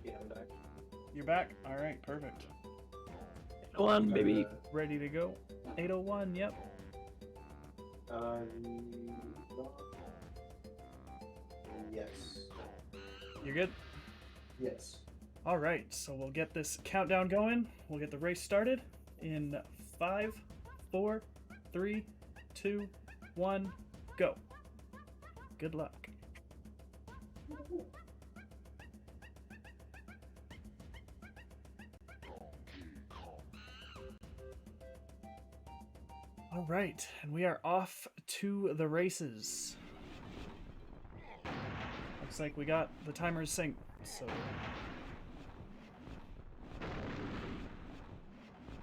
Yeah, I'm back. You're back? Alright, perfect. 801, baby. Ready to go? 801, yep. Yes. You're good? Yes. Alright, so we'll get this countdown going. We'll get the race started in 5, 4, 3, 2, 1, go. Good luck. All right, and we are off to the races. Looks like we got the timers synced, so...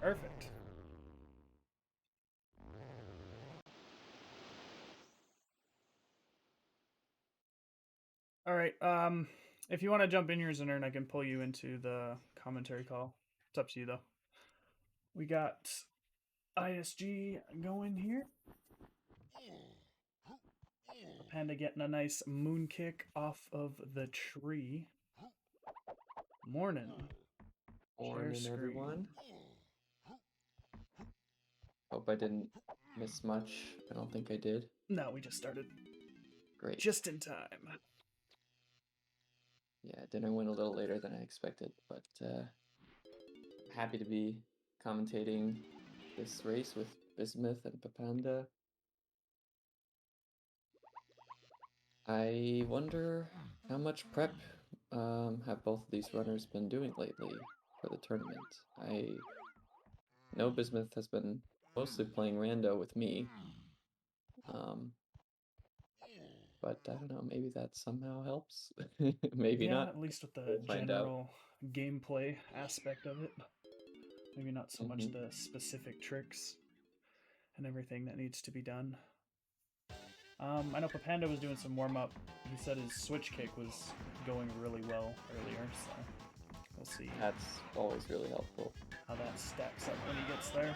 Perfect. All right, if you want to jump in your Znernicus, I can pull you into the commentary call. It's up to you, though. We got ISG going here. PaPandaa getting a nice moon kick off of the tree. Morning. Morning, everyone. Hope I didn't miss much. I don't think I did. No, we just started. Great. Just in time. Yeah, dinner went a little later than I expected, but happy to be commentating this race with Bismuth and PaPandaa. I wonder how much prep have both of these runners been doing lately for the tournament. I know Bismuth has been mostly playing rando with me, but I don't know, maybe that somehow helps. Maybe yeah, not. at least with the We'll find out. general gameplay aspect of it. Maybe not so much the specific tricks and everything that needs to be done. I know PaPandaa was doing some warm-up. He said his switch kick was going really well earlier, so we'll see. That's always really helpful. How that stacks up when he gets there.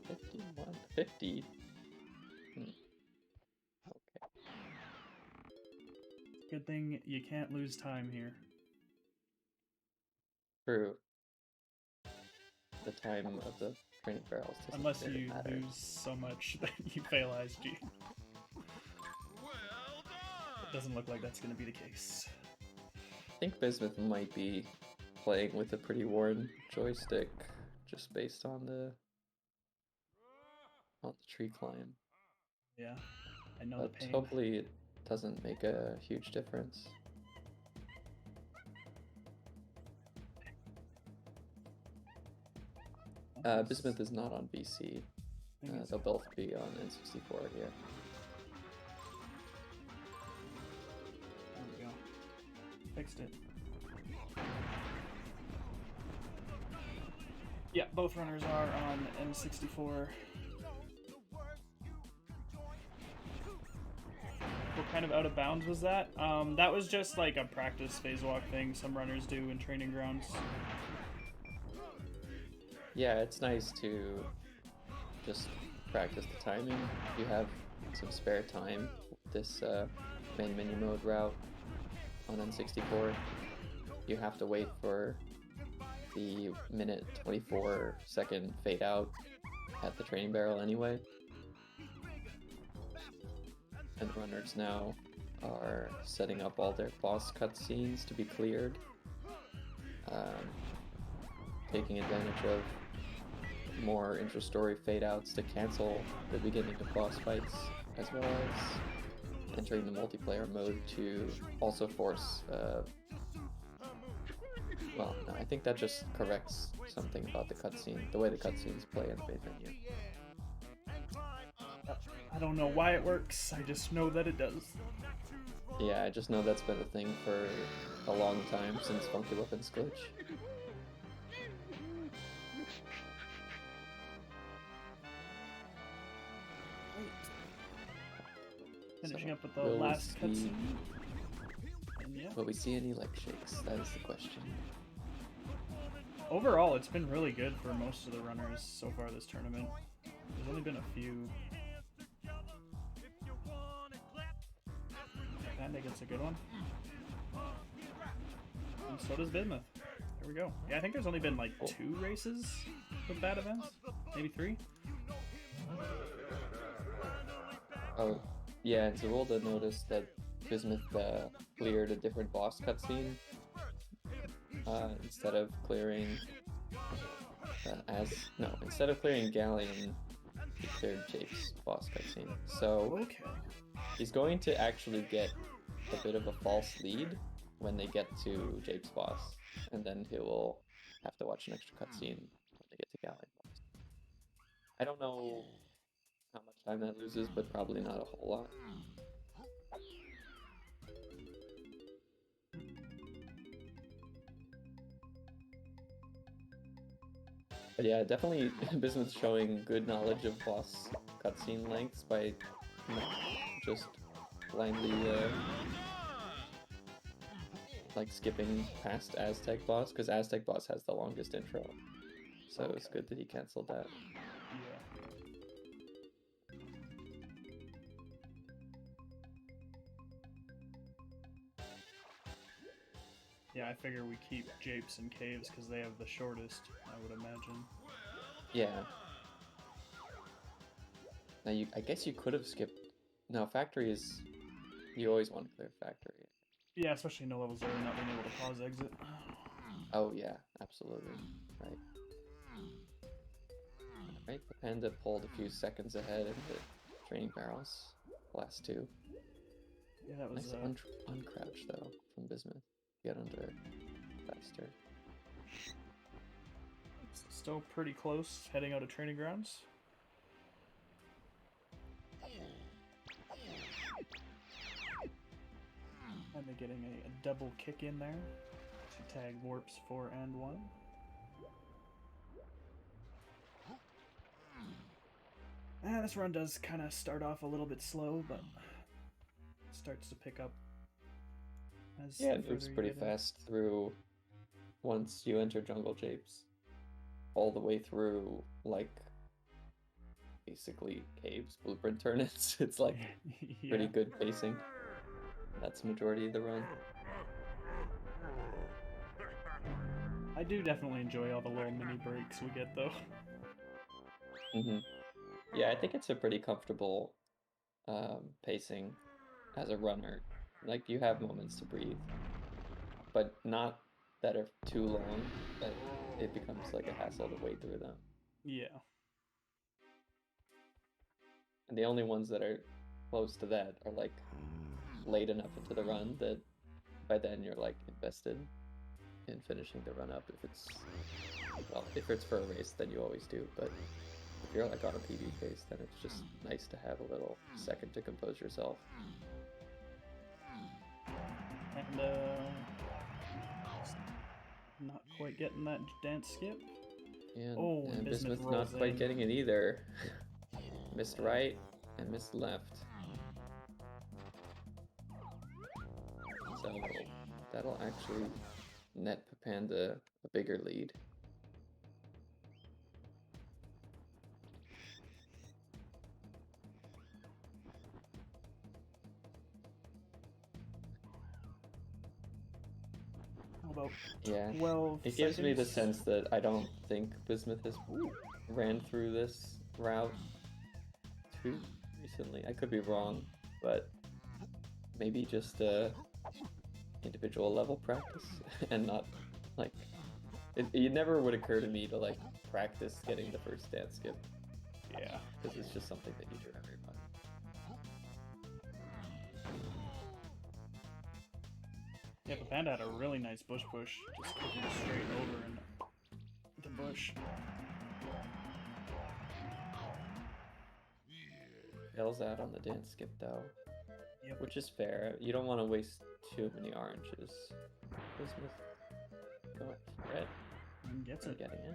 51, 50. Okay. Good thing you can't lose time here. True. The time of the training barrels doesn't Unless really you matter. lose so much that you fail ISG. It doesn't look like that's going to be the case. I think Bismuth might be playing with a pretty worn joystick, just based on the tree climb. Yeah, I know But the pain. hopefully it doesn't make a huge difference. Bismuth is not on BC. They'll both be on N64 here. There we go. Fixed it. Yeah, both runners are on N64. What kind of out of bounds was that? That was just like a practice phase walk thing some runners do in training grounds. Yeah, it's nice to just practice the timing. If you have some spare time, this main menu mode route on N64, you have to wait for the minute 24-second fade out at the training barrel anyway. And runners now are setting up all their boss cutscenes to be cleared, taking advantage of more intra-story fade-outs to cancel the beginning of boss fights, as well as entering the multiplayer mode to also force, well, no, I think that just corrects something about the cutscene, the way the cutscenes play in the main menu. I don't know why it works, I just know that it does. Yeah, I just know that's been a thing for a long time since Funky Weapons glitch. Finishing up with the will we last see- cutscene. And yeah. Will we see any leg shakes? That is the question. Overall, it's been really good for most of the runners so far this tournament. There's only been a few. PaPandaa gets a good one. And so does Bismuth. There we go. Yeah, I think there's only been like 2 races with bad events. Maybe 3. Oh, yeah, and Zerolda noticed that Bismuth cleared a different boss cutscene instead of clearing instead of clearing Galleon, he cleared Jape's boss cutscene. So Okay. he's going to actually get a bit of a false lead when they get to Jape's boss, and then he will have to watch an extra cutscene when they get to Galleon boss. I don't know how much time that loses, but probably not a whole lot. But yeah, definitely Bismuth showing good knowledge of boss cutscene lengths by not just blindly like skipping past Aztec boss, because Aztec boss has the longest intro. So it's good that he canceled that. Yeah, I figure we keep Japes and Caves because they have the shortest, I would imagine. Yeah. Now I guess you could have skipped. No, factory is. You always want to clear factory. Yeah, especially no levels early, not being able to pause exit. Oh yeah, absolutely. Right. Right, PaPandaa pulled a few seconds ahead in the training barrels. Last 2. Yeah, that was nice uncrouch though from Bismuth. Get under faster. Still pretty close, heading out of training grounds. And they're getting a double kick in there to tag warps 4 and 1. And this run does kind of start off a little bit slow, but starts to pick up. As it moves pretty fast through once you enter Jungle Japes. All the way through, like, basically Caves, Blueprint Turnips. It's like pretty good pacing. That's the majority of the run. I do definitely enjoy all the little mini breaks we get, though. Yeah, I think it's a pretty comfortable pacing as a runner. Like, you have moments to breathe, but not that are too long that it becomes like a hassle to wade through them. Yeah. And the only ones that are close to that are like late enough into the run that by then you're like invested in finishing the run up. If it's for a race, then you always do, but if you're like on a PB pace, then it's just nice to have a little second to compose yourself. And not quite getting that dance skip. And, oh, and Bismuth Bismuth not quite getting it either. Missed right and missed left. So that'll actually net PaPandaa a bigger lead. About yeah, 12 it gives me the seconds. sense that I don't think Bismuth has ran through this route too recently. I could be wrong, but maybe just individual level practice and not like it never would occur to me to like practice getting the first dance skip. Yeah, because it's just something that you do every run. Yeah, PaPandaa had a really nice bush push, just kicking straight over in the bush. Fails out on the dance skip though, Yep. which is fair. You don't want to waste too many oranges. Bismuth going for it. And gets it. Getting it.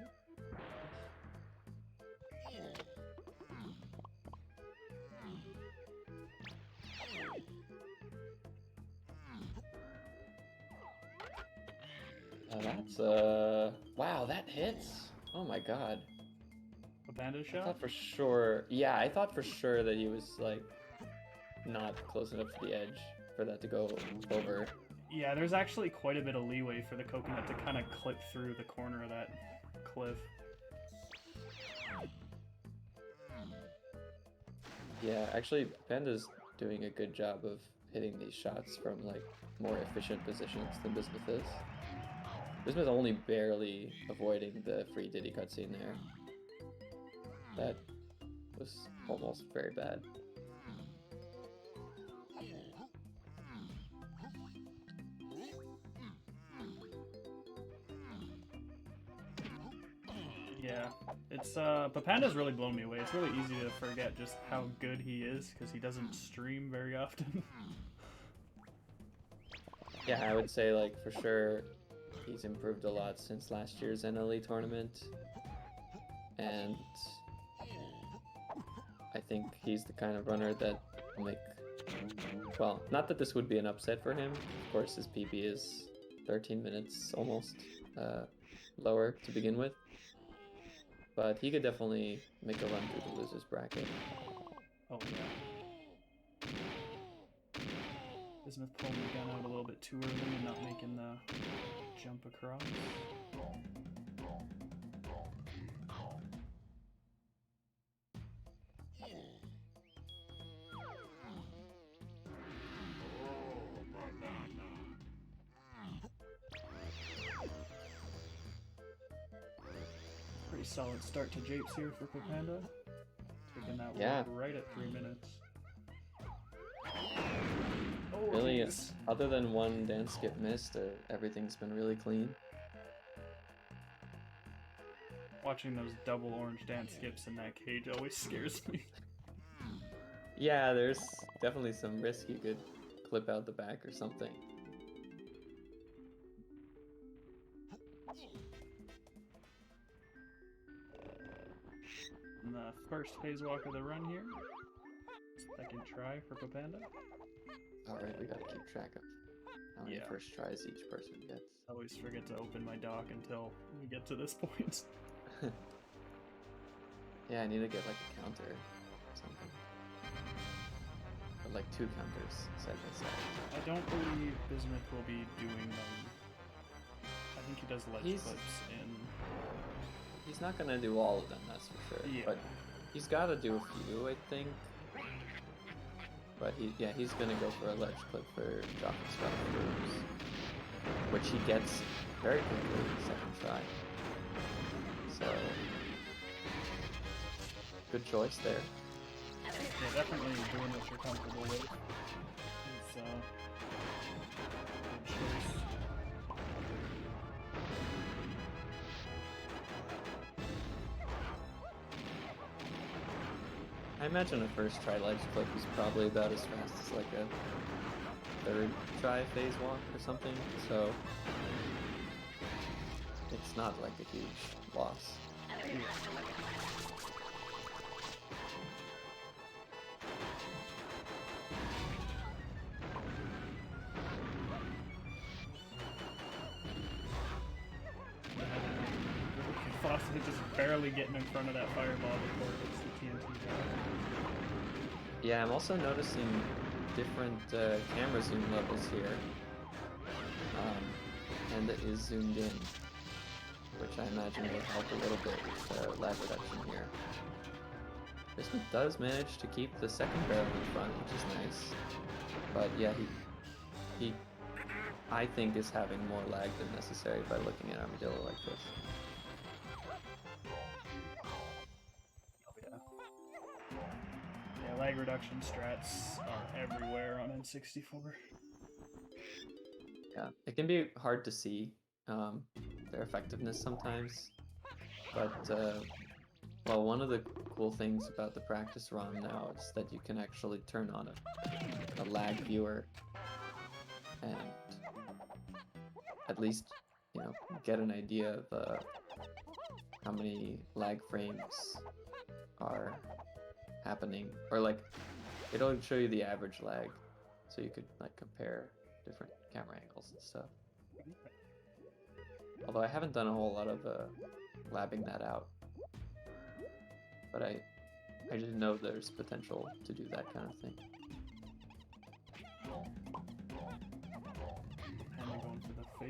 That's wow, that hits. Oh my god. PaPandaa I shot? thought for sure. Yeah, I thought for sure that he was like not close enough to the edge for that to go over. Yeah, there's actually quite a bit of leeway for the coconut to kind of clip through the corner of that cliff. Yeah, actually, Panda's doing a good job of hitting these shots from like more efficient positions than Bismuth is. Bismuth only barely avoiding the free Diddy cutscene there. That was almost very bad. Yeah, it's PaPanda's really blown me away. It's really easy to forget just how good he is because he doesn't stream very often. Yeah, I would say like for sure he's improved a lot since last year's NLE tournament, and I think he's the kind of runner that will make, well, not that this would be an upset for him. Of course, his PB is 13 minutes almost lower to begin with, but he could definitely make a run through the losers bracket. Oh yeah. Bismuth pulling the gun out a little bit too early and not making the jump across. Pretty solid start to Japes here for PaPandaa. Taking that Yeah. walk right at 3 minutes. Really, Yes. other than one dance skip missed, everything's been really clean. Watching those double orange dance skips in that cage always scares me. Yeah, there's definitely some risk you could clip out the back or something. And the first phase walk of the run here. Second try for PaPandaa. Alright, we gotta keep track of how many Yeah. first tries each person gets. I always forget to open my dock until we get to this point. Yeah, I need to get like a counter or something. Or like 2 counters side by side. I don't believe Bismuth will be doing them. I think he does ledge clips in. He's not gonna do all of them, that's for sure. Yeah. But he's gotta do a few, I think. But he's gonna go for a ledge clip for dropping spell moves, which he gets very quickly second try. So good choice there. Yeah, definitely doing what you're comfortable with. It's good choice. I imagine a first try ledge clip is probably about as fast as like a third try phase walk or something, so it's not like a huge loss. Fawcett just barely getting in front of that fireball before it hits the TNT drop. Yeah, I'm also noticing different camera zoom levels here, and it is zoomed in, which I imagine will help a little bit with lag reduction here. Bismuth does manage to keep the second barrel in front, which is nice, but yeah, he I think is having more lag than necessary by looking at Armadillo like this. Yeah, lag reduction strats are everywhere on N64. Yeah, it can be hard to see their effectiveness sometimes, but well, one of the cool things about the practice ROM now is that you can actually turn on a lag viewer and at least, you know, get an idea of how many lag frames are happening, or like it'll show you the average lag, so you could like compare different camera angles and stuff. Although I haven't done a whole lot of labbing that out, but I didn't know there's potential to do that kind of thing.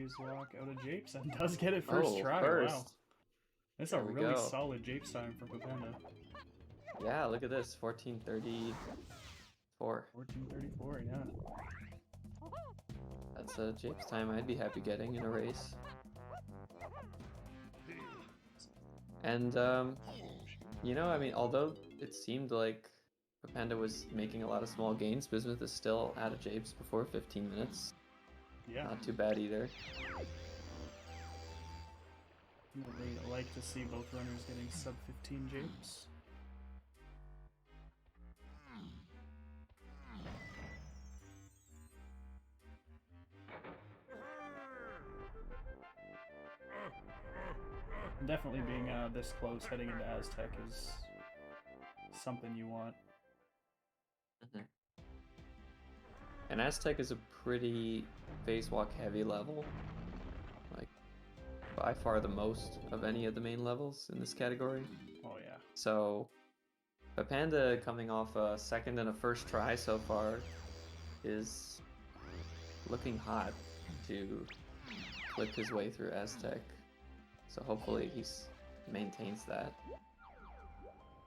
phase walk out of Japes and does get it first try. First. Wow. That's There a we really go. solid Japes time for PaPandaa. Yeah, look at this, 14:34. 14:34, yeah. That's a Japes time I'd be happy getting in a race. And, you know, I mean, although it seemed like PaPandaa was making a lot of small gains, Bismuth is still out of Japes before 15 minutes. Yeah. Not too bad either. They like to see both runners getting sub 15 Japes. Definitely being this close heading into Aztec is something you want. And Aztec is a pretty phase walk heavy level. Like, by far the most of any of the main levels in this category. Oh yeah. So, PaPandaa coming off a second and a first try so far is looking hot to clip his way through Aztec. So hopefully he maintains that.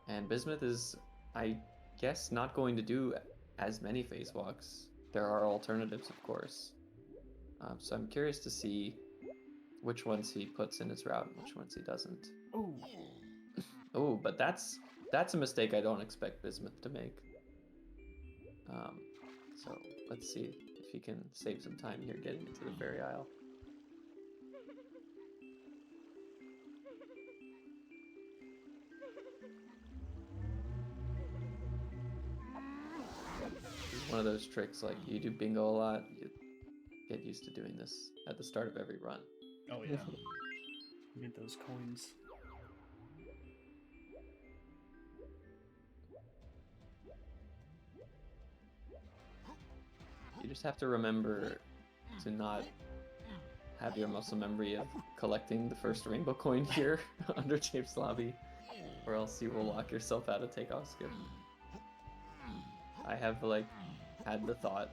And Bismuth is, I guess, not going to do as many phase walks. There are alternatives, of course. So I'm curious to see which ones he puts in his route and which ones he doesn't. Oh. Oh, but that's a mistake I don't expect Bismuth to make. So let's see if he can save some time here getting into the Fairy Isle. One of those tricks, like you do bingo a lot, you get used to doing this at the start of every run. Oh yeah. Get those coins. You just have to remember to not have your muscle memory of collecting the first rainbow coin here under Japes Lobby, or else you will lock yourself out of takeoff skip. I have like had the thought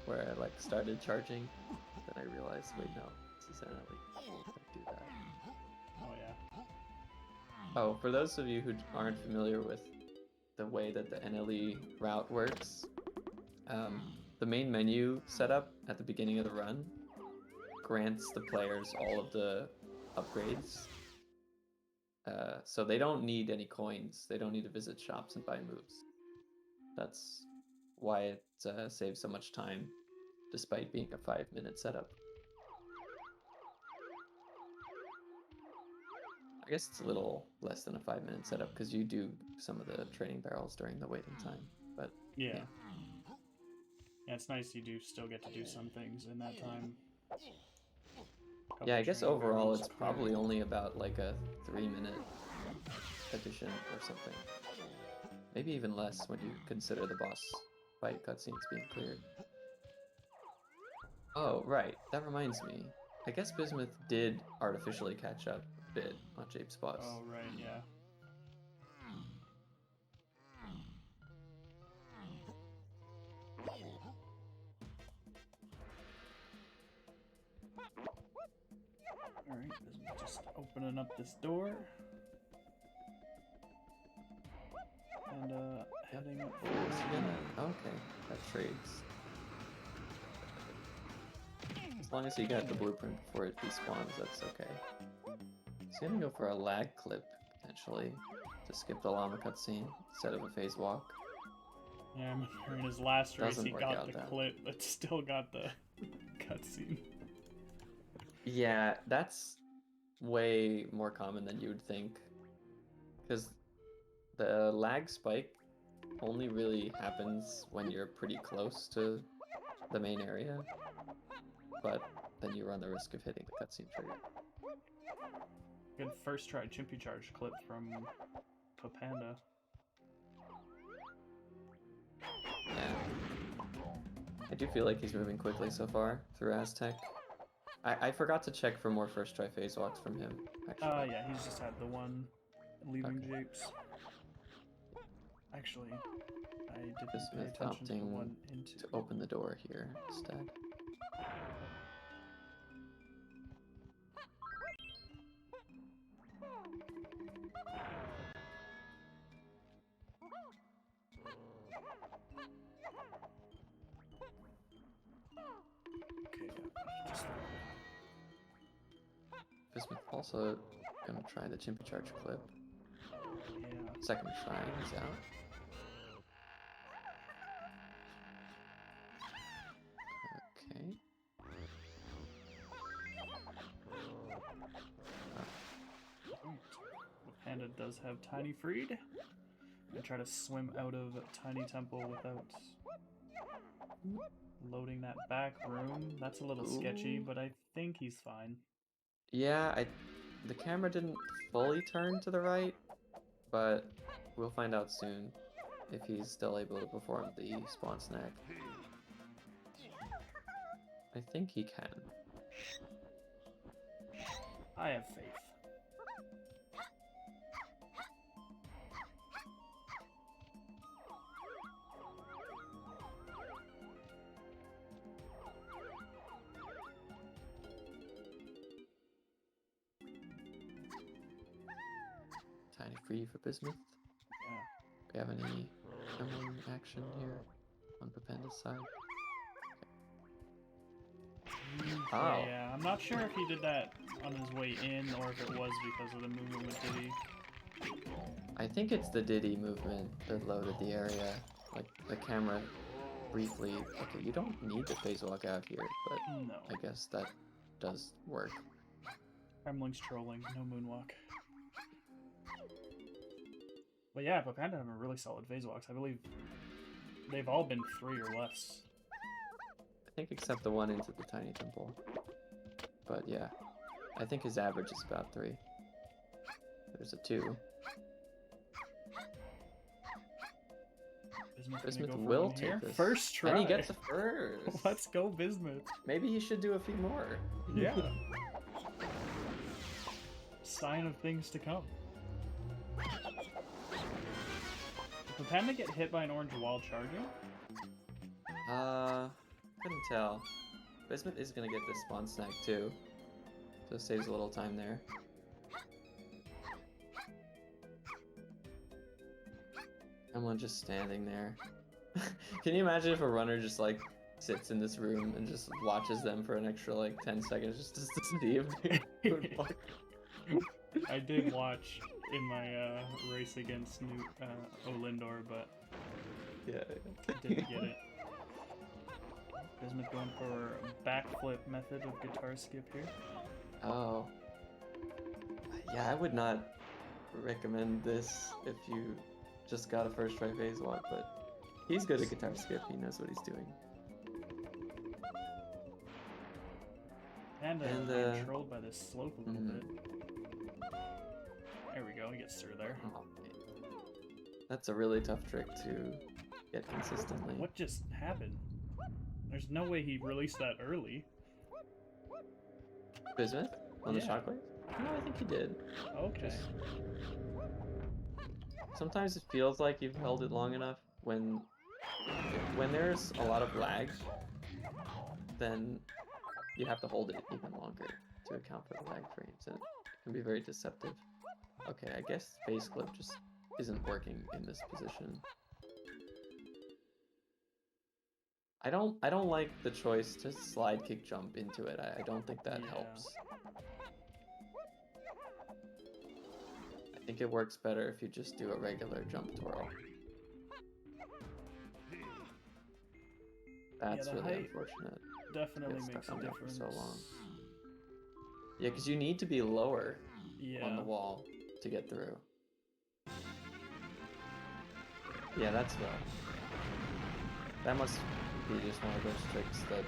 where I like started charging, then I realized, wait, no, this is NLE. Don't do that. Oh yeah. Oh, for those of you who aren't familiar with the way that the NLE route works, the main menu setup at the beginning of the run grants the players all of the upgrades. So they don't need any coins. They don't need to visit shops and buy moves. That's why it saves so much time, despite being a 5-minute setup. I guess it's a little less than a 5-minute setup because you do some of the training barrels during the waiting time. But yeah. Yeah, it's nice you do still get to do some things in that time. Yeah, I guess training overall barrels, it's clear. probably only about like a 3-minute addition or something. Maybe even less when you consider the boss fight cutscenes being cleared. Oh, right. That reminds me. I guess Bismuth did artificially catch up a bit on Japes' boss. Oh right, yeah. Alright, just opening up this door. And heading up. Okay, that trades. As long as you got the blueprint before it despawns, that's okay. He's gonna go for a lag clip, potentially, to skip the llama cutscene instead of a phase walk. Yeah, I remember in his last race Doesn't he work got out the that. clip, but still got the cutscene. Yeah, that's way more common than you would think. Because the lag spike only really happens when you're pretty close to the main area. But then you run the risk of hitting the cutscene trigger. Good first try Chimpy Charge clip from PaPandaa. Yeah. I do feel like he's moving quickly so far through Aztec. I forgot to check for more first try phase walks from him, actually. Yeah, he's just had the one leaving Okay. Japes. Actually, I didn't pay Bismuth attention to the opting one into. to open the door here instead. also gonna try the Chimpy Charge clip. Yeah. Second try, he's out. Okay. Panda does have Tiny Freed. And try to swim out of Tiny Temple without loading that back room. That's a little sketchy, but I think he's fine. Yeah, the camera didn't fully turn to the right, but we'll find out soon if he's still able to perform the spawn snack. I think he can. I have faith. Tiny free for Bismuth. Yeah. We have any Kremlin action here on PaPanda's side? Oh. Yeah, I'm not sure if he did that on his way in or if it was because of the movement with Diddy. I think it's the Diddy movement that loaded the area. Like, the camera briefly... Okay, you don't need to phase walk out here, but No. I guess that does work. Kremling's trolling, no moonwalk. But yeah, PaPandaa have a really solid phase walks. I believe they've all been 3 or less. I think except the one into the Tiny Temple. But yeah, I think his average is about 3. There's a 2. Bismuth will take this. First try. And he gets a first. Let's go, Bismuth. Maybe he should do a few more. Yeah. Sign of things to come. Did PaPandaa get hit by an orange wall charging? Couldn't tell. Bismuth is gonna get this spawn snack too, so it saves a little time there. Someone just standing there. Can you imagine if a runner just like sits in this room and just watches them for an extra like 10 seconds just to see if they would walk? I did watch in my race against Olindor, but yeah, didn't get it. Bismuth going for backflip method of guitar skip here. Oh. Yeah, I would not recommend this if you just got a first try phase walk, but he's good at guitar skip, he knows what he's doing. And controlled by this slope a little bit. There we go, he gets through there. Oh, that's a really tough trick to get consistently. What just happened? There's no way he released that early. Bismuth? On the Yeah. shockwave? No, I think he did. Okay. Sometimes it feels like you've held it long enough when there's a lot of lag, then you have to hold it even longer to account for the lag frames, and it can be very deceptive. Okay, I guess phase clip just isn't working in this position. I don't like the choice to slide kick jump into it. I don't think that helps. I think it works better if you just do a regular jump twirl. That's the really height unfortunate. Definitely Get makes stuck a on there for difference. so long. Yeah, because you need to be lower on the Yeah. wall to get through. Yeah, that's well. That must be just one of those tricks that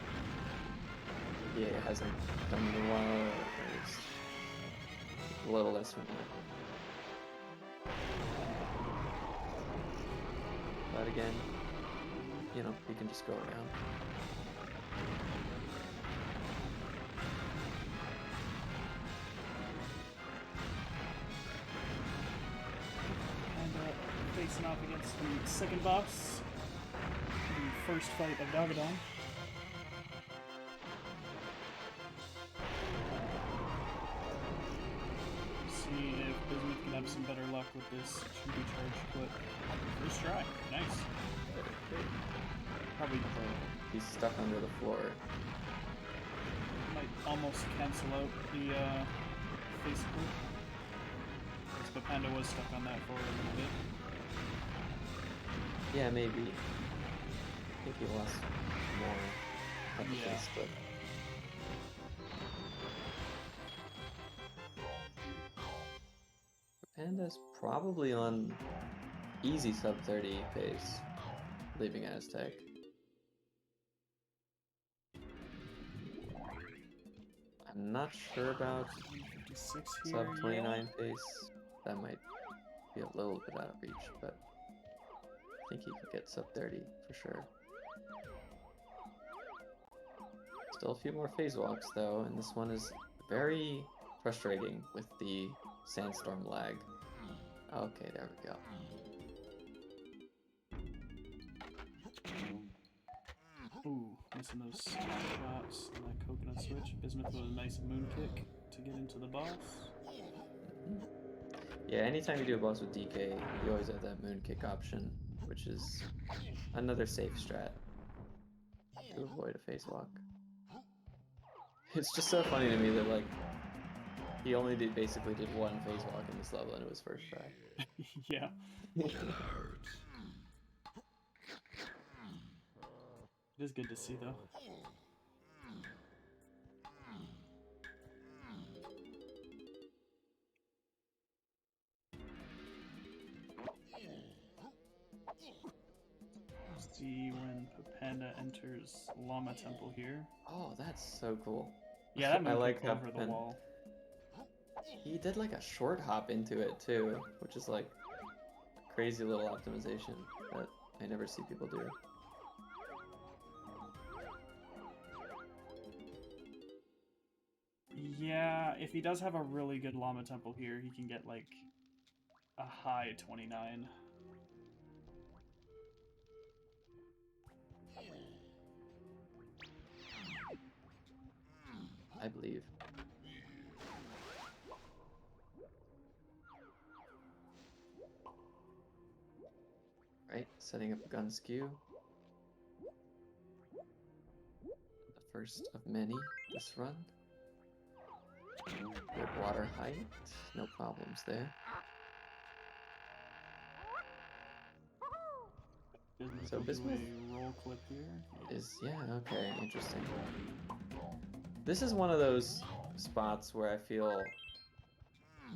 EA hasn't done in a while, or it's a little less familiar. But again, you know, you can just go around. And facing off against the second boss, the first fight of Doughboy. See if Bismuth can have some better luck with this Chimpy Charge clip. First try. Nice. Probably He's stuck under the floor. might almost cancel out the basically. But PaPandaa was stuck on that for a little bit. Yeah, maybe. I think he lost more at the Yeah. face flip. PaPanda's probably on easy sub 30 pace, leaving Aztec. I'm not sure about 56 here. sub 29 pace. That might be a little bit out of reach, but I think he could get sub 30 for sure. Still a few more phase walks though, and this one is very frustrating with the sandstorm lag. Okay, there we go. Ooh, missing those shots on that coconut switch. Bismuth with a nice moon kick to get into the boss. Yeah, anytime you do a boss with DK, you always have that moon kick option, which is another safe strat to avoid a face walk. It's just so funny to me that like he only basically did one phase walk in this level and it was first try. Yeah. It is good to see though. See when PaPandaa enters Llama Temple here. Oh, that's so cool. Yeah, that I moon like kick how over the wall. He did like a short hop into it too, which is like a crazy little optimization that I never see people do. Yeah, if he does have a really good Llama Temple here, he can get like a high 29. I believe. Right, setting up a gun skew. The first of many this run. Good water height, no problems there. So Bismuth roll clip here. is, yeah, okay, interesting. This is one of those spots where I feel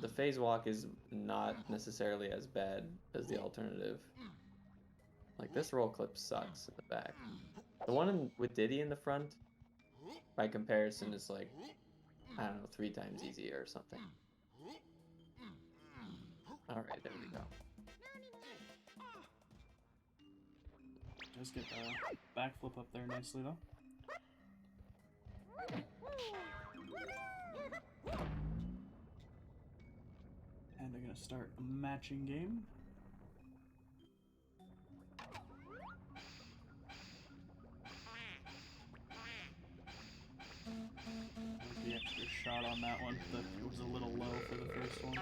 the phase walk is not necessarily as bad as the alternative. Like, this roll clip sucks in the back. The one with Diddy in the front, by comparison, is like, I don't know, 3 times easier or something. Alright, there we go. Just get the backflip up there nicely though. And they're gonna start a matching game. The extra shot on that one, but it was a little low for the first one.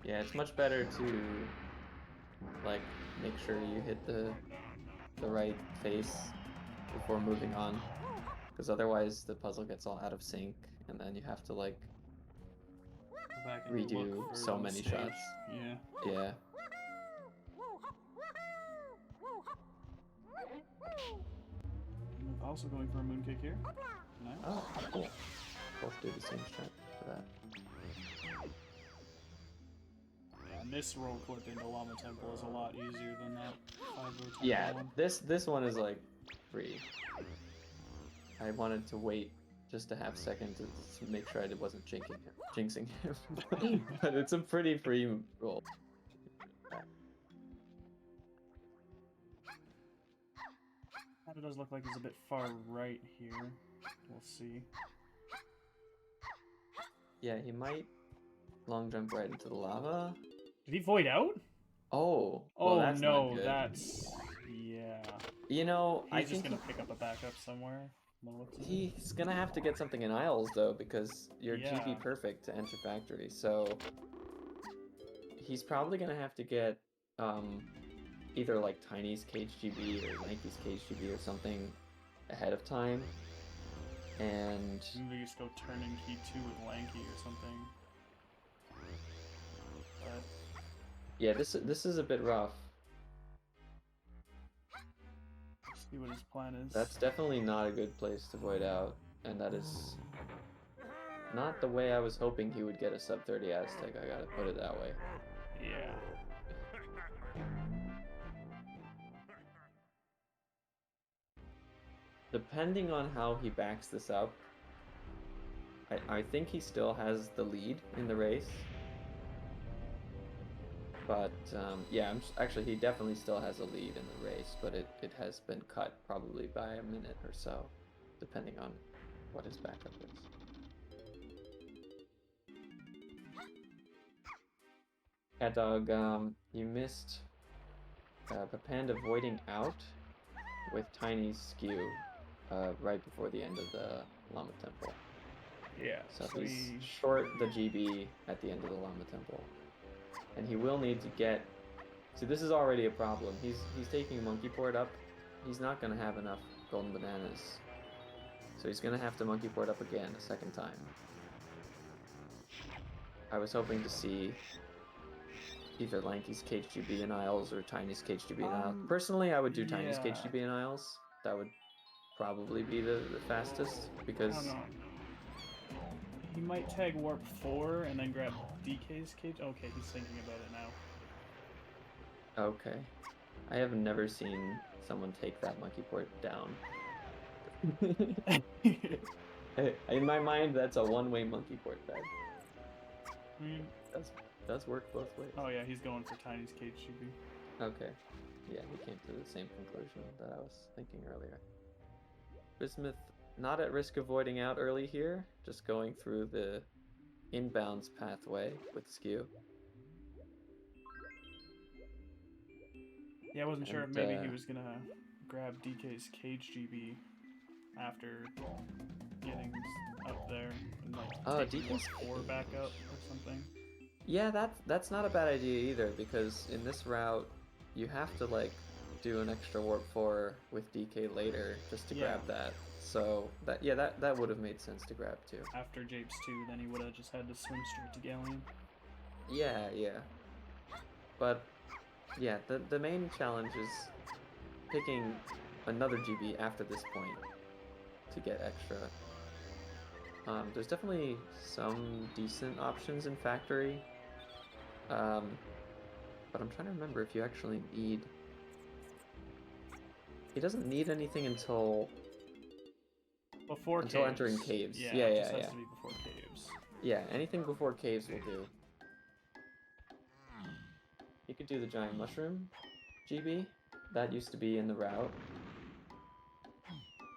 Yeah, it's much better to like make sure you hit the right face before moving on, because otherwise the puzzle gets all out of sync and then you have to like Go back and redo look for so the many stage. shots. Yeah. Yeah. Also going for a moon kick here. Nice. Oh, cool. Both do the same strat for that. And this roll clip into Llama Temple is a lot easier than that 5-row temple Yeah, one. this one is like free. I wanted to wait just to have second to make sure I wasn't jinxing him. But it's a pretty free roll. It does look like he's a bit far right here. We'll see. Yeah, he might long jump right into the lava. Did he void out? Oh, Oh well, that's no, not good. that's yeah. You know, He's I just think gonna pick up a backup somewhere. he's gonna have to get something in Isles though, because you're Yeah. GP perfect to enter factory. So he's probably gonna have to get either like Tiny's KHGB or Nike's KHGB or something ahead of time. And Maybe just go turning key 2 with Lanky or something. But yeah, this is a bit rough. see what his plan is. That's definitely not a good place to void out, and that is not the way I was hoping he would get a sub 30 Aztec. I gotta put it that way. Yeah. Depending on how he backs this up, I think he still has the lead in the race. But yeah, actually he definitely still has a lead in the race, but it has been cut probably by a minute or so, depending on what his backup is. Cat Dog, you missed PaPandaa voiding out with Tiny's skew right before the end of the Llama Temple. Yeah. So he's short the GB at the end of the Llama Temple. And he will need to get... See, this is already a problem. He's taking Monkey Port up. He's not going to have enough golden bananas. So he's going to have to Monkey Port up again a second time. I was hoping to see either Lanky's KGB in Isles or Tiny's KGB in Isles. Personally, I would do Tiny's KGB in Isles. That would probably be the fastest, because... I don't know. He might tag Warp 4 and then grab DK's cage. Okay, he's thinking about it now. Okay. I have never seen someone take that Monkey Port down. In my mind, that's a one-way Monkey Port bed. I mean, does work both ways. Oh yeah, he's going for Tiny's KGB. Okay. Yeah, he came to the same conclusion that I was thinking earlier. Bismuth, not at risk of voiding out early here, just going through the inbounds pathway with skew. Yeah, I wasn't sure if maybe he was gonna grab DK's KGB after getting up there and like take DK's 4 back up or something. Yeah, that's not a bad idea either, because in this route you have to like do an extra warp 4 with DK later just to grab that. So that would have made sense to grab too. After Japes 2, then he would have just had to swim straight to Galleon. Yeah. But yeah, the main challenge is picking another GB after this point to get extra. There's definitely some decent options in Factory. But I'm trying to remember if you actually need... He doesn't need anything until entering caves. Yeah, Yeah. Has to be before caves. Yeah, anything before caves will do. You could do the giant mushroom GB. That used to be in the route.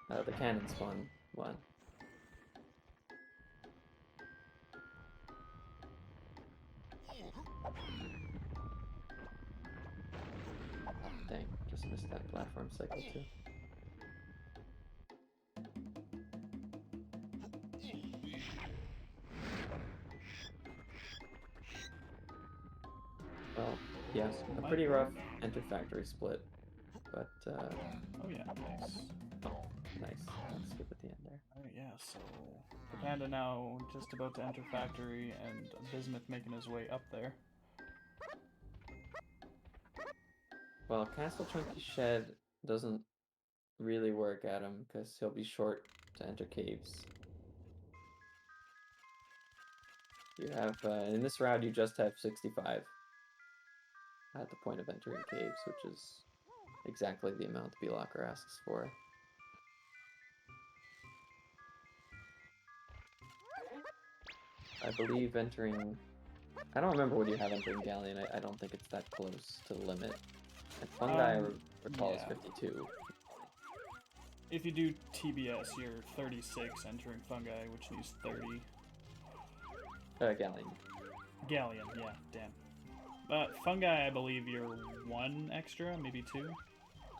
The cannon spawn one. Dang, just missed that platform cycle too. Well, yeah, a pretty rough enter factory split, but oh yeah, nice. Oh, nice. Let's skip at the end there. Alright, yeah, so PaPandaa now just about to enter factory and Bismuth making his way up there. Well, Castle Chunky Shed doesn't really work at him because he'll be short to enter caves. You have, in this round, you just have 65 at the point of entering caves, which is exactly the amount the B-Locker asks for. I believe entering... I don't remember what you have entering Galleon. I don't think it's that close to the limit. And Fungi, I recall, is 52. If you do TBS, you're 36 entering Fungi, which needs 30. Galleon. Galleon, yeah, damn. Fungi, I believe you're 1 extra, maybe 2?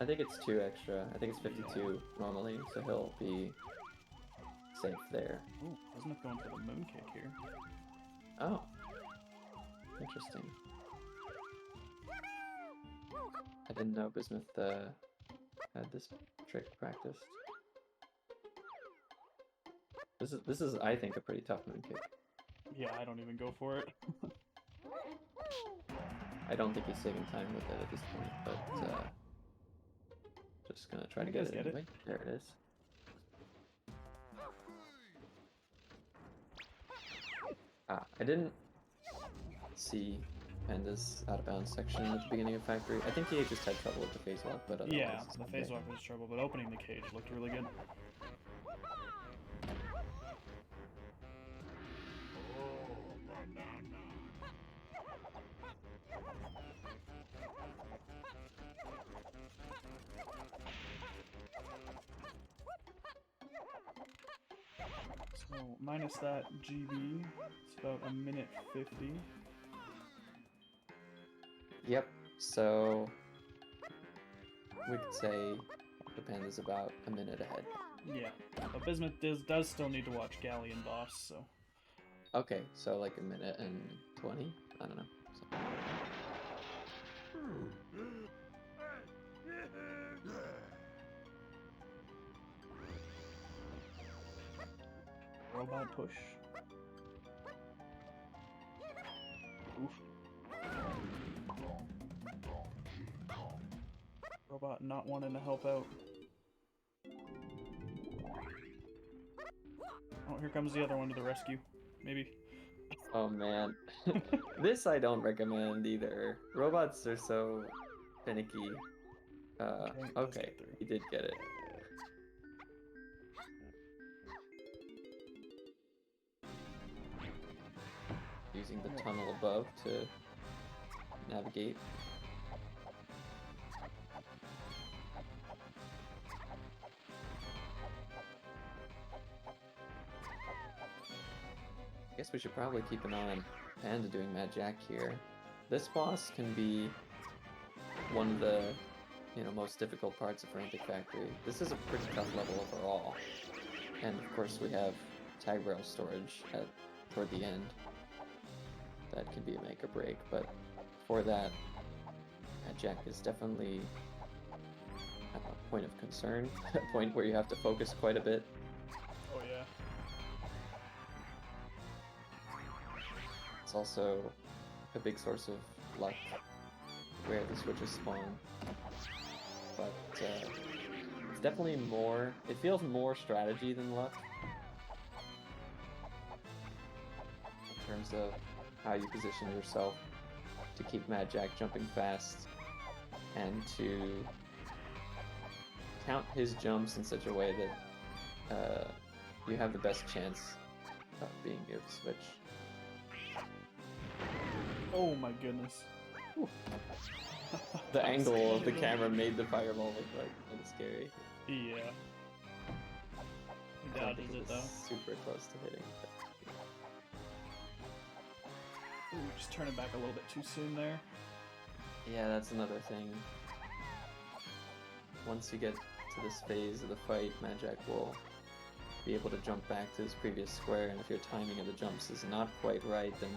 I think it's 2 extra. I think it's 52 normally, so he'll be safe there. Ooh, Bismuth going for the moon kick here. Oh. Interesting. I didn't know Bismuth had this trick practiced. This is I think a pretty tough moon kick. Yeah, I don't even go for it. I don't think he's saving time with it at this point, but just gonna try to You get guys it get it? anyway. There it is. Ah, I didn't see Panda's out of bounds section at the beginning of Factory. I think he just had trouble with the phase walk, but otherwise Yeah, it's the okay. phase walk was trouble, but opening the cage looked really good. So minus that GB, it's about a minute 50. Yep, so we could say the Panda's about a minute ahead. Yeah, but Bismuth does still need to watch Galleon Boss, so. Okay, so like a minute and 20? I don't know. So. Robot push. Oof. Robot not wanting to help out. Oh, here comes the other one to the rescue. Maybe. Oh man. This I don't recommend either. Robots are so finicky. let's Okay, get through. he did get it. Using the tunnel above to navigate. I guess we should probably keep an eye on Panda doing Mad Jack here. This boss can be one of the, most difficult parts of Frantic Factory. This is a pretty tough level overall. And of course we have tag rail storage toward the end. That can be a make or break, but for that, Mad Jack is definitely a point of concern, a point where you have to focus quite a bit. Oh yeah. It's also a big source of luck where the switches spawn, but it's definitely more, it feels more strategy than luck in terms of how you position yourself to keep Mad Jack jumping fast and to count his jumps in such a way that you have the best chance of being able to switch. Oh my goodness. The angle of the camera made the fireball look like kind of scary. Yeah. I don't think Dodges it was though. super close to hitting. But... Ooh, just turning back a little bit too soon there. Yeah, that's another thing. Once you get to this phase of the fight, Mad Jack will be able to jump back to his previous square, and if your timing of the jumps is not quite right, then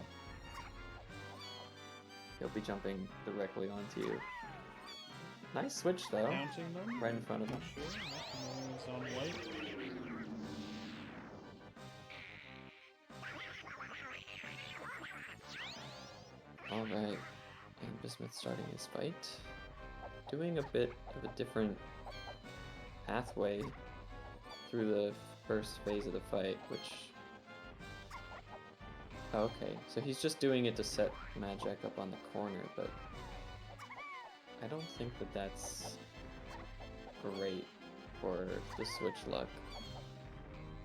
he'll be jumping directly onto you. Nice switch though, Counting them. right in front of him. Sure. He's on white. Alright, and Bismuth starting his fight. Doing a bit of a different pathway through the first phase of the fight, which... Okay, so he's just doing it to set Mad Jack up on the corner, but I don't think that that's great for the switch luck.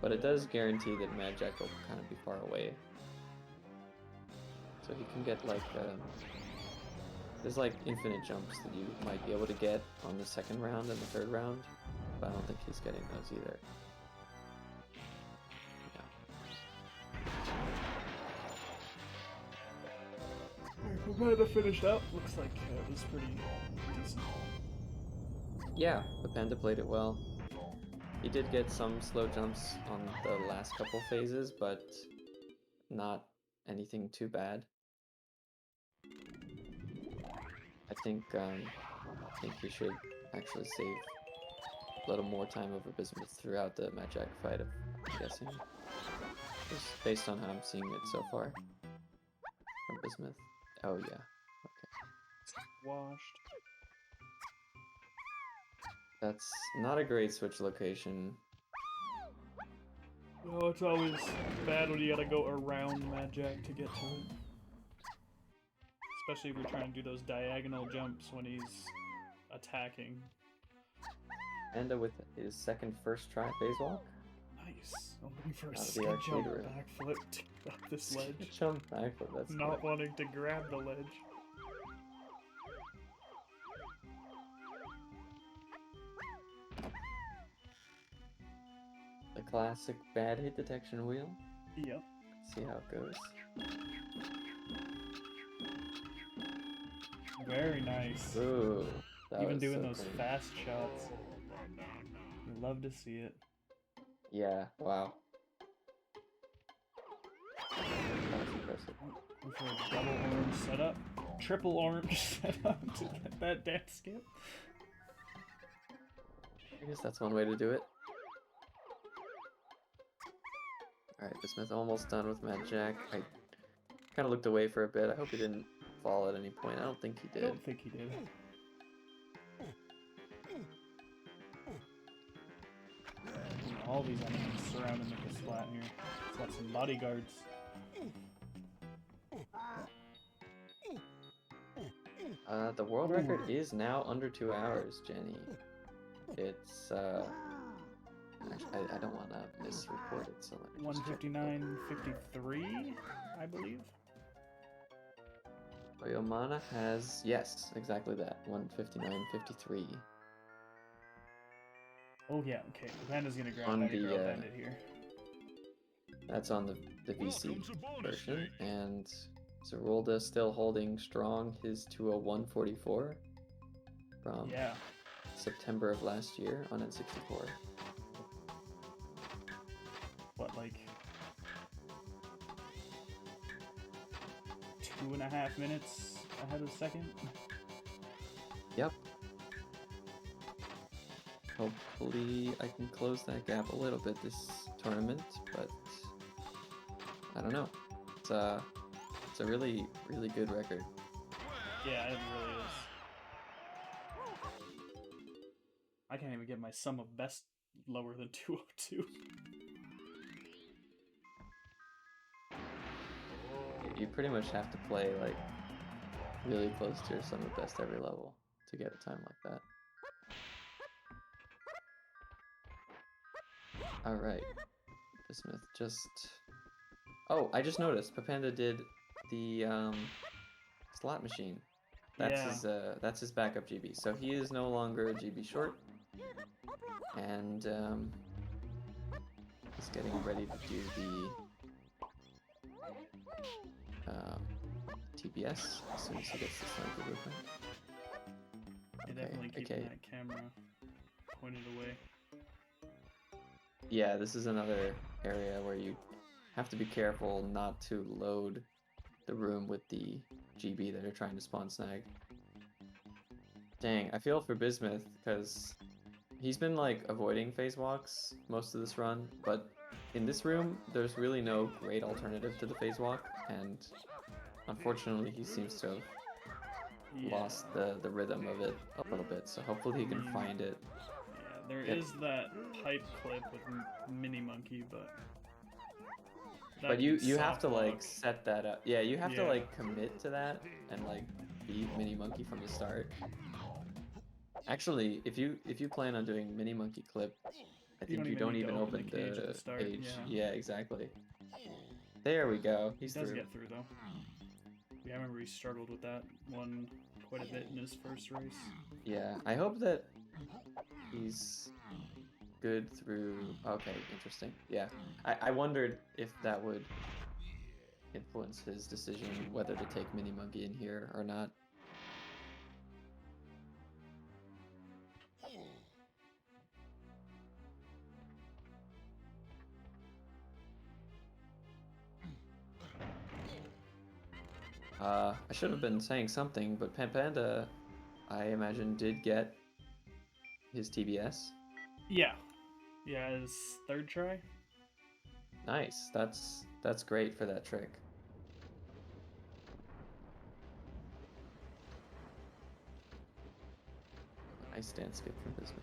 But it does guarantee that Mad Jack will kind of be far away. So he can get like, there's like infinite jumps that you might be able to get on the second round and the third round, but I don't think he's getting those either. Panda finished up. Looks like it was pretty decent. Yeah, the Panda played it well. He did get some slow jumps on the last couple phases, but not anything too bad. I think he should actually save a little more time over Bismuth throughout the Mad Jack fight, I'm guessing. Just based on how I'm seeing it so far from Bismuth. Oh yeah. Okay. Washed. That's not a great switch location. Oh, it's always bad when you gotta go around Mad Jack to get to it. Especially if you're trying to do those diagonal jumps when he's attacking. Panda with his second first try phase walk. Nice. I'm looking for a Out of the skid arcade jump room. backflip to up this ledge. Jump backflip, that's Not cool. wanting to grab the ledge. The classic bad hit detection wheel. Yep. Let's see how it goes. Very nice. Ooh. That Even was doing so those clean. fast shots. You love to see it. Yeah, wow. That was impressive. Look for a double orange setup. Triple orange setup to get that dance skip. I guess that's one way to do it. Alright, Bismuth almost done with Mad Jack. I kind of looked away for a bit. I hope he didn't fall at any point. I don't think he I did. don't think he did. All these enemies surrounding the splat here. It's got some bodyguards. The world record is now under 2 hours, Jenny. It's, actually, I don't want to misreport it, so let me just check. 159.53, I believe. Oyomana has, yes, exactly that, 159.53. Oh yeah, okay. Panda's gonna grab On that the, girl bandit here. That's on the VC version, and Zerolda still holding strong his 201.44 from Yeah. September of last year on N64. What, like 2.5 minutes ahead of second? Yep. Hopefully I can close that gap a little bit this tournament, but I don't know. It's a really, really good record. Yeah, it really is. I can't even get my sum of best lower than 202. You pretty much have to play like really close to your sum of best every level to get a time like that. Alright. Bismuth just... Oh, I just noticed PaPandaa did the slot machine. That's his backup GB. So he is no longer a GB short. And he's getting ready to do the TBS as soon as he gets the sniper blueprint. You're definitely keeping that camera pointed away. Yeah, this is another area where you have to be careful not to load the room with the GB that you're trying to spawn snag. Dang, I feel for Bismuth because he's been like avoiding phase walks most of this run, but in this room there's really no great alternative to the phase walk, and unfortunately he seems to have lost the rhythm of it a little bit, so hopefully he can find it. Yeah, there is that pipe clip with Mini Monkey, but you have to like set that up. Yeah, you have to like commit to that and like beat Mini Monkey from the start. Actually, if you plan on doing Mini Monkey clip, I think you don't even open the cage at the start. page. Yeah, exactly. There we go. He does get through though. Yeah, I remember he struggled with that one quite a bit in his first race. Yeah, I hope that he's good through... Okay, interesting. Yeah, I wondered if that would influence his decision whether to take Mini Monkey in here or not. I should have been saying something, but PaPandaa, I imagine, did get his TBS. Yeah. Yeah, his third try? Nice. That's great for that trick. Nice dance skip from Bismuth.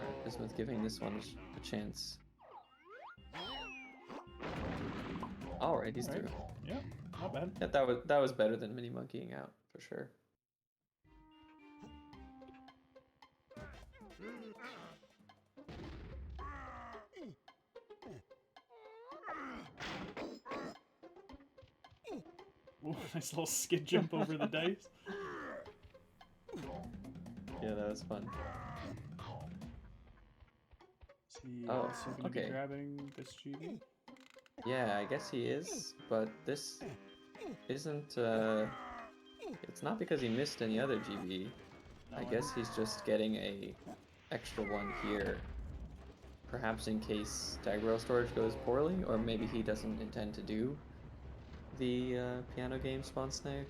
Alright, Bismuth giving this one a chance. Alright, he's through. Yeah, not bad. Yeah, that was better than mini monkeying out for sure. Ooh, nice little skid jump over the dice. Yeah, that was fun. Is he Oh, also going to okay. be grabbing this GB? Yeah, I guess he is, but this isn't, it's not because he missed any other GB. I guess he's just getting a extra one here. Perhaps in case tag rail storage goes poorly, or maybe he doesn't intend to do the piano game spawn snag.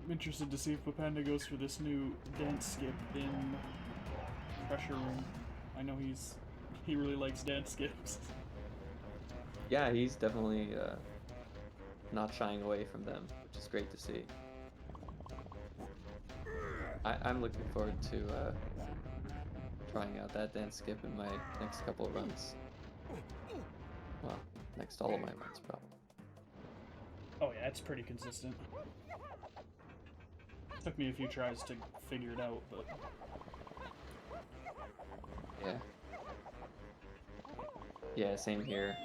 I'm interested to see if PaPandaa goes for this new dance skip in Pressure Room. I know he really likes dance skips. Yeah, he's definitely not shying away from them, which is great to see. I'm looking forward to trying out that dance skip in my next couple of runs. Well, next all of my runs, probably. Oh yeah, it's pretty consistent. Took me a few tries to figure it out, but... Yeah. Yeah, same here.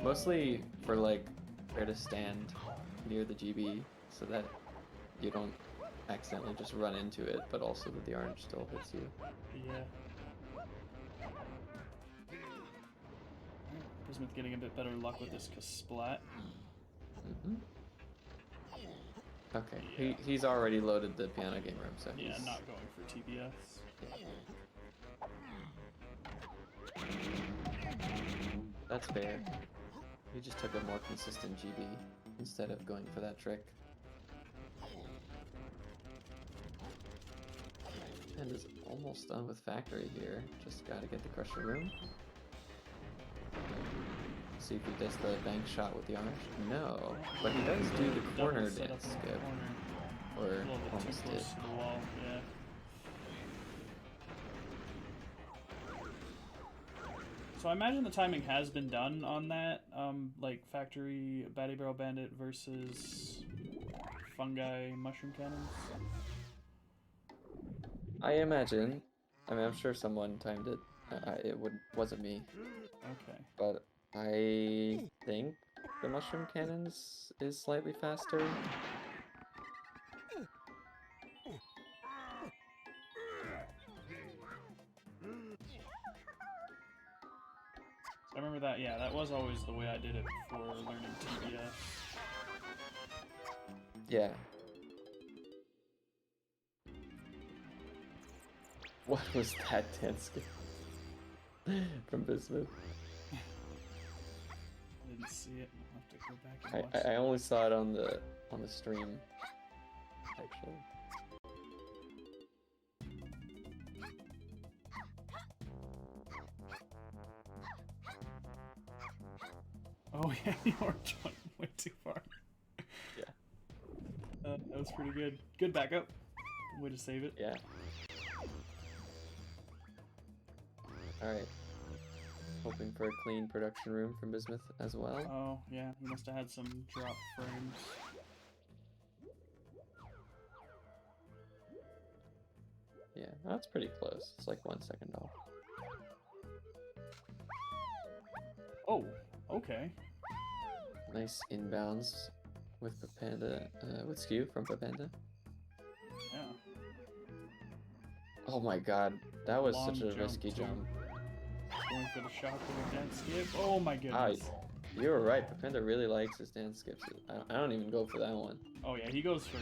Mostly for like where to stand near the GB so that you don't accidentally just run into it, but also that the orange still hits you. Yeah. Bismuth getting a bit better luck with this splat. Mm-hmm. Okay, Yeah. he's already loaded the piano game room, so Yeah, he's... not going for TBS. That's fair. He just took a more consistent GB instead of going for that trick. And is almost done with factory here. Just gotta get the crusher room. See if he does the bank shot with the orange. No, but he does do the corner dance skip. Or almost did. To the wall, yeah. So I imagine the timing has been done on that, like factory Batty Barrel Bandit versus fungi mushroom cannons. I imagine. I mean, I'm sure someone timed it. Wasn't me. Okay. But I think the mushroom cannons is slightly faster. I remember that, yeah, that was always the way I did it before learning TBS. Yeah. What was that dance skip from Bismuth? I didn't see it. I'll have to go back and watch I only saw it on the stream, actually. Oh yeah, the orange one went too far. Yeah. That was pretty good. Good backup. Way to save it. Yeah. Alright. Hoping for a clean production room from Bismuth as well. Oh yeah, he must have had some drop frames. Yeah, that's pretty close. It's like 1 second off. Oh, okay. Nice inbounds with PaPandaa, with skew from PaPandaa. Yeah. Oh my god, that was Long such a jump, risky too. jump. Going for the shock with a dance skip. Oh my goodness. You were right, PaPandaa really likes his dance skips. I don't even go for that one. Oh yeah, he goes for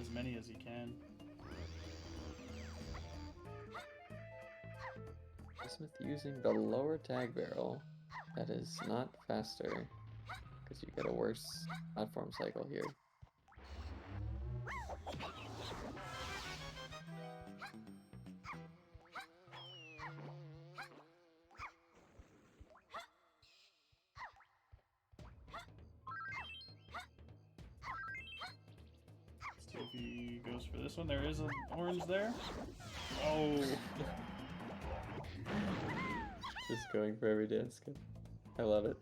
as many as he can. Bismuth using the lower tag barrel. That is not faster, because you get a worse platform cycle here. See if he goes for this one. There is an orange there. Oh. Just going for every dance skip. I love it.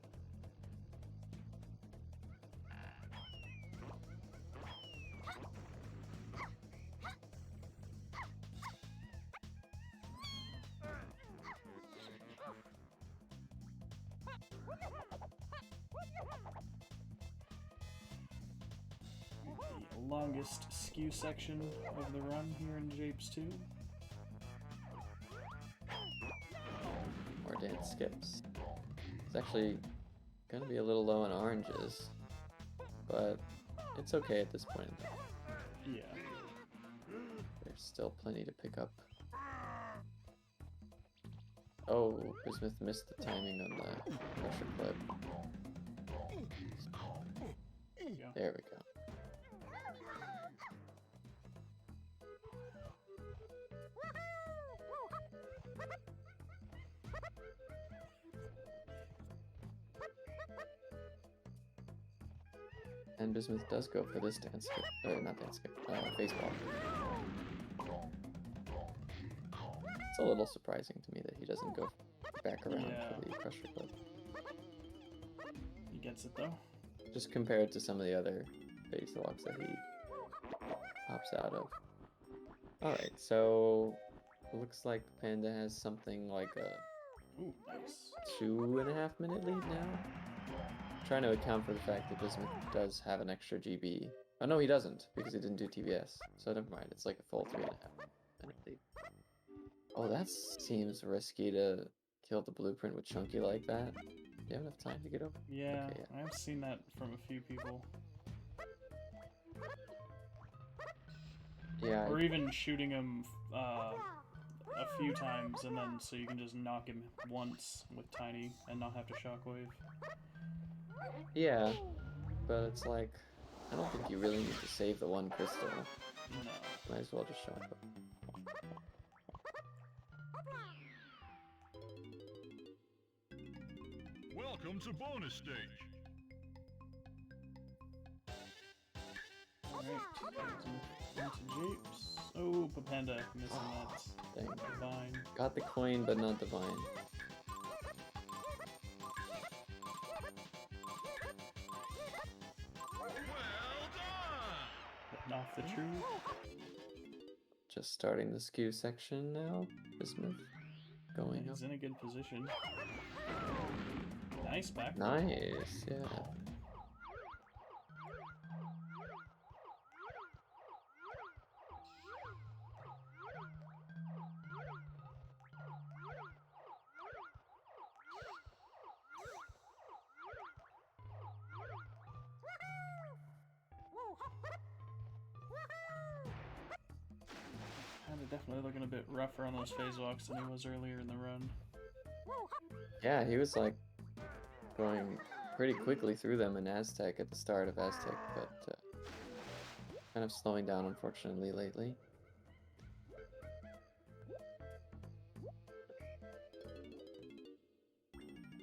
The longest skew section of the run here in Japes 2. More dance skips. It's actually gonna be a little low on oranges, but it's okay at this point in time. Yeah. There's still plenty to pick up. Oh, Bismuth missed the timing on the pressure clip. There we go. And Bismuth does go for this dance skip, or not dance skip, face walk. It's a little surprising to me that he doesn't go back around for the pressure clip. He gets it though. Just compared to some of the other face walks that he pops out of. Alright, so it looks like Panda has something like a Ooh, nice. 2.5 minute lead now. Trying to account for the fact that Bismuth does have an extra GB. Oh no, he doesn't, because he didn't do TBS. So never mind, it's like a full 3.5 minute lead. Oh, that seems risky to kill the blueprint with Chunky like that. Do you have enough time to get over? Yeah, Okay, yeah. I've seen that from a few people. Yeah. Or even shooting him a few times, and then so you can just knock him once with Tiny and not have to shockwave. Yeah, but it's like, I don't think you really need to save the one crystal. No. Might as well just shock him. Welcome to bonus stage. Alright, into Japes. Oh, PaPandaa missing that. Dang. Divine. Got the coin, but not divine. Well done! Hitting off the tree. Just starting the skew section now. Bismuth going up. He's in a good position. Nice back. Nice, yeah. Definitely looking a bit rougher on those phase walks than he was earlier in the run. Yeah, he was like going pretty quickly through them in Aztec at the start of Aztec, but kind of slowing down unfortunately lately.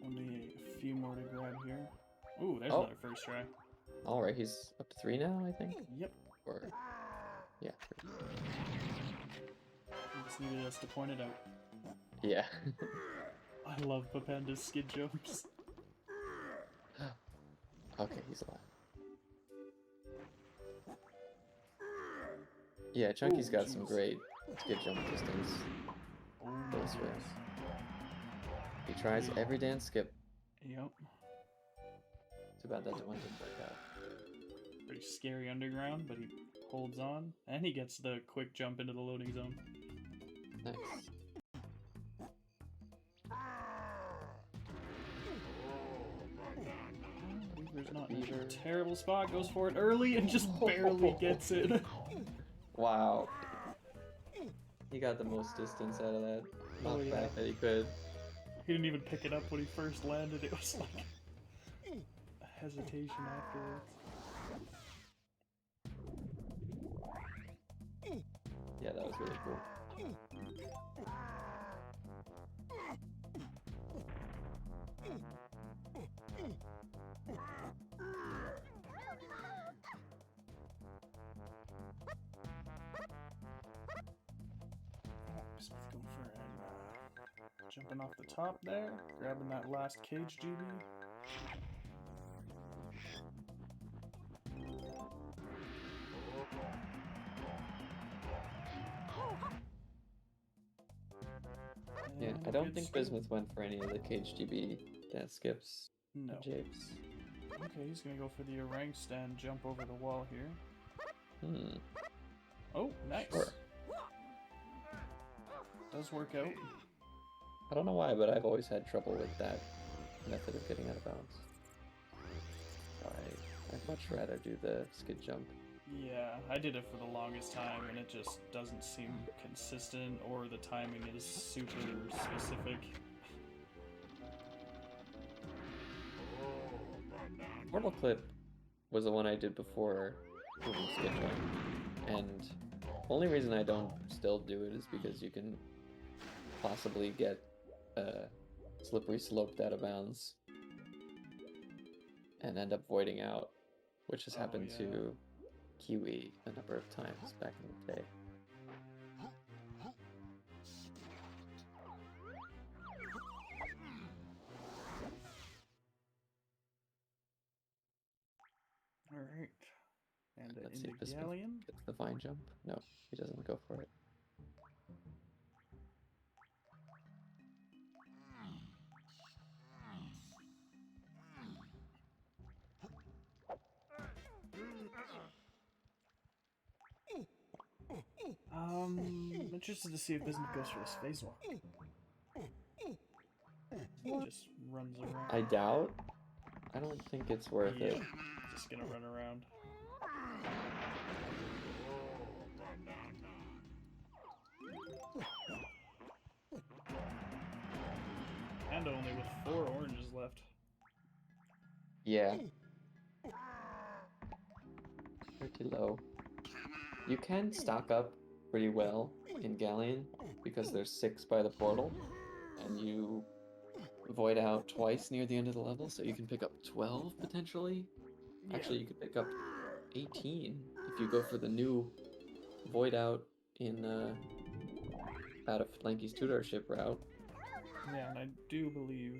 Only a few more to grab here. Ooh, there's another first try. Alright, he's up to 3 now, I think? Yep. Or, yeah, 3. Just needed us to point it out. Yeah. I love PaPanda's skid jumps. Okay, he's alive. Yeah, Chunky's got some great skid jump distance. Oh This way. goodness. He tries every dance skip. Yep. Too bad that one didn't work out. Pretty scary underground, but he holds on. And he gets the quick jump into the loading zone. Nice. Weaver's not Beaver. in Terrible spot, goes for it early and just barely gets it. Wow. He got the most distance out of that Oh, knockback yeah. that he could. He didn't even pick it up when he first landed. It was like a hesitation afterwards. Yeah, that was really cool. Bismuth going for it. Jumping off the top there, grabbing that last cage GB. Yeah, And I don't good think skip. Bismuth went for any of the cage GB dance skips. No. Japes. Okay, he's gonna go for the orang stand jump over the wall here. Hmm. Oh, nice. Sure. Does work out. I don't know why, but I've always had trouble with that method of getting out of bounds. I'd much rather do the skid jump. Yeah, I did it for the longest time and it just doesn't seem consistent or the timing is super specific. Portal Clip was the one I did before moving skid jump, and the only reason I don't still do it is because you can possibly get slippery sloped out of bounds and end up voiding out, which has happened yeah. to Kiwi a number of times back in the day. Alright. And Let's see into if this Galleon. gets the vine jump. No, he doesn't go for it. Interested to see if Bismuth goes for this phase walk. Just runs around. I doubt. I don't think it's worth it. Just gonna run around. And only with 4 oranges left. Yeah. Pretty low. You can stock up pretty well in Galleon because there's 6 by the portal, and you void out twice near the end of the level, so you can pick up 12 potentially. Yeah. Actually, you could pick up 18 if you go for the new void out in out of Lanky's tutorship route. Yeah, and I do believe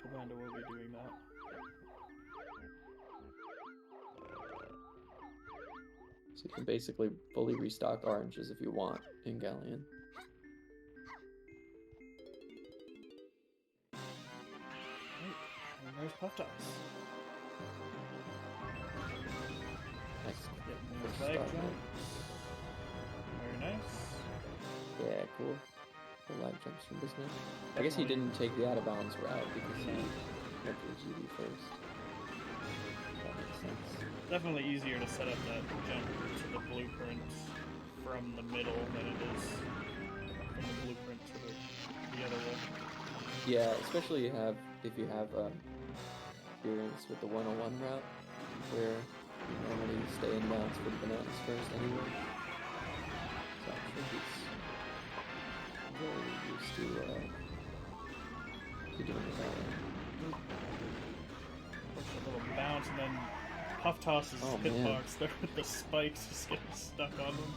PaPandaa will be doing that. So you can basically fully restock oranges if you want in Galleon. And there's Puff Tops. Nice. Getting the First flag start, jump. right? Very nice. Yeah, cool. The live jumps from Bismuth. I guess he didn't take the out of bounds route because he went to the GD first. That makes sense. Definitely easier to set up that jump to the blueprint from the middle than it is from the blueprint to the other way. Yeah, especially if you have experience with the 101 route, where you normally stay in bounds for the bananas first anyway. So I'm sure he's very used to doing that. Push a little bounce and then Puff Toss's Oh, hitbox man. there with the spikes just getting stuck on them.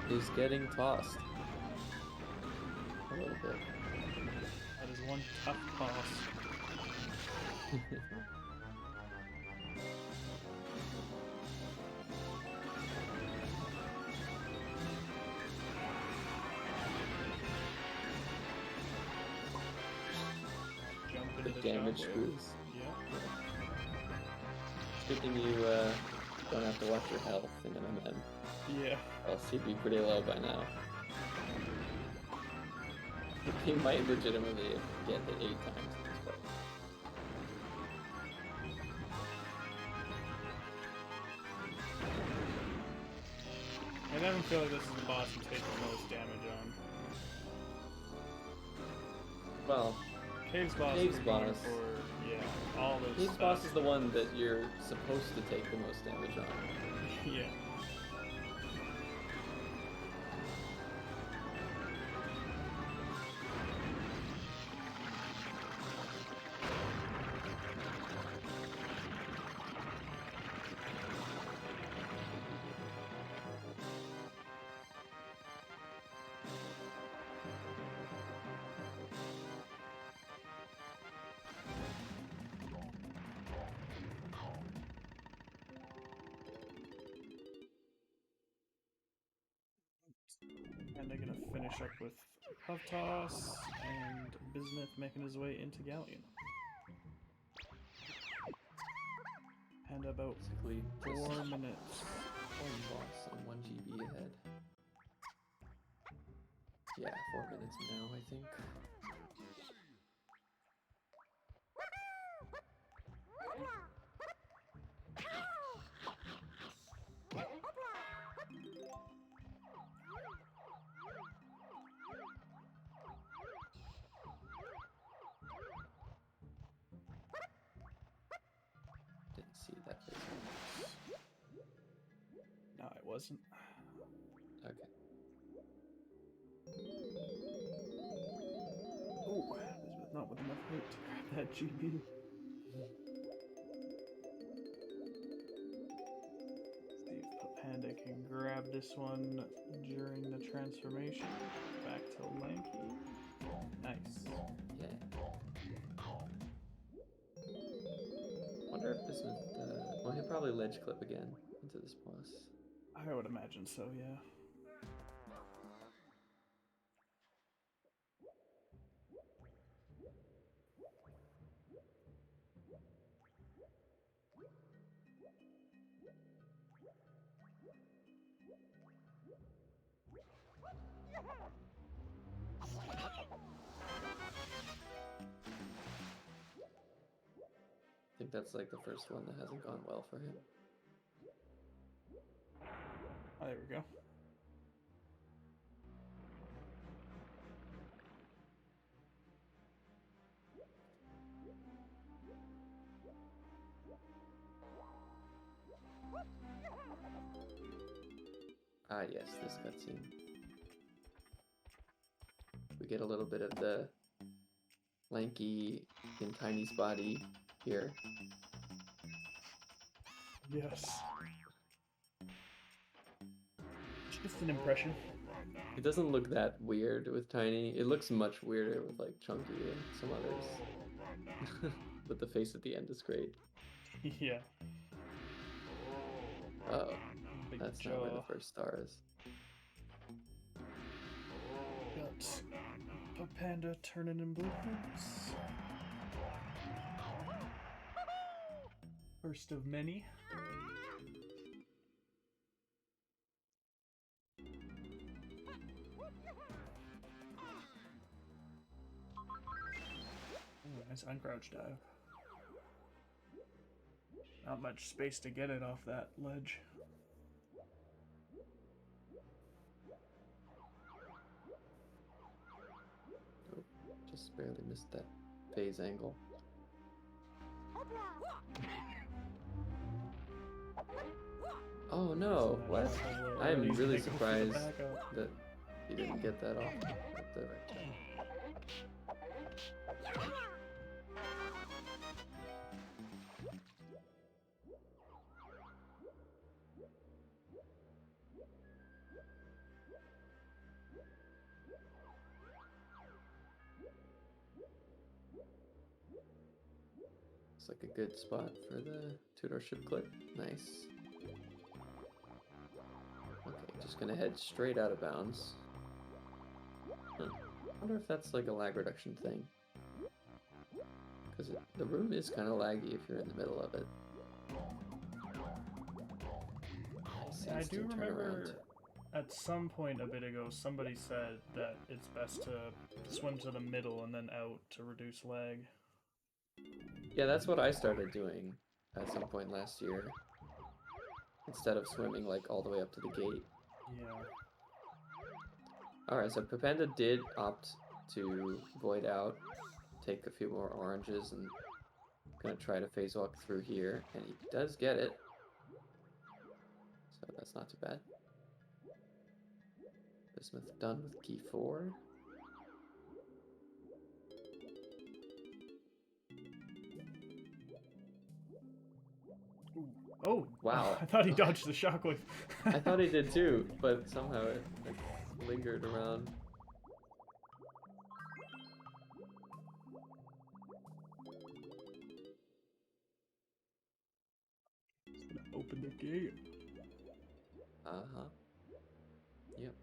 He is getting tossed. A little bit. That is one tough toss. Jump into the Damage jump. screws. Yeah. It's good thing you don't have to watch your health in an MM. Yeah. Else he'd be pretty low by now. He might legitimately get hit 8 times in this fight. definitely feel like this is the boss who takes the most damage on. Well, Cave's boss. Cave's we're going boss. For, yeah, all those. Cave's boss is the one that you're supposed to take the most damage on. Yeah. And they're gonna finish up with Puff Toss and Bismuth making his way into Galleon. And about Basically, 4 minutes. one boss and 1 GB ahead. Yeah, 4 minutes now, I think. Didn't see that face. No, it wasn't. Okay. Oh, this was not with enough height to grab that GB. See if PaPandaa can grab this one during the transformation. Back to lanky. Nice. Yeah. Wonder if this would, well, he'll probably ledge clip again into this boss. I would imagine so, yeah. I think that's like the first one that hasn't gone well for him. Oh, there we go. Ah, yes, this cutscene. We get a little bit of the lanky in Tiny's body here. Yes. Just an impression. It doesn't look that weird with Tiny. It looks much weirder with like Chunky and some others. But the face at the end is great. Yeah. Uh-oh. Big That's jaw. not where the first star is. Got PaPandaa turning in blueprints. First of many. Ooh, nice uncrouch dive. Not much space to get it off that ledge. Oh, just barely missed that phase angle. Oh no, what? I am really surprised that he didn't get that off at the right time. It's like a good spot for the two-door ship clip. Nice. Okay, just gonna head straight out of bounds. Huh. I wonder if that's like a lag reduction thing. Because the room is kind of laggy if you're in the middle of it. Nice I do instant remember turnaround. at some point a bit ago somebody said that it's best to swim to the middle and then out to reduce lag. Yeah, that's what I started doing at some point last year. Instead of swimming like all the way up to the gate. Yeah. Alright, so PaPandaa did opt to void out, take a few more oranges, and gonna try to phase walk through here, and he does get it. So that's not too bad. Bismuth done with key 4. Oh, Wow. I thought he dodged the shockwave. I thought he did too, but somehow it like, lingered around. Open the gate. Uh-huh. Yep.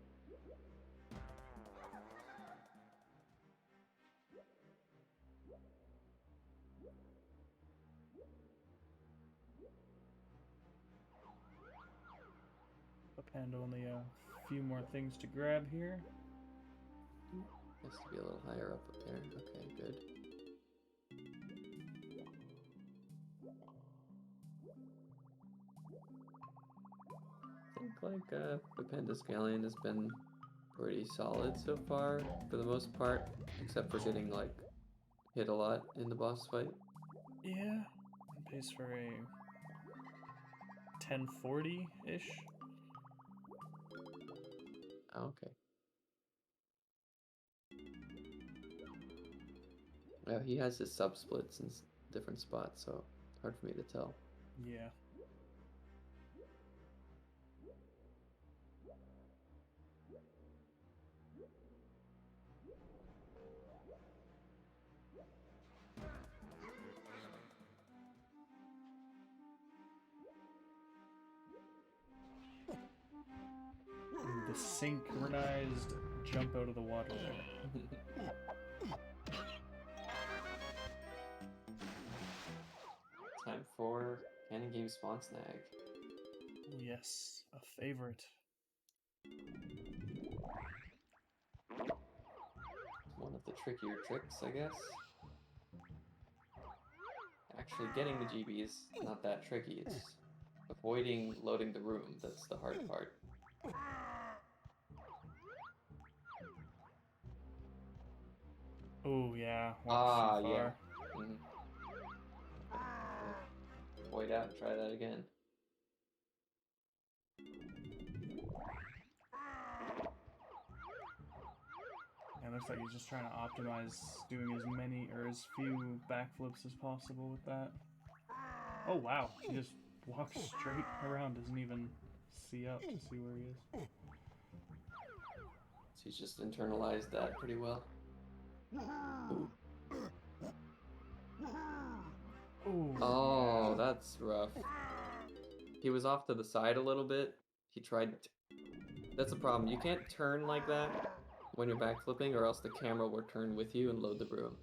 PaPandaa only a few more things to grab here. Has to be a little higher up there. Okay, good. I think like PaPandaa Scallion has been pretty solid so far for the most part, except for getting like hit a lot in the boss fight. Yeah. On pace for a 1040-ish. Oh, okay. He has his sub splits in different spots, so it's hard for me to tell. Yeah. Ooh, the synchronized jump out of the water there. Time for Cannon Game Spawn Snag. Oh, yes, a favorite. One of the trickier tricks, I guess. Actually, getting the GB is not that tricky. It's avoiding loading the room that's the hard part. Oh, yeah. Ah, Too yeah. far. Void out and try that again. Yeah, looks like he's just trying to optimize doing as many or as few backflips as possible with that. Oh, wow. He just walks straight around, doesn't even see up to see where he is. So he's just internalized that pretty well. Ooh. Ooh, Oh, yeah. that's rough. He was off to the side a little bit. He tried... That's a problem. You can't turn like that when you're backflipping, or else the camera will turn with you and load the broom.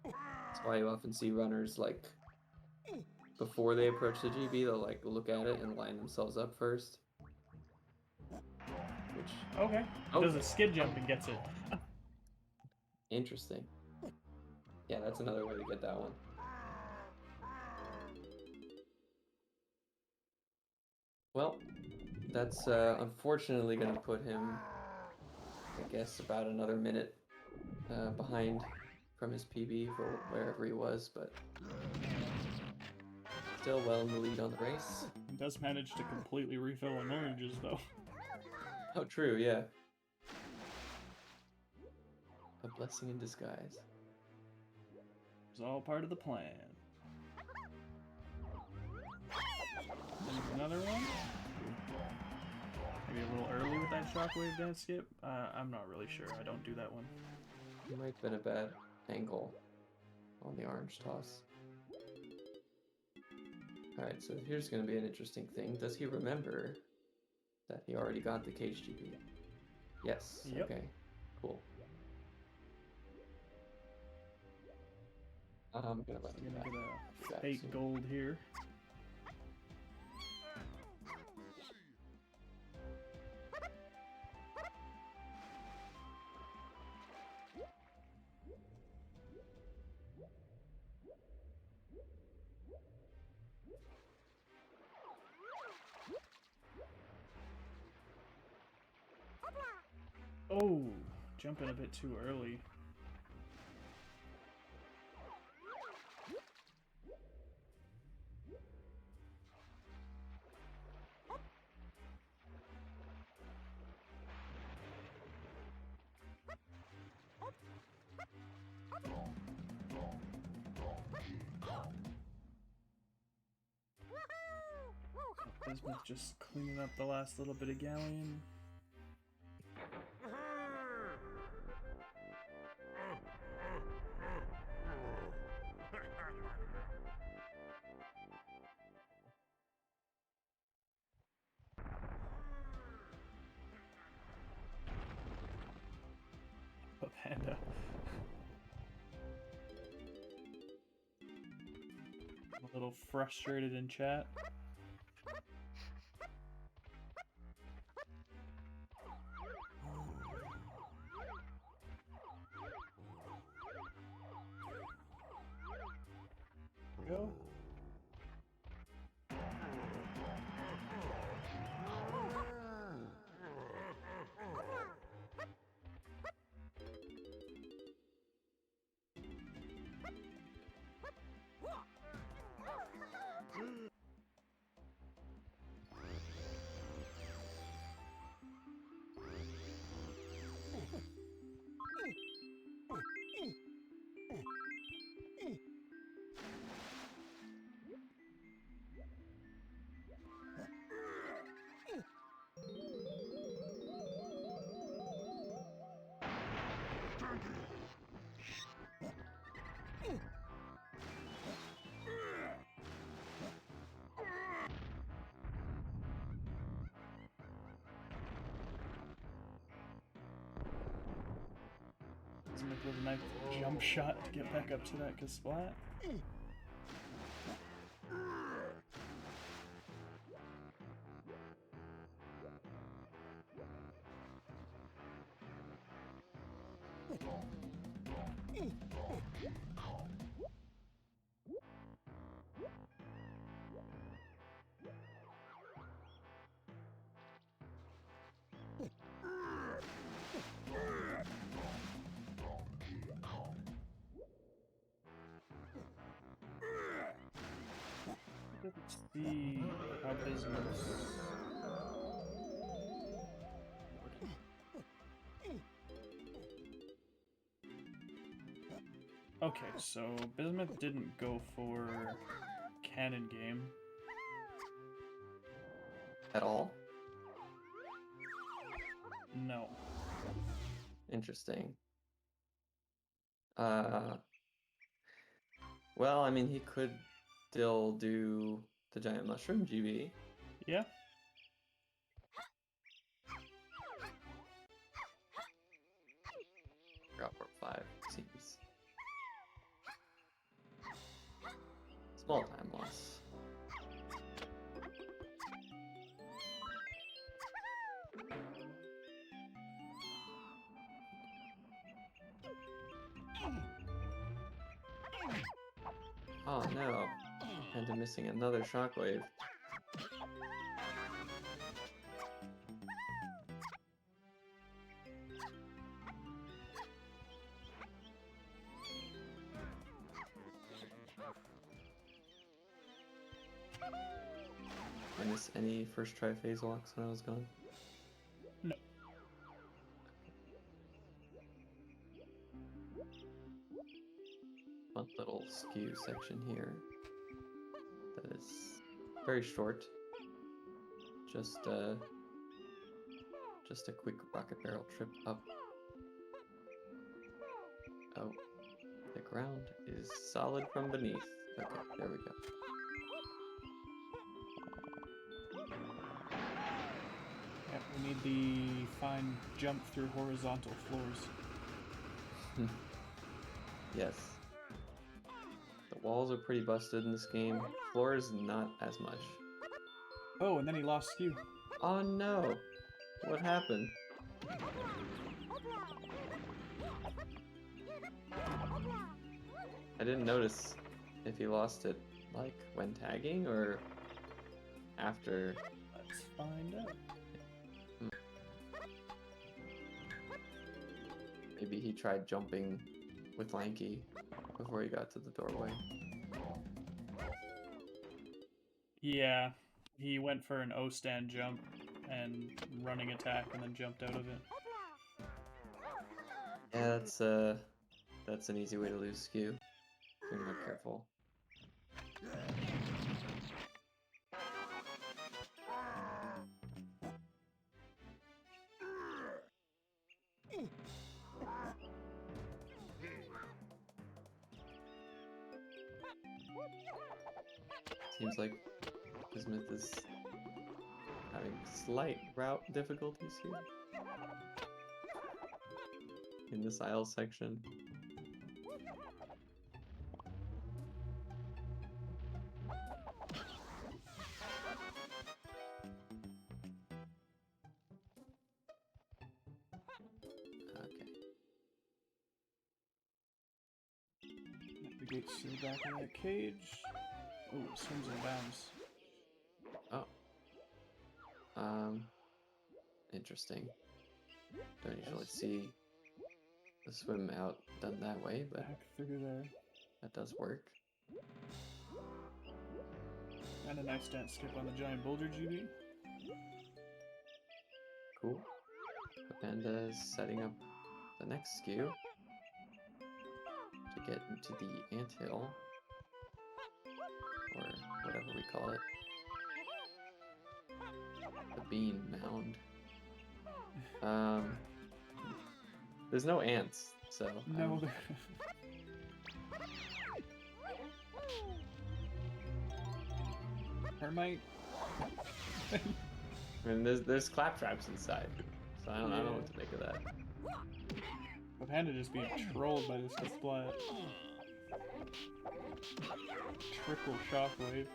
That's why you often see runners, like, before they approach the GB, they'll, like, look at it and line themselves up first. Which... Okay. Oh. Does a skid jump and gets it. Interesting. Yeah, that's another way to get that one. Well, that's unfortunately going to put him, I guess, about another minute behind from his PB for wherever he was, but still well in the lead on the race. He does manage to completely refill on oranges, though. Oh, true, yeah. A blessing in disguise. It's all part of the plan. There's another one. Maybe a little early with that shockwave dance skip. I'm not really sure. I don't do that one. It might have been a bad angle on the orange toss. Alright, so here's going to be an interesting thing. Does he remember that he already got the KGB? Yes. Yep. Okay. Cool. I'm going to let him Gonna back. get a fake gold here. Oh, jumping a bit too early. Bismuth just cleaning up the last little bit of galleon. PaPandaa. A little frustrated in chat. Go. Bismuth with a nice jump shot to get back up to that splat. Let's see how Bismuth's. Okay, so Bismuth didn't go for cannon game. At all? No. Interesting. Well, I mean, he could still do the giant mushroom GB. Yeah. Drop warp 5 seems small time loss. Oh no, and I'm missing another shockwave. I miss any first try phase walks when I was gone? No. One little skew section here that is very short. Just a quick rocket barrel trip up. Oh, the ground is solid from beneath. Okay, there we go. Yeah, we need the fine jump through horizontal floors. Yes. The walls are pretty busted in this game. Floors, not as much. Oh, and then he lost skew. Oh no! What happened? I didn't notice if he lost it, like, when tagging or after. Let's find out. Maybe he tried jumping with Lanky before he got to the doorway. Yeah, he went for an O-stand jump and running attack and then jumped out of it. Yeah, that's an easy way to lose skew. If you're not careful. Seems like Bismuth is having slight route difficulties here in this aisle section. Okay. Navigates to the back of that cage. Oh, swims in bounds. Oh. Interesting. Don't usually see the swim out done that way, but Back through there. that does work. And a nice dance skip on the giant boulder GB. Cool. PaPandaa is setting up the next skew to get into the anthill, or whatever we call it. The bean mound. There's no ants, so No. Termite. I mean, there's claptraps inside, so I don't know what to make of that. PaPandaa just being trolled by this splat. Triple shockwave.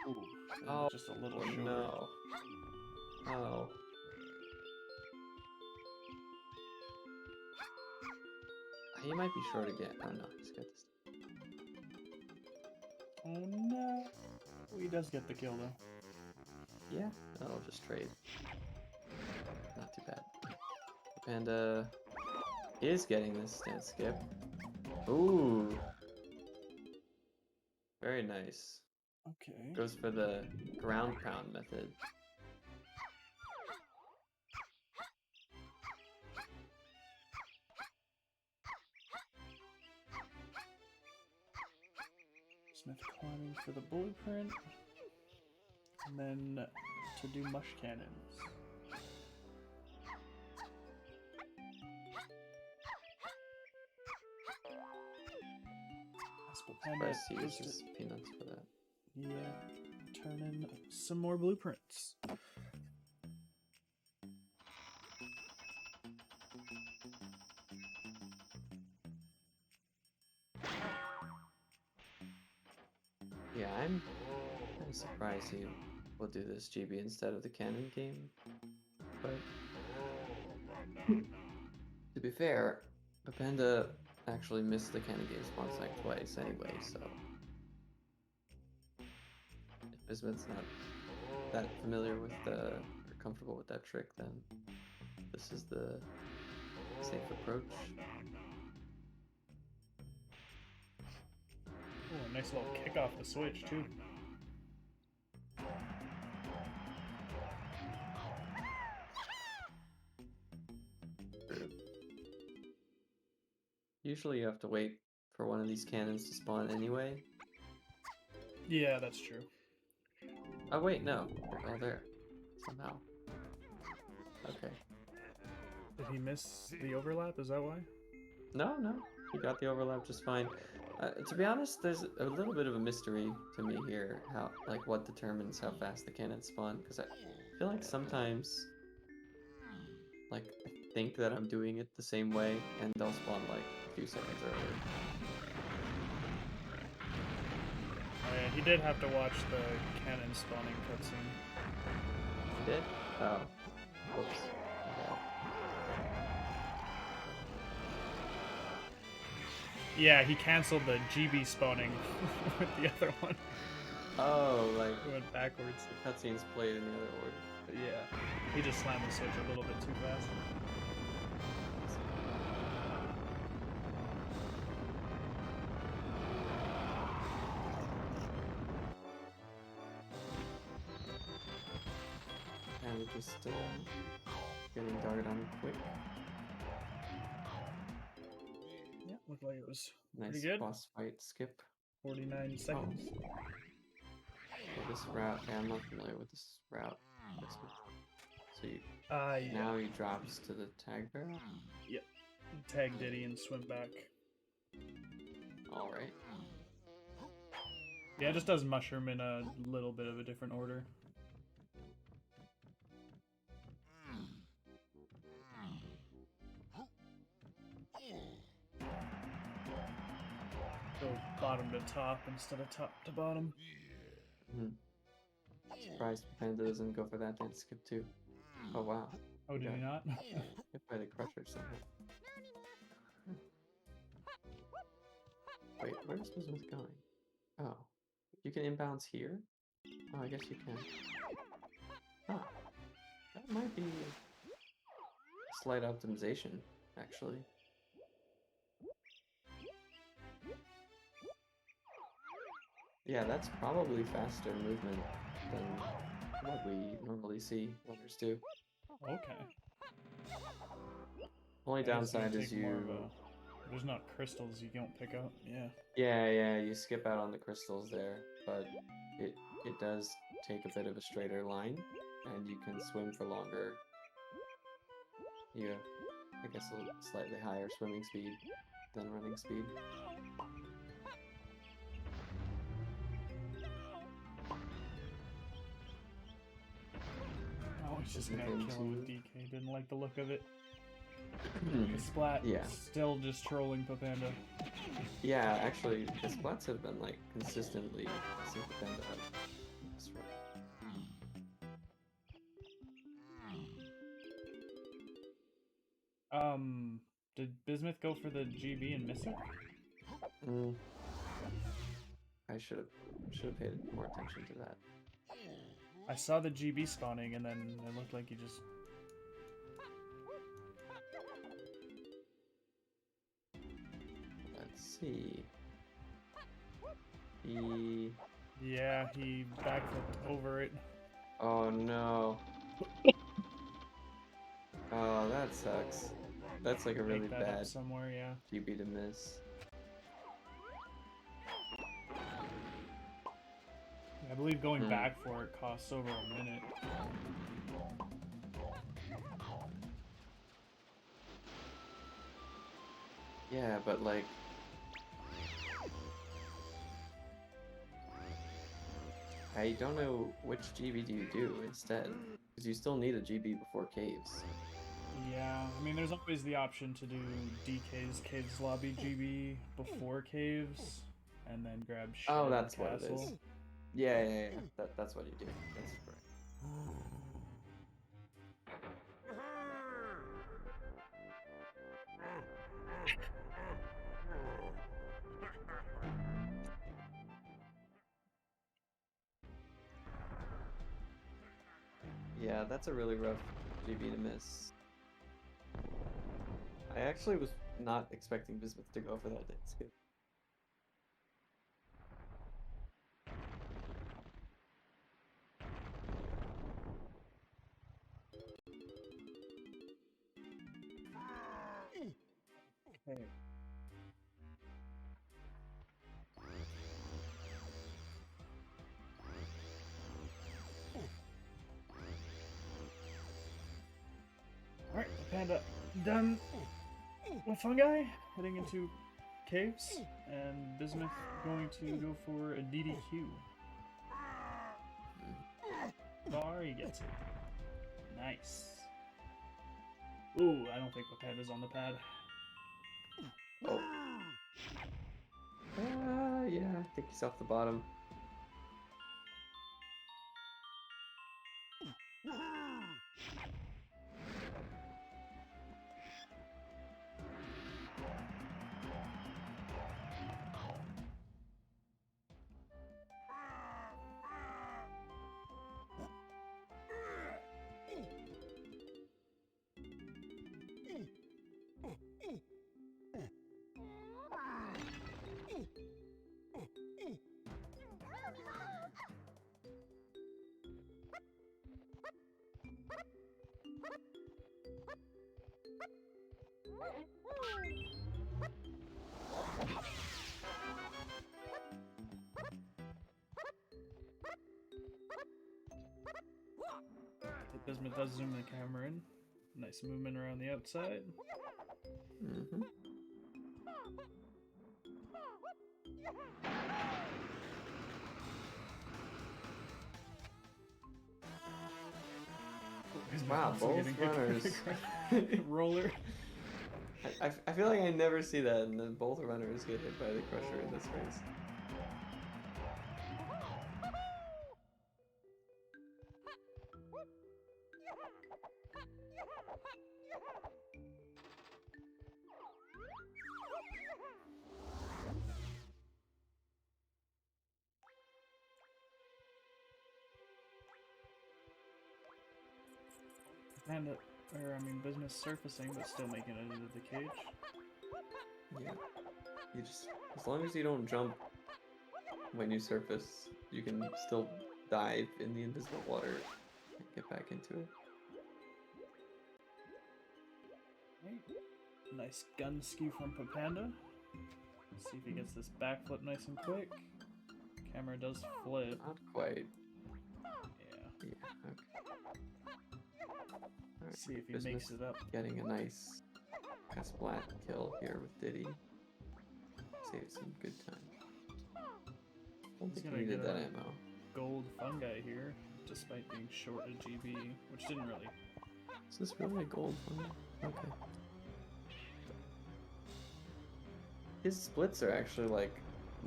Ooh, Oh, just a little short. no. Oh. He might be short again. Oh no, he's got this. Oh no. He does get the kill though. Yeah, I'll just trade. Not too bad. PaPandaa is getting this stance skip. Ooh. Very nice. Okay. Goes for the ground pound method. Smith climbing for the blueprint. And then to do mush cannons. As PaPandaa Press he goes uses to, peanuts for that. yeah, turn in some more blueprints. Yeah, I'm kind of surprised he will do this GB instead of the cannon game. But to be fair, PaPandaa actually missed the cannon game spawn like twice anyway, so if Bismuth's not that familiar with or comfortable with that trick, then this is the safe approach. Oh, nice little kick off the switch too. Usually you have to wait for one of these cannons to spawn anyway. Yeah, that's true. Oh wait, no, they're all there somehow. Okay. Did he miss the overlap? Is that why? No, he got the overlap just fine. To be honest, there's a little bit of a mystery to me here, how, like, what determines how fast the cannons spawn, because I feel like sometimes, like, I think that I'm doing it the same way, and they'll spawn, like, a few seconds earlier. Oh, yeah, he did have to watch the cannon spawning cutscene. He did? Oh. Whoops. Yeah, he canceled the GB spawning with the other one. Oh, like It went backwards. the cutscenes played in the other order. But yeah, he just slammed the switch a little bit too fast. And we're just getting darted on quick. Yeah, looked like it was Nice pretty good. boss fight skip. 49 seconds. Well, this route, yeah, I'm not familiar with this route. So you, Yeah. now he drops to the tag barrel? Yep. Tag Diddy and swim back. Alright. Yeah, it just does mushroom in a little bit of a different order. Go bottom to top instead of top to bottom. Surprised PaPandaa doesn't go for that dance skip too. Oh wow. Oh, did he not? Hit by the crusher somehow. Wait, where's Bismuth going? Oh. You can inbounds here? Oh, I guess you can. Ah. That might be a slight optimization, actually. Yeah, that's probably faster movement than what we normally see runners do. Okay. Only Yeah, it's gonna downside is take more you... of a- There's not crystals you don't pick up, yeah. Yeah, you skip out on the crystals there, but it does take a bit of a straighter line, and you can swim for longer. You have, I guess, a slightly higher swimming speed than running speed. Oh, he's just gonna Into- kill him with DK. Didn't like the look of it. The Splat Yeah. still just trolling PaPandaa. Yeah, actually, the splats have been like consistently since PaPandaa. That's right. Did Bismuth go for the GB and miss it? I should have paid more attention to that. I saw the GB spawning and then it looked like he just... Let's see. Yeah, he backflipped over it. Oh no. Oh, that sucks. That's like a really Make that up bad somewhere, yeah. GB to miss. I believe going back for it costs over a minute. Yeah, but like... I don't know which GB do you do instead, because you still need a GB before caves. Yeah, I mean, there's always the option to do DK's Caves Lobby GB before caves, and then grab Shed Oh, that's Castle. what it is. Yeah. That's what you do. That's correct. Yeah, that's a really rough GB to miss. I actually was not expecting Bismuth to go for that dance skip. Okay. Alright, PaPandaa done with Fungi, heading into caves, and Bismuth going to go for a DDQ. Bar, he gets it. Nice. Ooh, I don't think PaPanda's on the pad. Oh. Yeah, I think he's off the bottom. Bismuth does zoom the camera in. Nice movement around the outside. Mm-hmm. Bismuth Wow, also both getting hit by runners. the roller. I feel like I never see that, and then both runners get hit by the crusher in this race. And Bismuth surfacing, but still making it into the cage. Yeah. You just, as long as you don't jump when you surface, you can still dive in the invisible water and get back into it. Right. Nice gun skew from PaPandaa. Let's see if he gets this backflip nice and quick. Camera does flip. Not quite. Yeah. Yeah, okay. Alright, See if he Bismuth makes it up. getting a nice splat kill here with Diddy. Save some good time. Don't He's think gonna he needed get that a ammo. gold fungi here, despite being short a GB, which didn't really. Is this really a gold one? Okay. His splits are actually like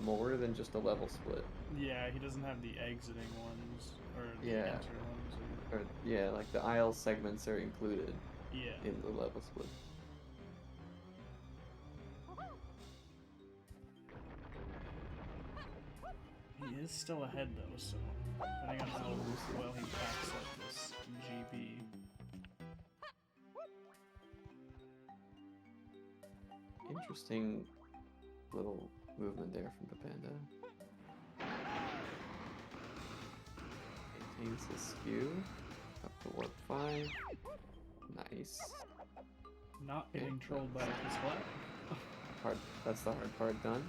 more than just a level split. Yeah, he doesn't have the exiting ones or the Yeah. enter ones. Or yeah, like the aisle segments are included Yeah. in the level split. He is still ahead though, so depending on how well he packs up this GB. Interesting little movement there from PaPandaa. Maintains his skew. Up to warp 5. Nice. Not getting trolled by his flag. Hard. That's the hard part done.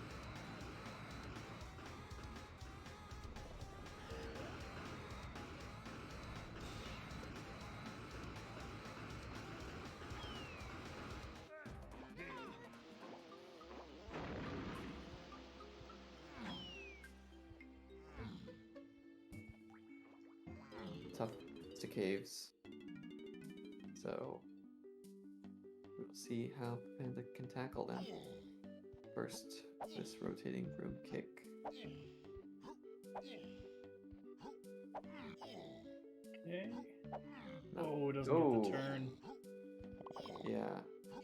Tough to caves. So we'll see how PaPandaa can tackle them. First, this rotating broom kick. Okay. No. Oh, doesn't get Oh. the turn. Yeah,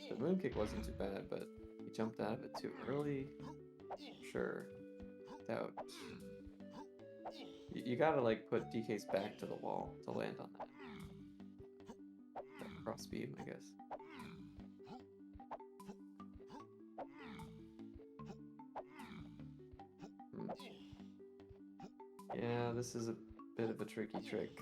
the broom kick wasn't too bad, but he jumped out of it too early. Sure. Doubt. You gotta like put DK's back to the wall to land on that. That cross beam, I guess. Yeah, this is a bit of a tricky trick.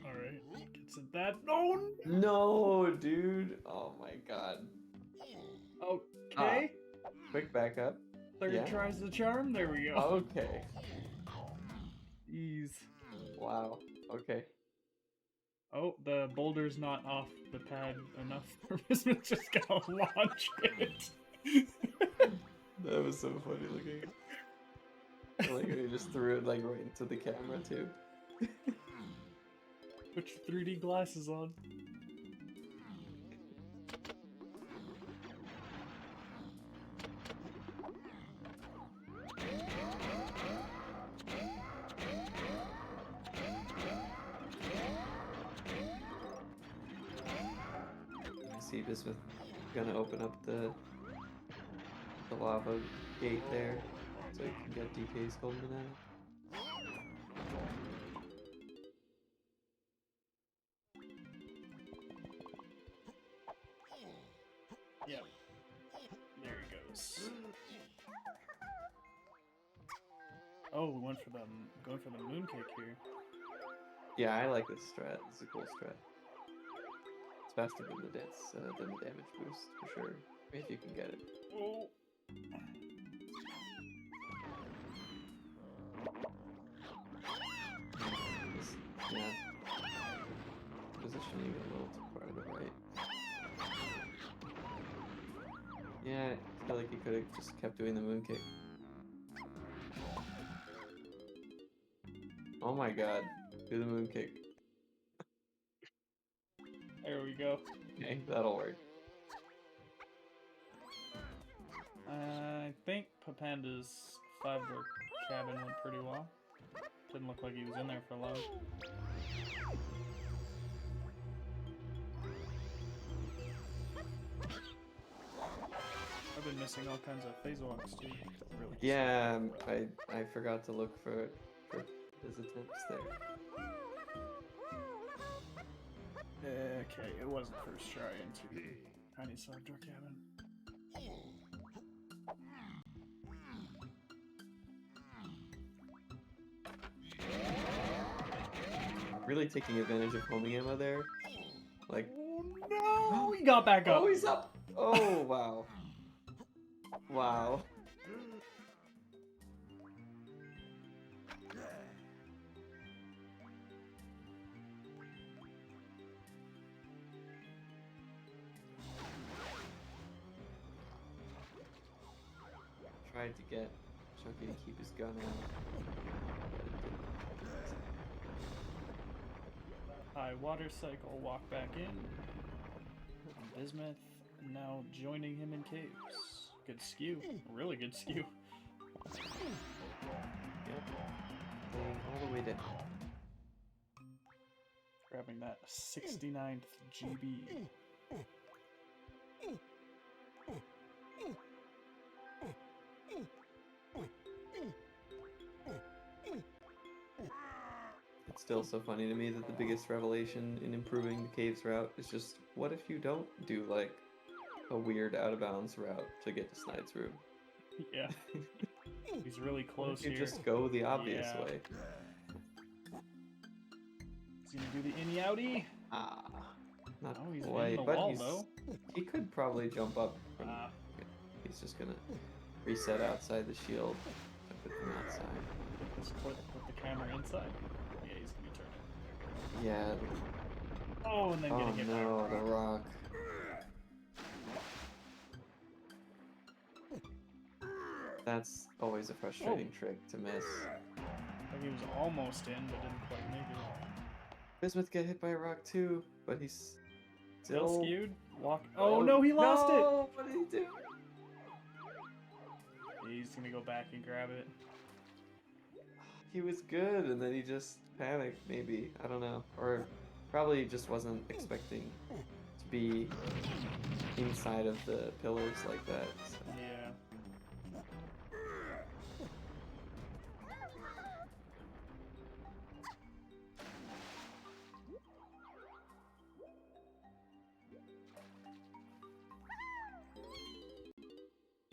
Alright. Gets it that. Oh, No, dude. Oh my god. okay. Quick backup. Third yeah. tries the charm. There we go. Okay. Ease. Wow. Okay. Oh, the boulder's not off the pad enough for Bismuth just gonna launch it. That was so funny looking. I like he just threw it like right into the camera too. Put your 3D glasses on. I see Bismuth gonna open up the lava gate there so you can get DK's golden banana. Yep. There he goes. Oh, we went for going for the moon kick here. Yeah, I like this strat. This is a cool strat. It's faster than the damage boost for sure. If you can get it. Oh. Yeah. Positioning a little too far to the right. Yeah, I feel like he could have just kept doing the moon kick. Oh my god. Do the moon kick. There we go. Okay, that'll work. I think PaPanda's 5-door cabin went pretty well. Didn't look like he was in there for long. I've been missing all kinds of phase walks too. Really. Yeah, I forgot to look for his attempts there. Okay, it wasn't first try into the tiny 5-door cabin. Really taking advantage of homing ammo there. Like, Oh no! He got back up! oh, he's up! Oh, wow. Wow. Tried to get Chunky to keep his gun out. High water cycle, walk back in. Bismuth now joining him in caves. Good skew. Really good skew. Yep. Going all the way down. Grabbing that 69th GB. It's still so funny to me that the biggest revelation in improving the caves route is just, what if you don't do like a weird out of bounds route to get to Snide's room? Yeah. He's really What close if you here. just go the obvious Yeah. way? He's gonna do the innie outie. Ah, not Oh, he's in quite, the but wall he's, though. he could probably jump up from. He's just gonna reset outside the shield, jump it from outside. Just put the camera inside. Yeah, he's gonna turn it. Yeah. Oh, and then Oh getting hit by a no, rock. the rock. That's always a frustrating trick to miss. Like he was almost in, but didn't quite make it. Bismuth get hit by a rock too, but he's Still still skewed. Walk. Oh no, he lost it. No, what did he do? He's gonna go back and grab it. He was good, and then he just panicked. Maybe, I don't know, or probably just wasn't expecting to be inside of the pillars like that. So. Yeah.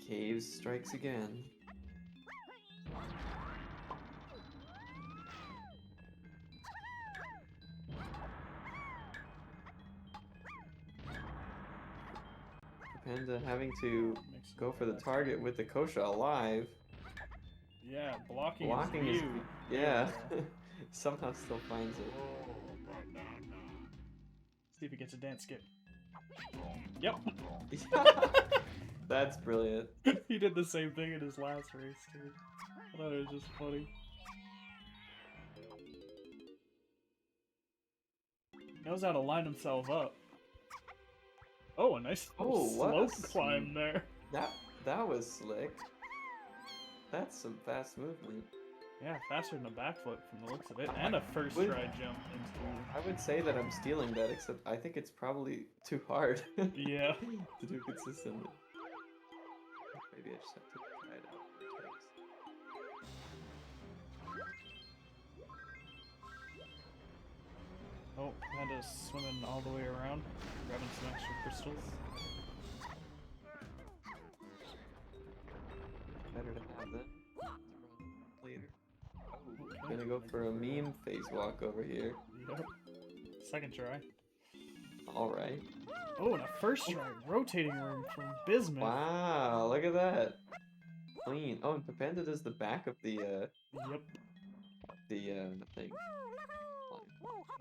Caves strikes again. PaPandaa having to go for the target with the Kosha alive. Yeah, blocking Blocking his is, view. yeah, somehow still finds it. See if he gets a dance skip. Yep. That's brilliant. He did the same thing in his last race too. I thought it was just funny. He knows how to line himself up. Oh, a nice Oh, what a slope climb there. That was slick. That's some fast movement. Yeah, faster than a backflip from the looks of it, and a first Would- try jump into. I would say that I'm stealing that, except I think it's probably too hard Yeah. to do consistently. Maybe I just have to try it out. Oh, PaPanda's swimming all the way around, grabbing some extra crystals. Better to have that to run later. Okay. Gonna go for a meme phase walk over here. Yep. Second try. All right. Oh, and a first try rotating room from Bismuth. Wow, look at that. Clean. Oh, and PaPandaa does the back of the Yep. thing.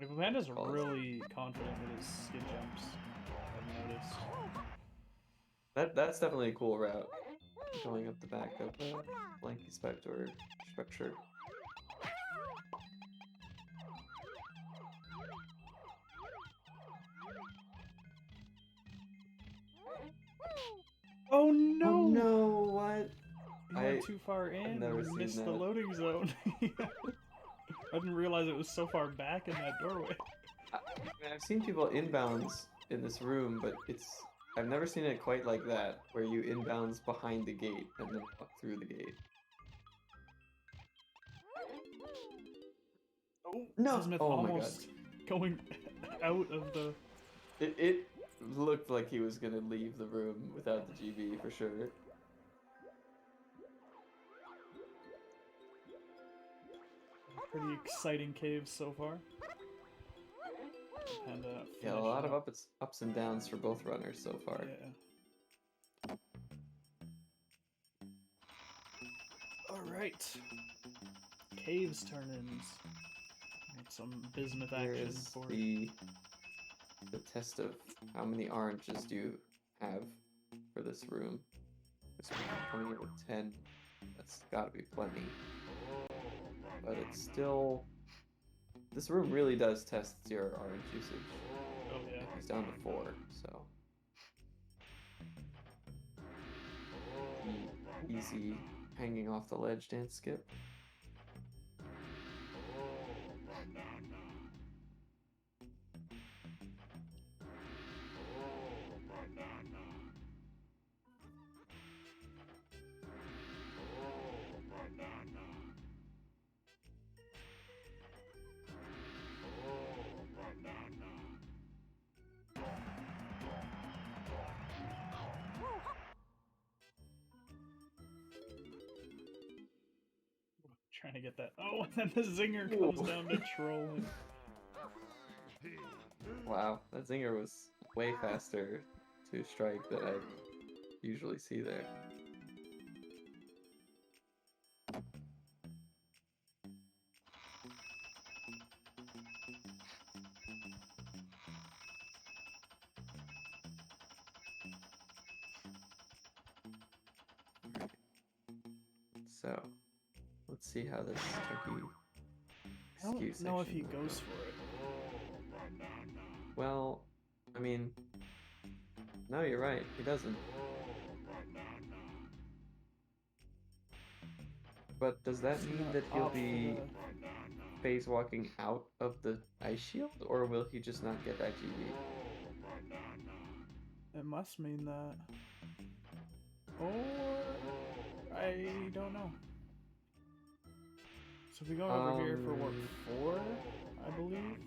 Like, PaPanda's Calls. really confident with his skid jumps, I've noticed. That's definitely a cool route. Going up the back of Blanky Spectre structure. Oh no! Oh no, what? He went too far in never and seen missed the that. loading zone. I didn't realize it was so far back in that doorway. I've seen people inbounds in this room, but I've never seen it quite like that, where you inbounds behind the gate and then walk through the gate. Oh, No! Bismuth Oh my god. almost going out of the... It looked like he was gonna leave the room without the GB for sure. Pretty exciting caves so far. And Yeah, a lot of ups and downs for both runners so far. Yeah. Alright. Caves turn-ins. Got some Bismuth action Here's for the test of how many oranges do you have for this room. This room coming in with 10. That's gotta be plenty. But it's still... This room really does test your orange usage. Oh yeah. He's down to 4, so... Easy hanging off the ledge dance skip. Trying to get that. Oh, and then the zinger comes down to trolling. Wow, that zinger was way faster to strike than I usually see there. So, let's see how this turkey I don't skew know if section he goes for it. Well, I mean, no, you're right. He doesn't. But does that mean that he'll be phase walking out of the ice shield, or will he just not get that GB? It must mean that. Or I don't know. So if we go over here for what, 4, I believe?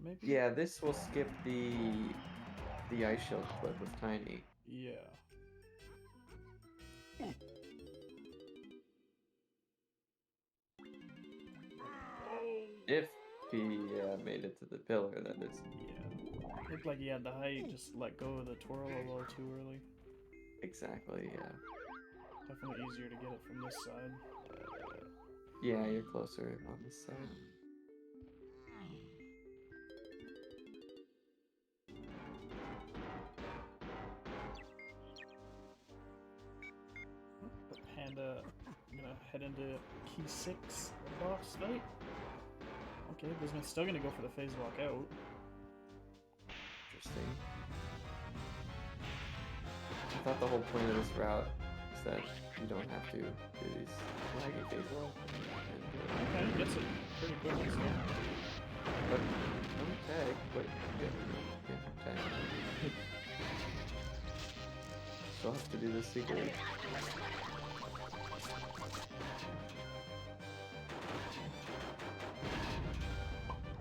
Maybe? Yeah, this will skip the ice shield clip of Tiny. Yeah. If he made it to the pillar, that is. Yeah. Looked like he had the height, just let go of the twirl a little too early. Exactly, yeah. Definitely easier to get it from this side. Yeah, you're closer on this side. PaPandaa, I'm gonna head into key 6 boss fight. Okay, Bismuth's still gonna go for the phase walk out. Interesting. I thought the whole point of this route is that you don't have to do these laggy phase roll. Okay, he gets it pretty quickly, so. But, okay, wait, yeah, okay. Still have to do this secretly.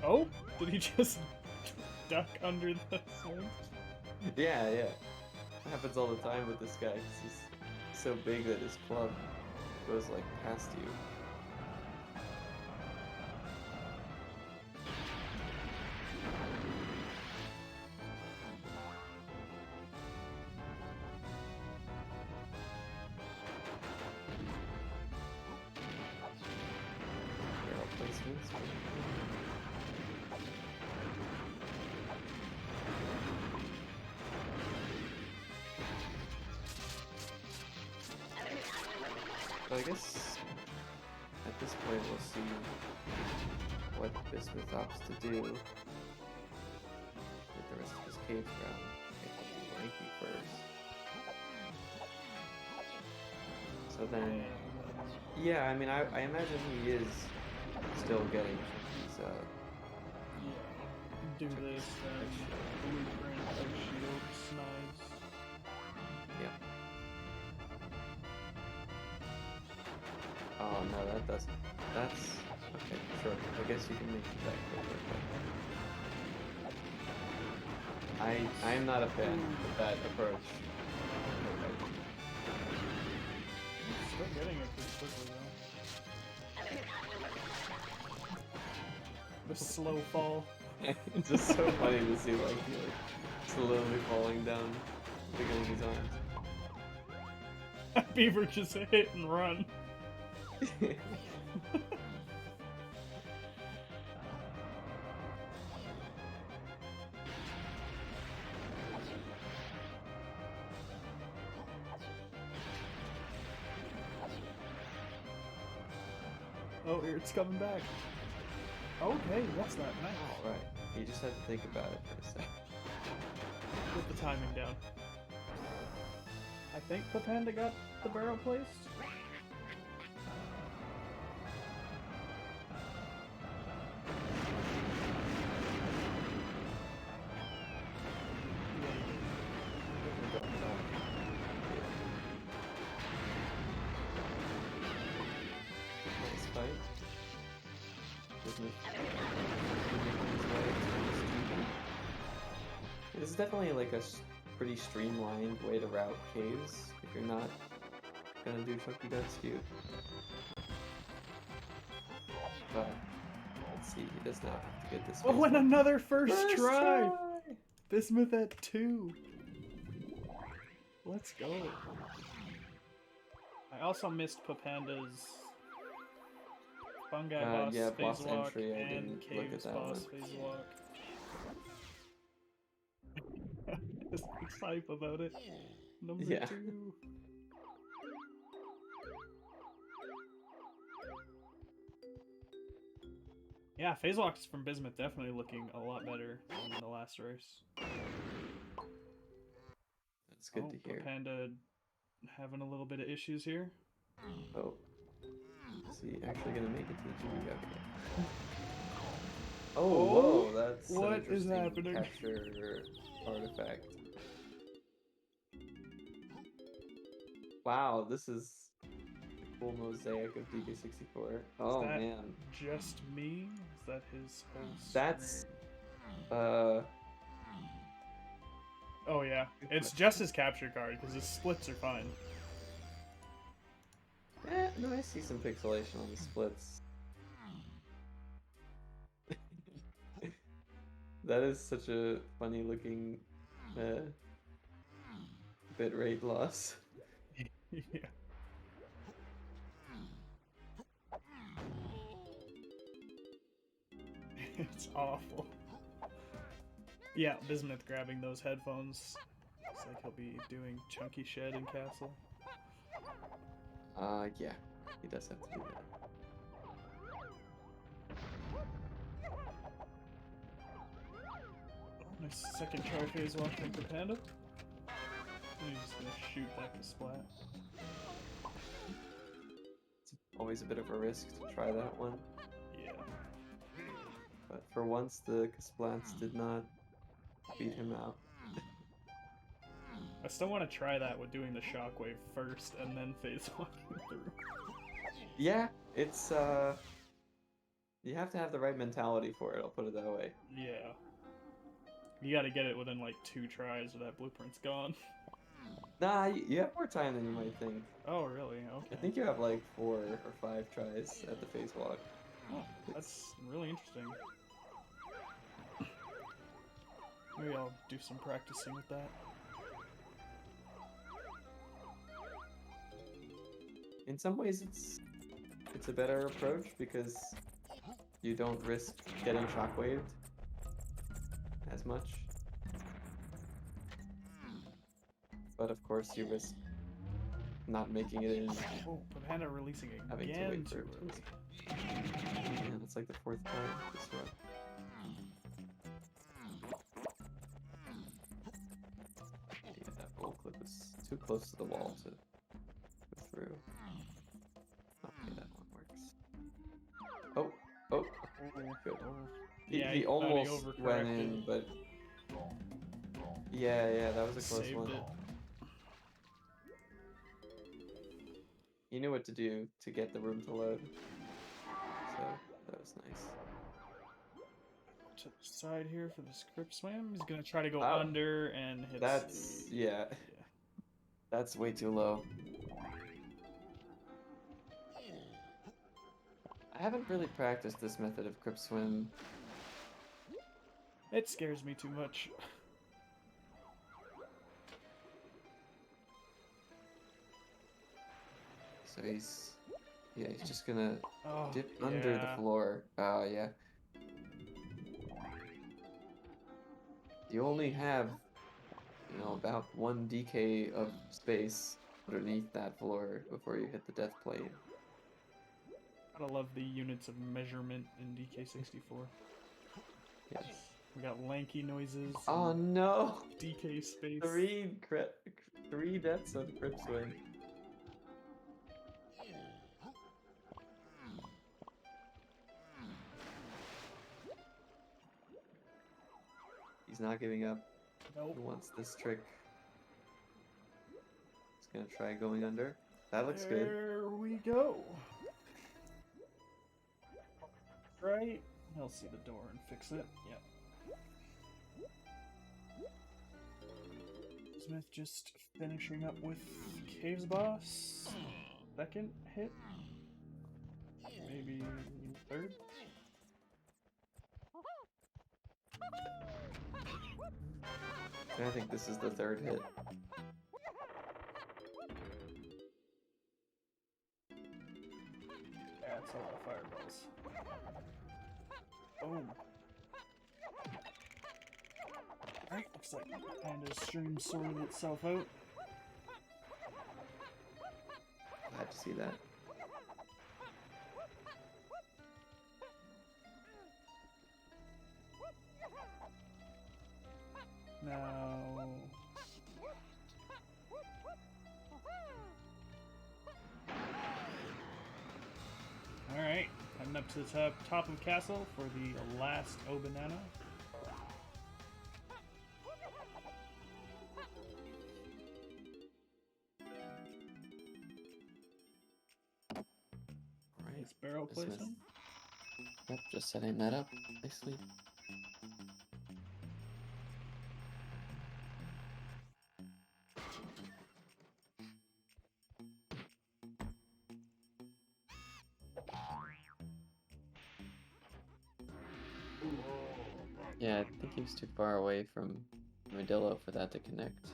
Oh? Did he just duck under the swing? Yeah, yeah. It happens all the time with this guy, 'cause he's so big that his club goes, like, past you. Bismuths. So I guess at this point we'll see what Bismuth opts to do with the rest of his cave ground. I have to do Lanky first. So then, yeah, I mean, I imagine he is still getting these, Do this, then blueprint of shield snides. yeah. Oh no, that doesn't. That's okay. Sure, I guess you can make that quicker. But I'm not a fan of that approach. Still getting it pretty quickly though. The slow fall. It's just so funny to see like he slowly falling down, wiggling his arms. Beaver just hit and run. Oh, here it's coming back. Okay, that's not nice. Oh, right. You just had to think about it for a second. Put the timing down. I think PaPandaa got the barrel placed. Nice fight. This is definitely like a pretty streamlined way to route caves if you're not gonna do chunky death skew. But let's see, he does not have to get this. Oh, and another first First try! Bismuth at 2. Let's go. I also missed PaPanda's fungi boss yeah, phase boss walk entry, I and didn't look caves at that boss one. phase walk. Just hype about it. Number Yeah. 2. Yeah, phase walks from Bismuth definitely looking a lot better than the last race. That's good to hear. PaPandaa having a little bit of issues here. Oh. Is he actually gonna make it to the GP? Okay. Oh, whoa, that's what an is interesting happening? capture artifact. Wow, this is a cool mosaic of DK64. Oh that man. Just me? Is that his whole That's Oh yeah, it's just his capture card because his splits are fine. no, I see some pixelation on the splits. That is such a funny looking bitrate loss. Yeah. It's awful. Yeah, Bismuth grabbing those headphones. Looks like he'll be doing Chunky Shed in Castle. Yeah, he does have to do that. Nice second try phase walk from PaPandaa. He's just gonna shoot that to splat. It's always a bit of a risk to try that one. Yeah. But for once, the Kasplats did not beat him out. I still want to try that with doing the shockwave first and then phase walking through. Yeah, it's you have to have the right mentality for it, I'll put it that way. Yeah. You gotta get it within like 2 tries or that blueprint's gone. Nah, you have more time than you might think. Oh, really? I Okay. think you have like 4 or 5 tries at the phase walk. Oh, that's really interesting. Maybe I'll do some practicing with that. In some ways, it's a better approach because you don't risk getting shockwaved as much. But of course you risk not making it in, Oh, PaPandaa releasing having to again wait for too it to early. Yeah, that's like the 4th time this run. Yeah, that roll clip is too close to the wall to go through. Okay, that one works. Oh, oh, good. Yeah, He thought almost went overcorrected. in, but yeah, that was a close Saved one. it. He knew what to do to get the room to load, so that was nice. To the side here for the script swim. He's gonna try to go Oh, under and hit. That's yeah, that's way too low. I haven't really practiced this method of crip swim. It scares me too much. So he's just gonna Oh, dip under the yeah. floor. Oh yeah. You only have, about 1 DK of space underneath that floor before you hit the death plate. Gotta love the units of measurement in DK64. Yes. We got lanky noises. Oh and no! DK space. 3 deaths on crip swim. He's not giving up. Nope. He wants this trick. He's gonna try going under. That looks good. There we go. Right? He'll see the door and fix it. Yep. Smith just finishing up with Caves Boss. Second hit? Maybe third? I think this is the 3rd hit. That's a lot of fireballs. Boom. Alright, looks like Panda's stream sorted itself out. Glad to see that. Now... Alright, heading up to the top of castle for the last O banana. Alright. Nice barrel Bismuth. placement. Yep, just setting that up nicely. Yeah, I think he was too far away from Armadillo for that to connect.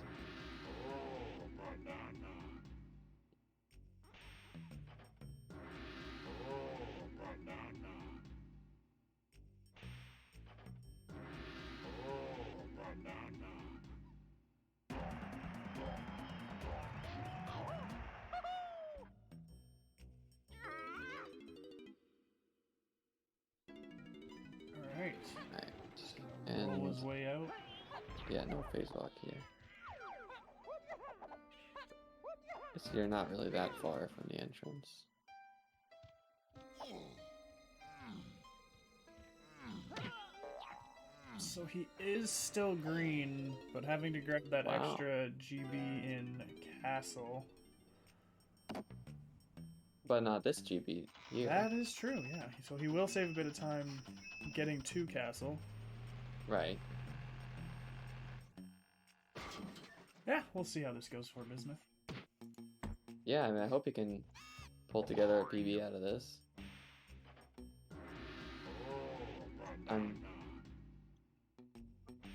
Alright. Alright. Roll And his way out. yeah, no phase walk here. So you're not really that far from the entrance. So he is still green, but having to grab that Wow. extra GB in castle. But not this GB here. That is true, yeah. So he will save a bit of time getting to castle. Right. Yeah, we'll see how this goes for Bismuth. Yeah, I mean, I hope he can pull together a PB out of this. I'm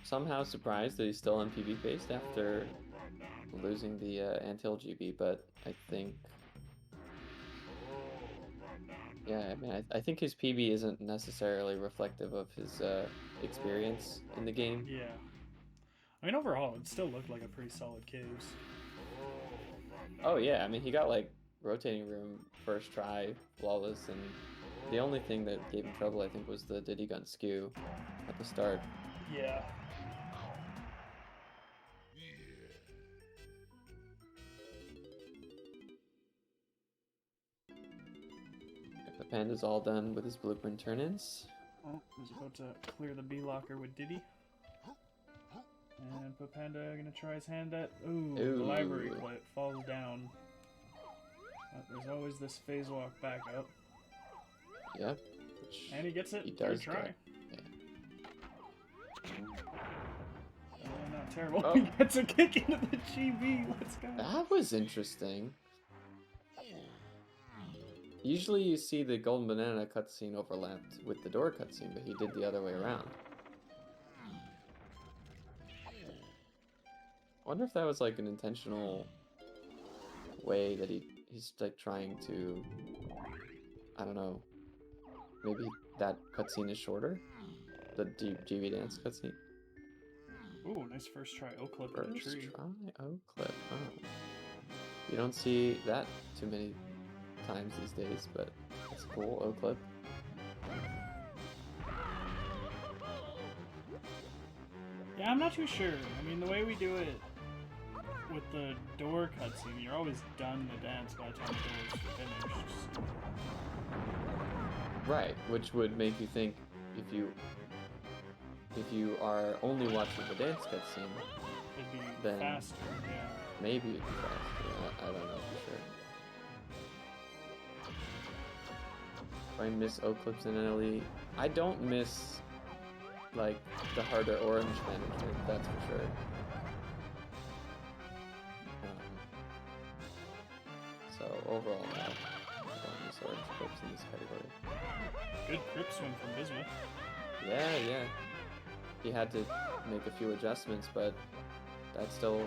somehow surprised that he's still on PB based after losing the Anthill GB, but I think Yeah, I mean, I think his PB isn't necessarily reflective of his experience in the game. Yeah. I mean, overall, it still looked like a pretty solid caves. Oh yeah, I mean, he got like rotating room first try, flawless, and the only thing that gave him trouble, I think, was the Diddy Gun skew at the start. Yeah. PaPanda's all done with his blueprint turn-ins. Oh, he's about to clear the B locker with Diddy. And PaPandaa gonna try his hand at the library clip falls down. There's always this phase walk back up. Yep. And he gets it. He does. Good try. Yeah. Not terrible. Oh. He gets a kick into the GB. Let's go. That was interesting. Usually you see the golden banana cutscene overlapped with the door cutscene, but he did the other way around. I wonder if that was like an intentional way that he's like trying to, I don't know, maybe that cutscene is shorter? The GB dance cutscene? Ooh, nice first try. O-clip in the First tree. try O-clip, oh. You don't see that too many times these days, but it's cool, O-clip. Yeah, I'm not too sure. I mean, the way we do it with the door cutscene, you're always done the dance by the time the door's finished. Right, which would make you think if you are only watching the dance cutscene, It'd be then faster, yeah. maybe it'd be faster. I don't know for sure. Do I miss O-clips in NLE? I don't miss like the harder orange management, that's for sure. So overall, no. I don't miss orange clips in this category. Good grip swing from Bismuth. Yeah. He had to make a few adjustments, but that's still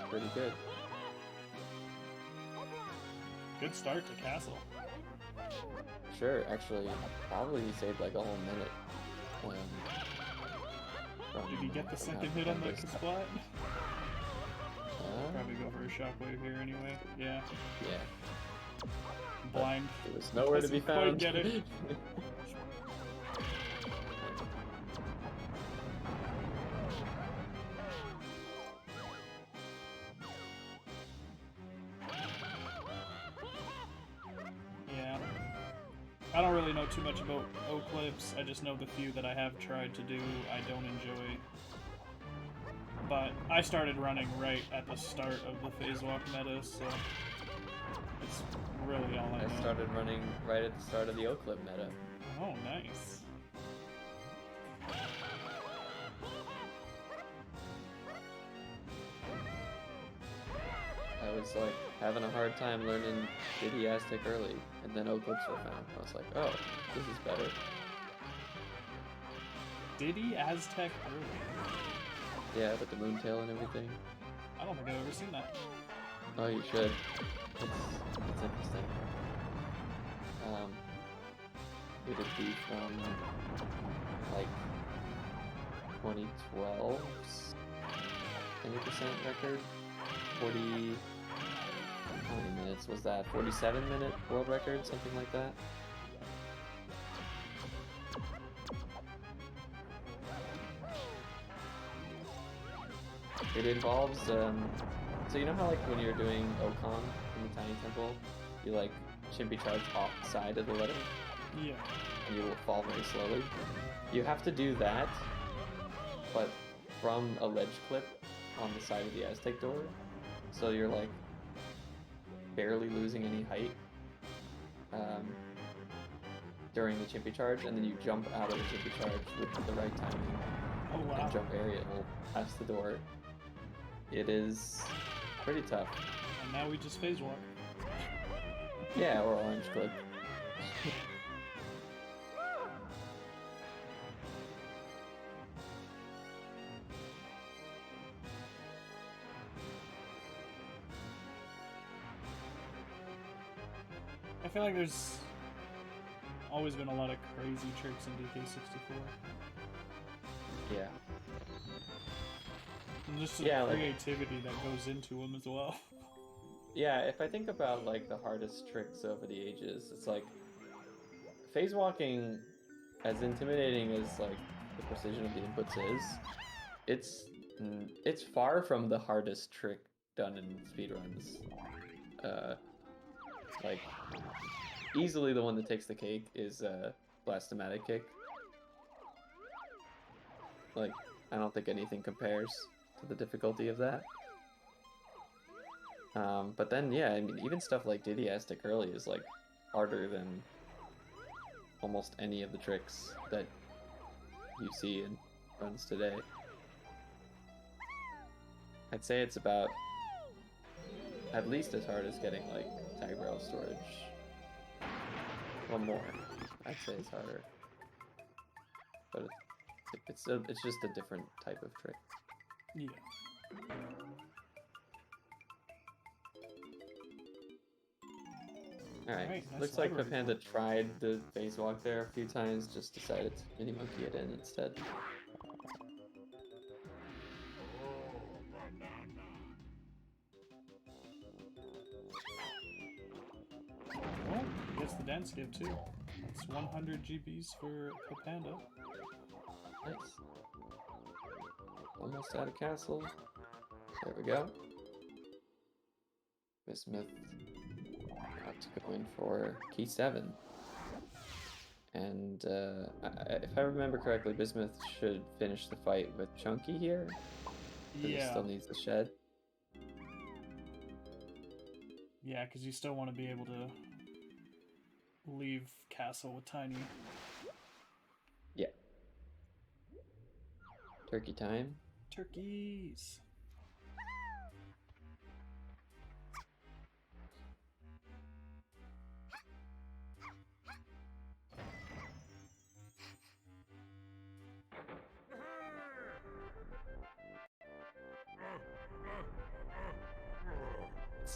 pretty good. Good start to Castle. Sure, actually, probably he saved like a whole minute. Did he get the second hit on the spot? Probably go for a shockwave here anyway. Yeah. Yeah. Blind. It was nowhere to be Doesn't quite found. get it. Yeah. I don't really know too much about O-clips. I just know the few that I have tried to do, I don't enjoy. But I started running right at the start of the phase walk meta, so it's really all I know. I started running right at the start of the O-clip meta. Oh, nice. I was like having a hard time learning Diddy Aztec early, and then O-clips were found. I was like, oh, this is better. Diddy Aztec early? Yeah, with the moontail and everything. I don't think I've ever seen that. Oh, you should. It's interesting. Would it be from like 2012's 20% record? 40. How many minutes was that? 47-minute world record, something like that. It involves, so you know how like when you're doing Okon in the Tiny Temple, you like chimpy charge off the side of the letter? Yeah. And you will fall very slowly. You have to do that, but from a ledge clip on the side of the Aztec door, so you're like barely losing any height during the chimpy charge, and then you jump out of the chimpy charge with the right timing. Oh, wow. And jump area will pass the door. It is pretty tough. And now we just phase walk. Yeah, or orange clip. I feel like there's always been a lot of crazy tricks in DK64. Yeah. And just the Yeah, like- creativity that goes into them as well. Yeah, if I think about like the hardest tricks over the ages, it's like phase walking, as intimidating as like the precision of the inputs is, it's far from the hardest trick done in speedruns. Like easily the one that takes the cake is Blastomatic kick. Like I don't think anything compares to the difficulty of that. But then, yeah, I mean, even stuff like Diddyastic early is, like, harder than almost any of the tricks that you see in runs today. I'd say it's about at least as hard as getting, like, tag rail storage. Or more. I'd say it's harder. But it's just a different type of trick. Yeah. Alright, nice looks like library. PaPandaa tried the phase walk there a few times, just decided to mini monkey it in instead. Well, gets the dance give too. It's 100 GBs for PaPandaa. Nice. Almost out of castle. There we go. Bismuth about to go in for key 7. And if I remember correctly, Bismuth should finish the fight with Chunky here. 'Cause he Yeah. still needs the shed. Yeah, because you still want to be able to leave castle with Tiny. Yeah. Turkey time. Turkeys.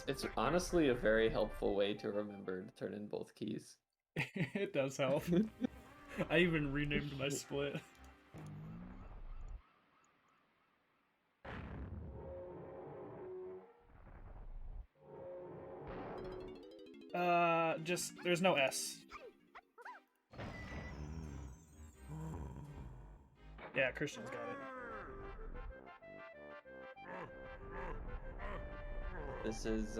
It's honestly a very helpful way to remember to turn in both keys. It does help. I even renamed my split. Just there's no S. Yeah, Christian's got it. This is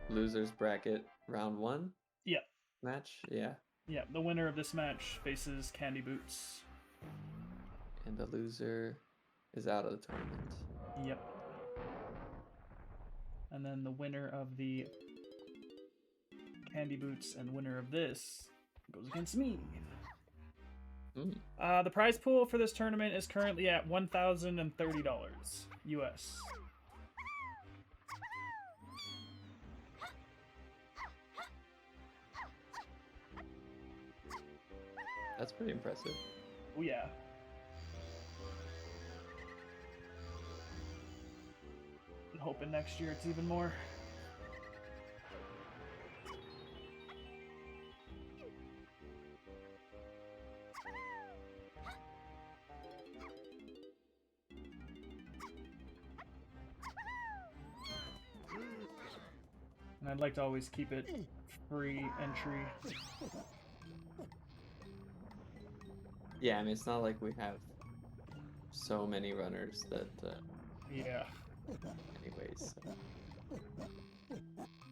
losers bracket round 1 Yeah. match, yeah. Yeah, the winner of this match faces Candy Boots. And the loser is out of the tournament. Yep. And then the winner of the Candy Boots and winner of this goes against me. The prize pool for this tournament is currently at $1,030 US. That's pretty impressive. Oh yeah. I'm hoping next year it's even more. And I'd like to always keep it free entry. Yeah, I mean, it's not like we have so many runners that, Yeah. anyways.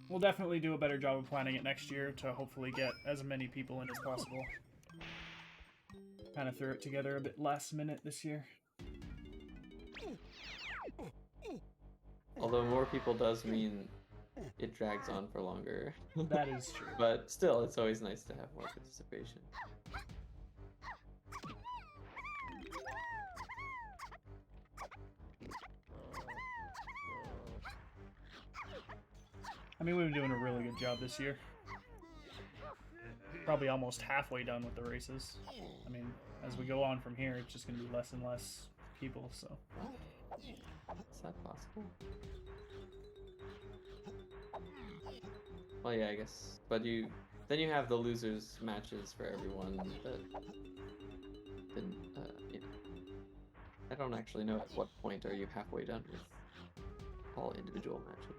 We'll definitely do a better job of planning it next year to hopefully get as many people in as possible. Kind of threw it together a bit last minute this year. Although more people does mean it drags on for longer. That is true. But still, it's always nice to have more participation. I mean, we've been doing a really good job this year. Probably almost halfway done with the races. I mean, as we go on from here, it's just going to be less and less people, so. Is that possible? Well, yeah, I guess. But you Then you have the losers matches for everyone that didn't, you know. I don't actually know at what point are you halfway done with all individual matches.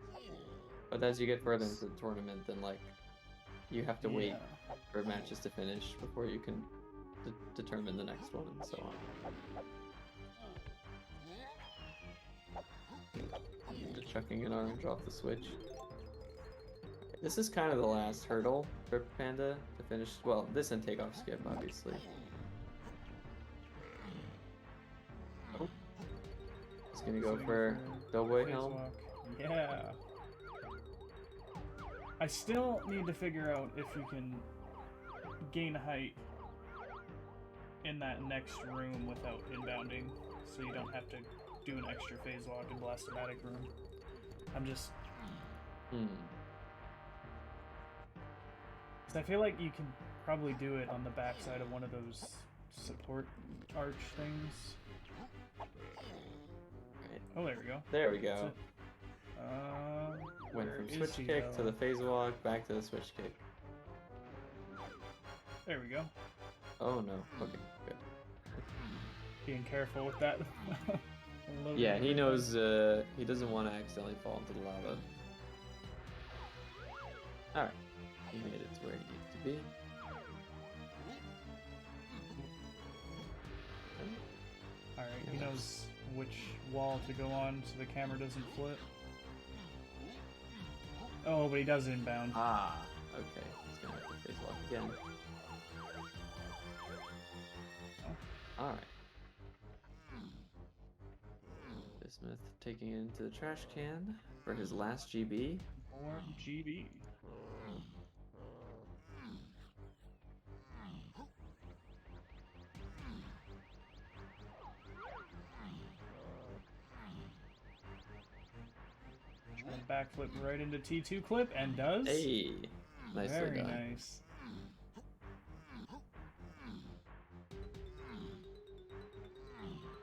But as you get further into the tournament, then like you have to wait for matches to finish before you can determine the next one and so on. Just chucking an orange off the switch. This is kind of the last hurdle for Panda to finish. Well, this and takeoff skip, obviously. Oh. He's gonna go for Doughboy helm. Yeah. I still need to figure out if you can gain height in that next room without inbounding, so you don't have to do an extra phase walk in Blastomatic room. I'm just... Because I feel like you can probably do it on the backside of one of those support arch things. Right. Oh, there we go. There we go. Went Where from is switch he, kick though? to the phase walk, back to the switch kick. There we go. Oh no. Okay, good. Being careful with that. Yeah, he knows he doesn't want to accidentally fall into the lava. Alright. He made it to where he needed to be. Alright, he knows which wall to go on so the camera doesn't flip. Oh, but he does inbound. Ah, okay. He's gonna have to phase walk again. Alright. Bismuth taking it into the trash can for his last GB. More GB. Backflip right into T2 clip and does. Hey, nicely Very done. nice.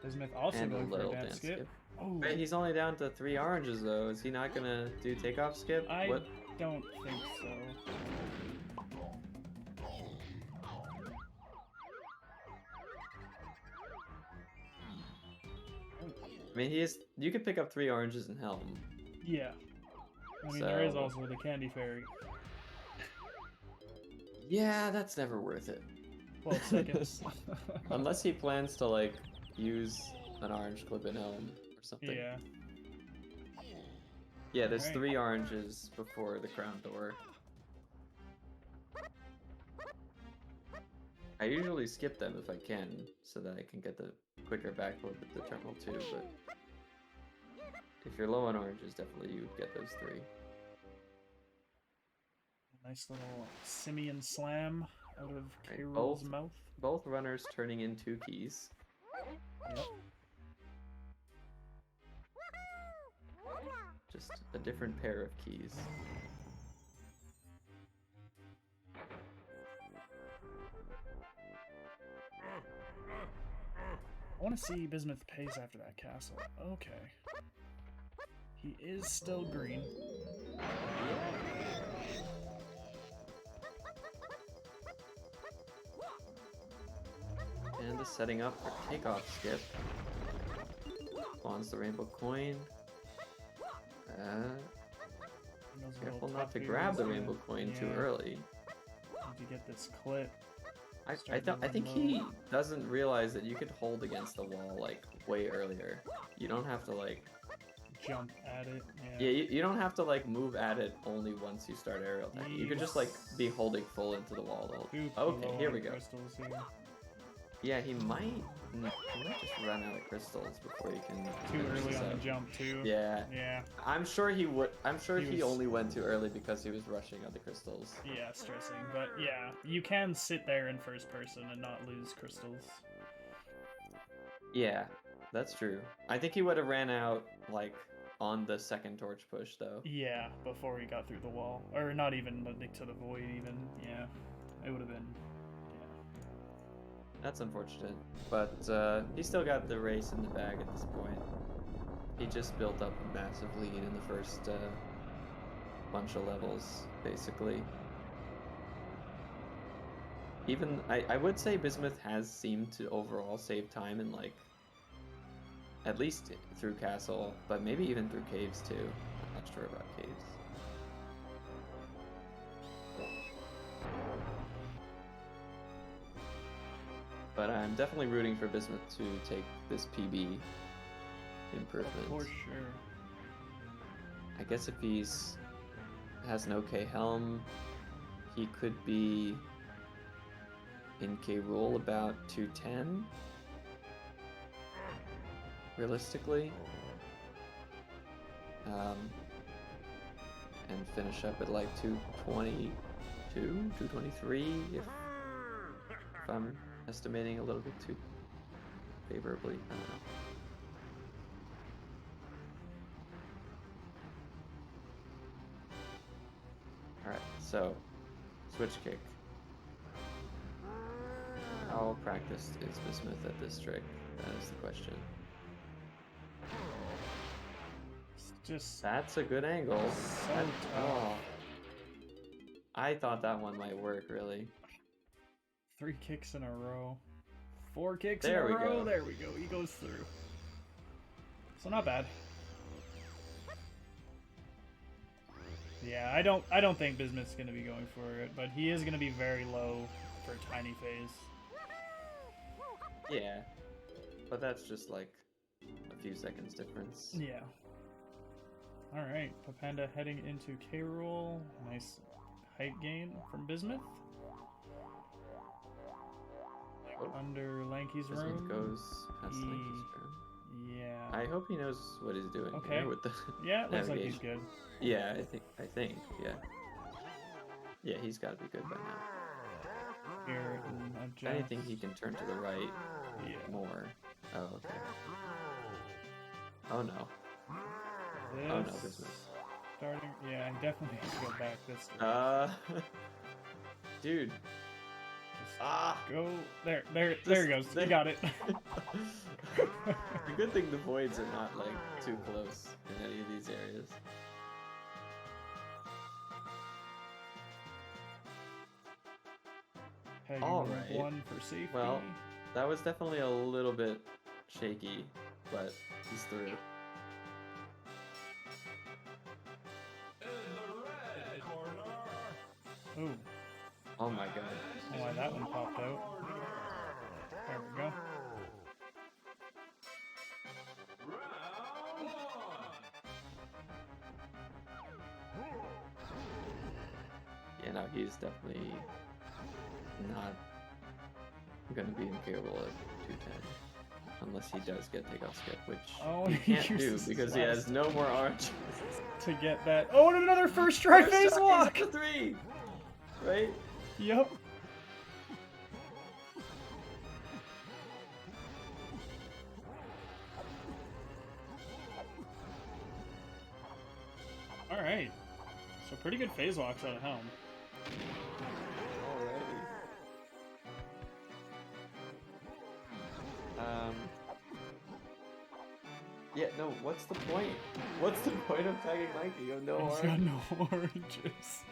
Bismuth also And a going for a little dance skip. Oh, Wait, he's only down to 3 oranges though. Is he not gonna do takeoff skip? I What? don't think so. I mean, you could pick up 3 oranges in helm. Yeah. I mean, there is So- also the Candy Fairy. Yeah, that's never worth it. 12 seconds. Unless he plans to like use an orange clip in helm or something. Yeah. Yeah, there's Alright. 3 oranges before the crown door. I usually skip them if I can, so that I can get the quicker backflip at the terminal 2, but if you're low on oranges, definitely you would get those 3. Nice little simian slam out of Right, Kyrill's both- mouth. Both runners turning in 2 keys. Yep. Just a different pair of keys. I want to see Bismuth pace after that castle. Okay. He is still green. And setting up for takeoff skip. Spawns the rainbow coin. He knows a Careful little not to tough grab the here. rainbow coin too Yeah. early. Need to get this clip. I Starting to think run he low. doesn't realize that you could hold against the wall like way earlier. You don't have to like Jump at it. yeah, you don't have to like move at it only once you start aerial attacking. You could just like be holding full into the wall. Super Okay, low here on we go. crystals here. Yeah, he might just run out of crystals before he can Too finish early this on the up. jump too. Yeah, Yeah. I'm sure he would. I'm sure He he was- only went too early because he was rushing on the crystals. Yeah, stressing. But yeah, you can sit there in first person and not lose crystals. Yeah, that's true. I think he would have ran out like on the second torch push though. Yeah, before he got through the wall. Or not even, but to the void even. Yeah. It would have been... That's unfortunate, but he still got the race in the bag at this point. He just built up a massive lead in the first bunch of levels, basically. even I would say Bismuth has seemed to overall save time in like at least through castle, but maybe even through caves too. I'm not sure about caves. But I'm definitely rooting for Bismuth to take this PB improvement. For sure. I guess if has an okay helm, he could be in K roll about 210. Realistically. And finish up at like 222, 223 if I'm estimating a little bit too favorably. I don't know. Alright, so switch kick. How practiced is Bismuth at this trick? That is the question. Just That's a good angle. so That- tough. I thought that one might work, really. 3 kicks in a row. 4 kicks There in we a row. go. There we go. He goes through. So not bad. Yeah, I don't think Bismuth's gonna be going for it, but he is gonna be very low for tiny phase. Yeah. But that's just like a few seconds difference. Yeah. Alright, PaPandaa heading into K-roll. Nice height gain from Bismuth. Oh, Under Lanky's Bismuth room. goes past He- Lanky's room. Yeah. I hope he knows what he's doing Okay. here with the Yeah, it looks like he's navigation. good. Yeah, I think, yeah. Yeah, he's got to be good by now. Here and If adjust. anything, he can turn to the right Yeah. more. Oh, okay. Oh no. This, Oh no, Bismuth. starting. Yeah, I definitely need to go back this way. Dude. Just go there. There he goes. You got it. The good thing the voids are not like too close in any of these areas. Heading Alright. 1 for safety. Well, that was definitely a little bit shaky, but he's through. Ooh. Oh my god. Oh, why that one popped out. There we go. Yeah, no, he's definitely not gonna be in K-roll at 210. Unless he does get takeoff skip, which Oh, he he can't do uses his because he has last- no more orange. To get that. Oh, and another first try phase walk! He's at the 3! Right? Yep. Alright. So pretty good phase walks out of helm. Alrighty. Yeah, no, what's the point? What's the point of tagging Mikey? You have no He's orange. got no oranges.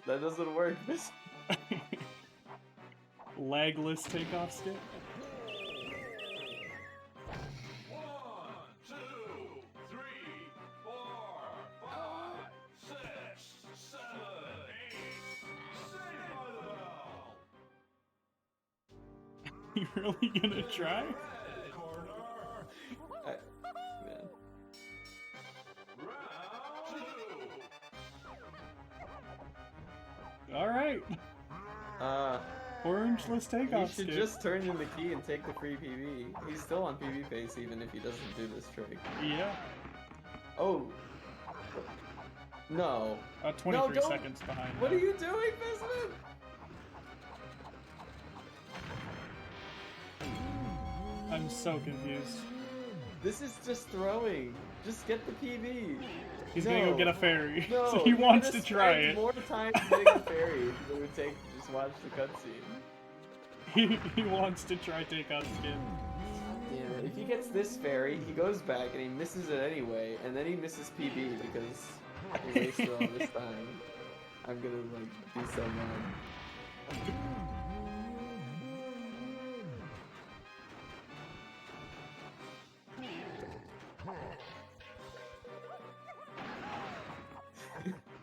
That doesn't work. This Legless takeoff skip. 1, 2, 3, 4, 5, 6, 7, 8. Saved by the bell. You really gonna try? Red corner. man. Round 2. Alright. He Orangeless takeoff should skip. just turn in the key and take the free PB. He's still on PB pace even if he doesn't do this trick. Yeah. Oh. No. 23 don't- seconds behind. What now. are you doing, Bismuth? I'm so confused. This is just throwing. Just get the PB. He's gonna go get a fairy. No, So he you're wants gonna to try spend it. more time getting a fairy than it would take to just watch the cutscene. He wants to try takeoff skip. Damn it. If he gets this fairy, he goes back and he misses it anyway, and then he misses PB because he wasted all this time. I'm gonna like be so mad.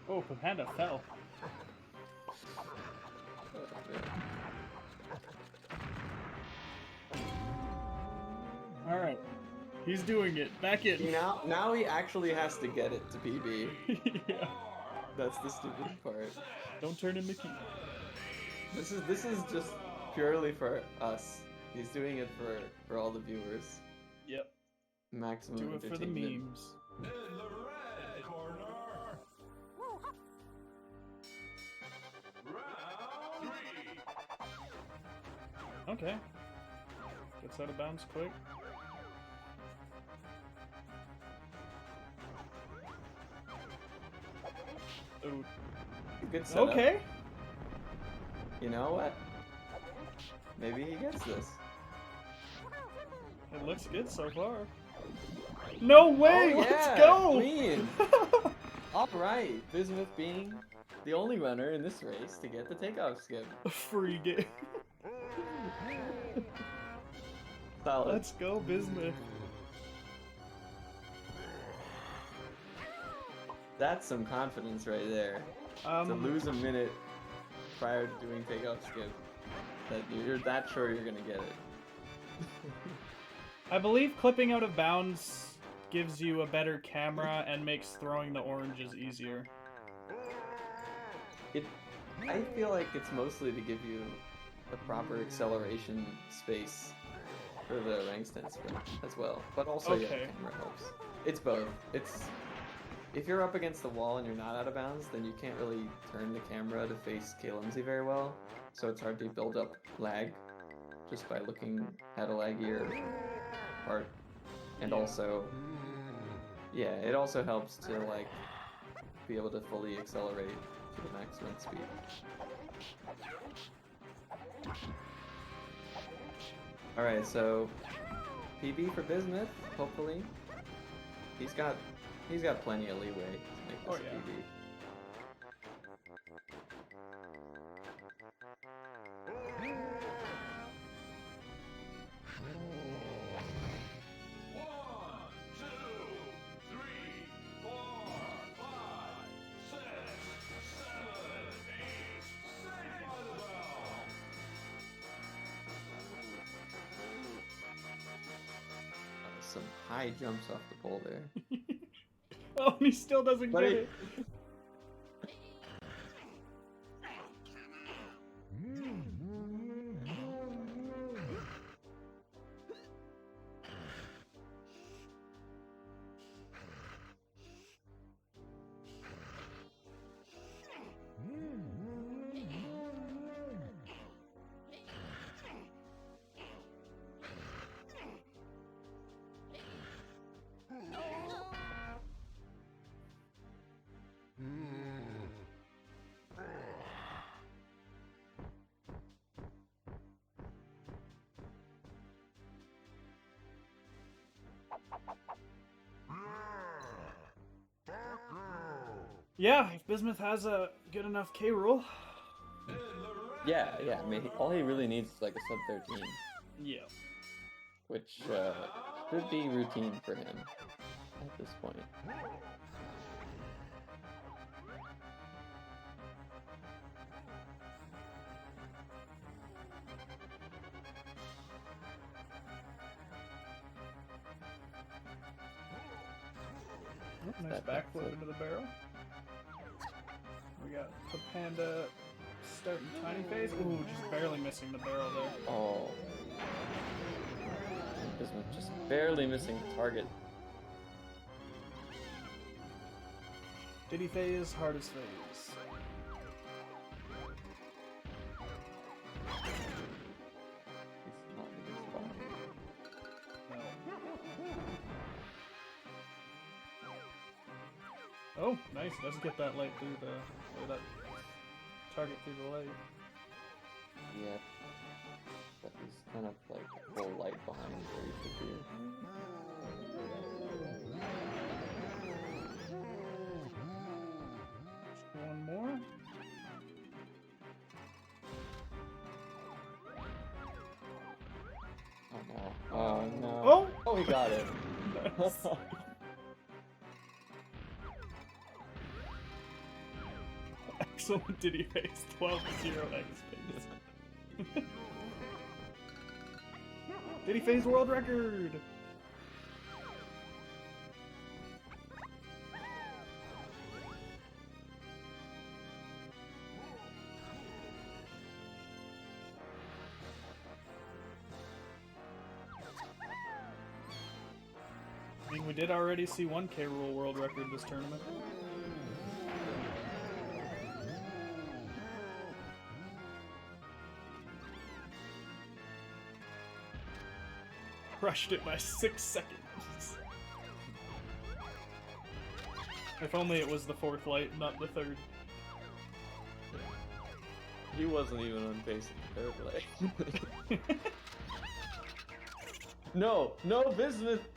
Oh, PaPandaa fell. Alright. He's doing it. Back in. See, now he actually has to get it to PB. Yeah. That's the stupid part. Don't turn in the key. This is just purely for us. He's doing it for all the viewers. Yep. Maximum Do it for the entertainment. memes. In the red corner. Round 3. Okay. Gets out of bounds quick. Ooh. Good setup. Okay. You know what? Maybe he gets this. It looks good so far. No way! Oh, Let's yeah, go! clean. Alright, Bismuth being the only runner in this race to get the takeoff skip. A free game. Solid. Let's go, Bismuth. That's some confidence right there. To lose a minute prior to doing takeoff skip, that you're that sure you're gonna get it. I believe clipping out of bounds gives you a better camera and makes throwing the oranges easier. I feel like it's mostly to give you the proper acceleration space for the rank stance sprint as well. But also, yeah, Okay. the camera helps. It's both. It's if you're up against the wall and you're not out of bounds, then you can't really turn the camera to face Kalimsey very well. So it's hard to build up lag just by looking at a laggier part. And also, yeah, it also helps to like be able to fully accelerate to the maximum speed. Alright, so PB for Bismuth, hopefully. He's got plenty of leeway to make this Oh, a yeah. PB. Some high jumps off the pole there. Oh, he still doesn't But get he- it. Yeah, if Bismuth has a good enough K rule. Yeah. I mean, all he really needs is like a sub 13, Yeah. which should be routine for him at this point. Oh, nice That backflip backflip. into the barrel. We got PaPandaa starting tiny phase. Ooh, just barely missing the barrel there. Oh. Bismuth just barely missing the target. Diddy phase, hardest phase. He's not in his spot. No. Oh, nice. Does get that light through the, or that target through the light. Yeah. But he's kind of like full light behind where he should be. Just one more. Oh, he got it. Nice. Excellent Diddy face. 12-0 X face. Diddy face world record. I mean, we did already see one K Rool world record this tournament. Crushed it by 6 seconds. If only it was the 4th light, not the 3rd. He wasn't even on pace in the 3rd light. No, no, Bismuth!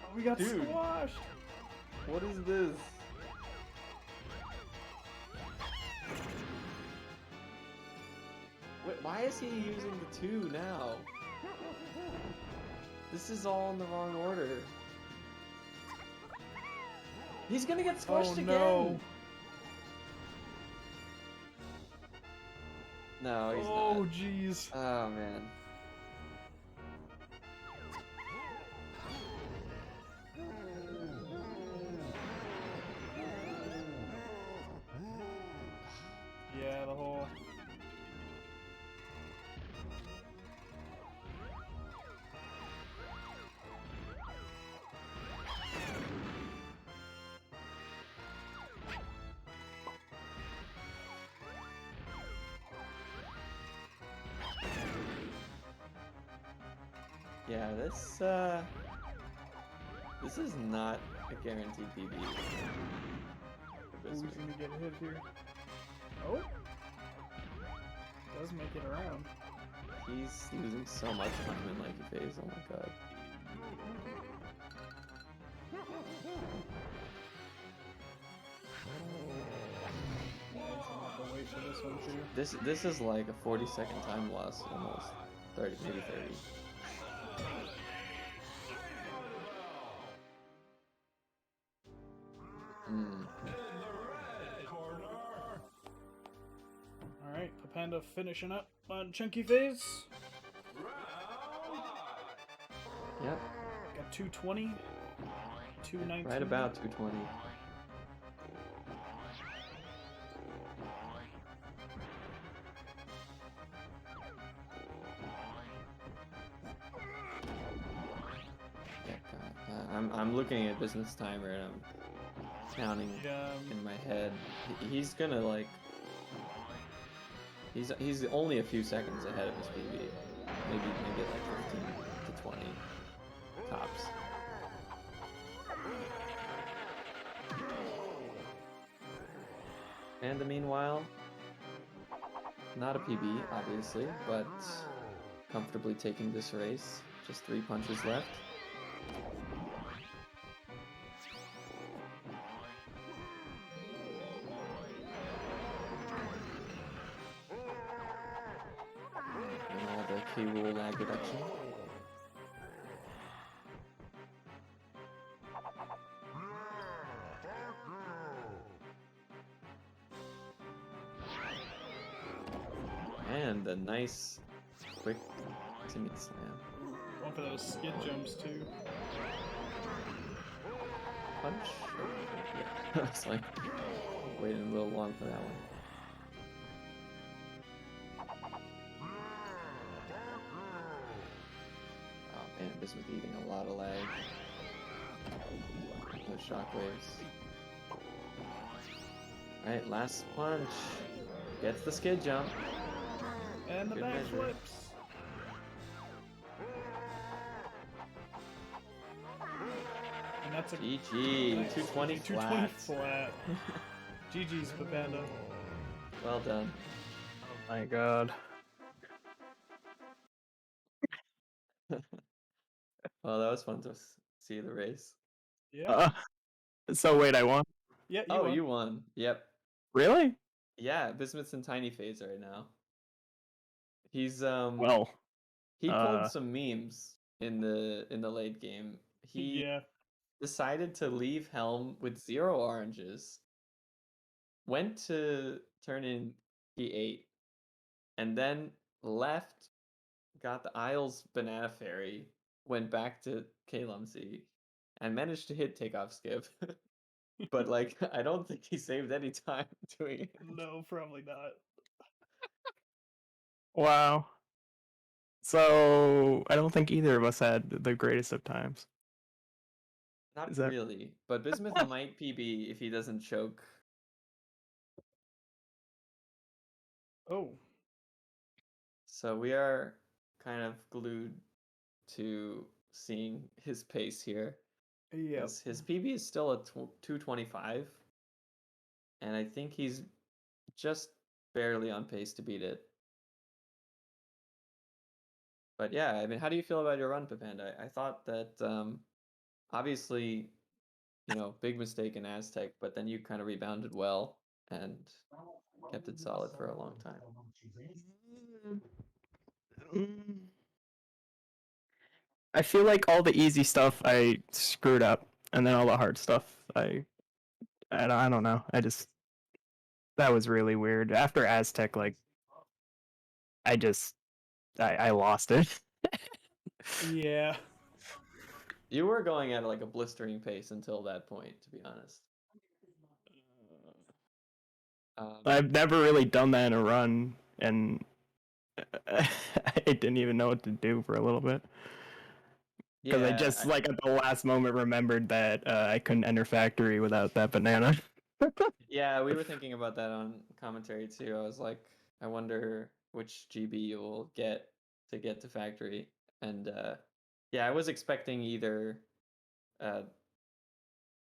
Oh, we got Dude. squashed! What is this? Wait, why is he using the 2 now? This is all in the wrong order. He's gonna get squashed again! No. No, he's Oh, not. jeez. Oh, man. Yeah, the whole... Yeah, this is not a guaranteed PB. Who's gonna get hit here? Oh! Does make it around. He's losing so much time in like phase, oh my god. Yeah, he's gonna have to wait for this one too. This is like a 40-second time loss almost. 30, maybe 30. Alright, PaPandaa finishing up on Chunky Phase. Yep, Got 220, 219. right about 220. I'm looking at business timer and I'm counting in my head. He's gonna like. He's only a few seconds ahead of his PB. Maybe like 15 to 20 tops. And meanwhile, not a PB obviously, but comfortably taking this race. Just 3 punches left. K Rool lag reduction. And a nice, quick timid slam. Going for those skid jumps too. Punch? Yeah, I was like waiting a little long for that one. Man, this was eating a lot of lag. Those shockwaves. Alright, last punch. Gets the skid jump. And the Good back measure. flips. And that's a GG. nice 220 220 flat. flat. GG's PaPandaa. Well done. Oh my god. Well, that was fun to see the race. Yeah. So wait, I won? Yeah, Oh, won. you won. Yep. Really? Yeah, Bismuth's in tiny phase right now. He's Well, he pulled some memes in the late game. He Yeah. decided to leave Helm with 0 oranges, went to turn in P8, and then left, got the Isles Banana Fairy, went back to Kalumsey, and managed to hit takeoff skip. But like, I don't think he saved any time doing it. No, probably not. Wow. So I don't think either of us had the greatest of times. Not Is that- really, but Bismuth might PB if he doesn't choke. Oh. So we are kind of glued to seeing his pace here. Yep. His PB is still at 225, and I think he's just barely on pace to beat it. But yeah, I mean, how do you feel about your run, PaPandaa? I thought that obviously, big mistake in Aztec, but then you kind of rebounded well and kept it solid for a long time. I feel like all the easy stuff I screwed up, and then all the hard stuff I don't know. That was really weird. After Aztec, like I lost it. Yeah. You were going at like a blistering pace until that point, to be honest. I've never really done that in a run, and I didn't even know what to do for a little bit. Because I just like at the last moment remembered that I couldn't enter factory without that banana. Yeah, we were thinking about that on commentary too. I was like, I wonder which GB you will get to factory. And yeah, I was expecting either the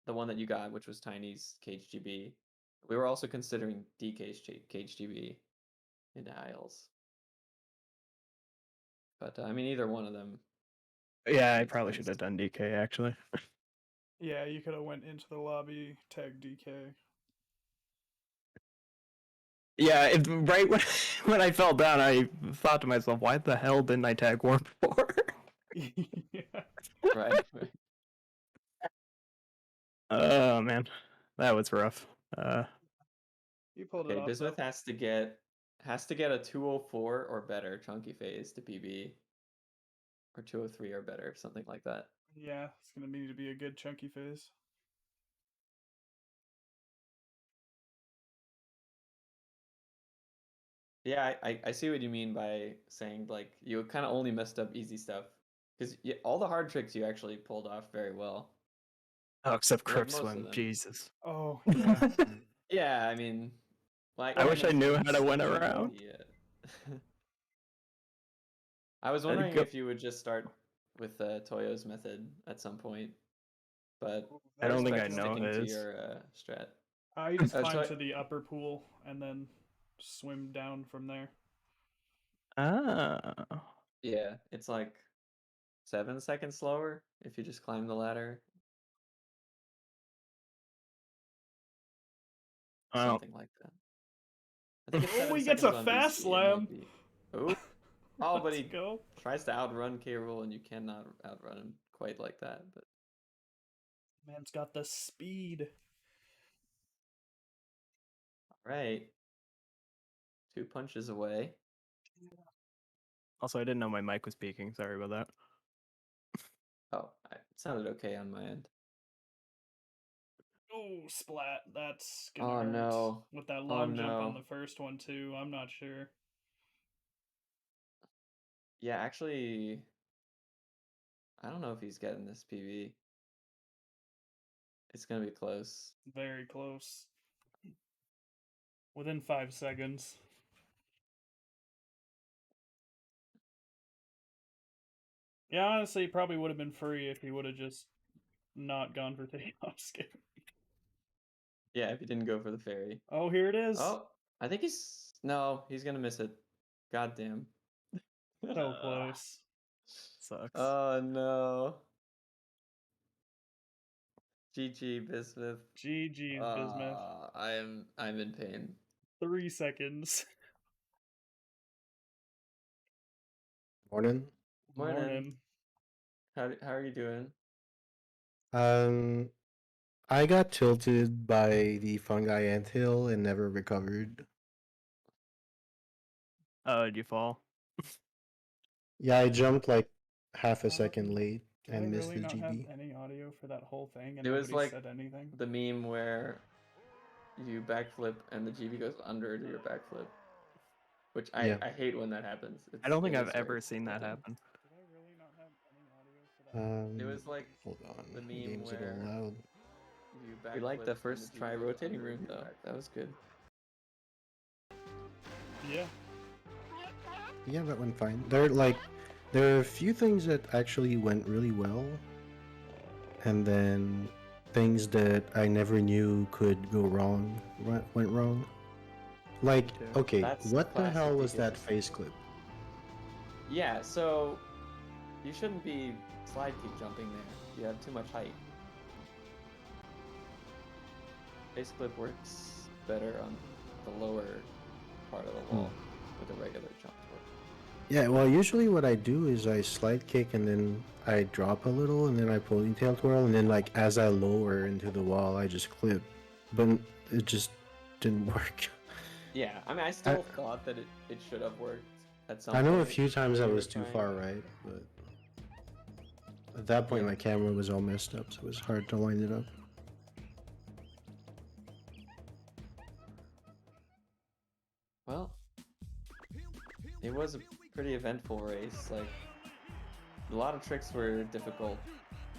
one that you got, which was Tiny's Cage GB. We were also considering DK's Cage GB in Isles. But I mean, either one of them. Yeah, I probably should have done DK actually. Yeah, you could have went into the lobby, tagged DK. Yeah, right when I fell down, I thought to myself, why the hell didn't I tag Warp 4? Yeah. Right. Oh man, that was rough. You pulled it Okay, off. Bismuth Though. has to get a 204 or better chunky phase to PB. Or 203 or better, something like that. Yeah, it's gonna need to be a good chunky phase. Yeah, I see what you mean by saying like you kind of only messed up easy stuff because all the hard tricks you actually pulled off very well. Oh, except Like Crip most of Swim, them. Jesus. Oh yeah. Yeah, I mean, like I wish I knew how to Swim's win kind of around. I was wondering if you would just start with Toyo's method at some point, but I don't think I respect know sticking it to is. your strat. You just climb Toy- to the upper pool and then swim down from there. Ah. Yeah, it's like 7 seconds slower if you just climb the ladder. Something like that. I think it's 7 he gets a seconds on fast BC. slam. Oh, but Let's he go. tries to outrun K. Rool, and you cannot outrun him quite like that. But Man's got the speed. all right, 2 punches away. Also, I didn't know my mic was peaking. Sorry about that. Oh, it sounded okay on my end. Oh, splat. That's gonna hurt. No. With that long jump on no. the first one too. I'm not sure. Yeah, actually, I don't know if he's getting this PB. It's gonna be close. Very close. Within 5 seconds. Yeah, honestly, it probably would have been free if he would have just not gone for takeoff skip. Yeah, if he didn't go for the fairy. Oh, here it is. Oh, I think he's gonna miss it. God damn. So close. Sucks. Oh no. GG Bismuth. GG's, Bismuth. I'm in pain. 3 seconds. Morning. Morning. How are you doing? I got tilted by the fungi anthill and never recovered. Oh, did you fall? Yeah, I jumped like half a second late Did I and missed really the not have GB. any audio for that whole thing and It was nobody like said anything? the meme where you backflip and the GB goes under to your backflip, which Yeah. I hate when that happens. I don't think it I've is very ever seen that frustrating. happen. Did I really not have any audio for that? It was like Hold on. the The meme game's a little where loud. you we liked the first try rotating room though. That was good. Yeah. Yeah, that went fine. There are a few things that actually went really well, and then things that I never knew could go wrong went wrong. Like, okay, That's what the hell classic was that DK64. face clip? Yeah, so you shouldn't be slide kick jumping there. You have too much height. Face clip works better on the lower part of the wall with a regular jump work. Yeah, well, usually what I do is I slide kick and then I drop a little and then I ponytail twirl and then like as I lower into the wall, I just clip. But it just didn't work. Yeah, I mean, I still thought that it should have worked at some I point. know a few times I when you was were too trying. far right, but at that point Yeah. my camera was all messed up, so it was hard to line it up. Well, it was a pretty eventful race. Like, a lot of tricks were difficult,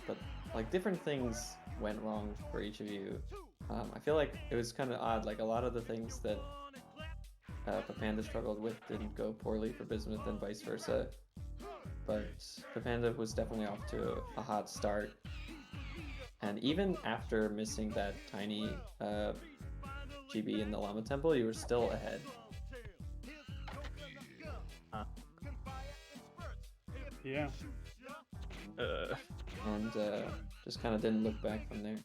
but like different things went wrong for each of you. I feel like it was kind of odd. Like a lot of the things that PaPandaa struggled with didn't go poorly for Bismuth and vice versa. But PaPandaa was definitely off to a hot start. And even after missing that tiny GB in the Llama Temple, you were still ahead. Yeah. And just kind of didn't look back from there.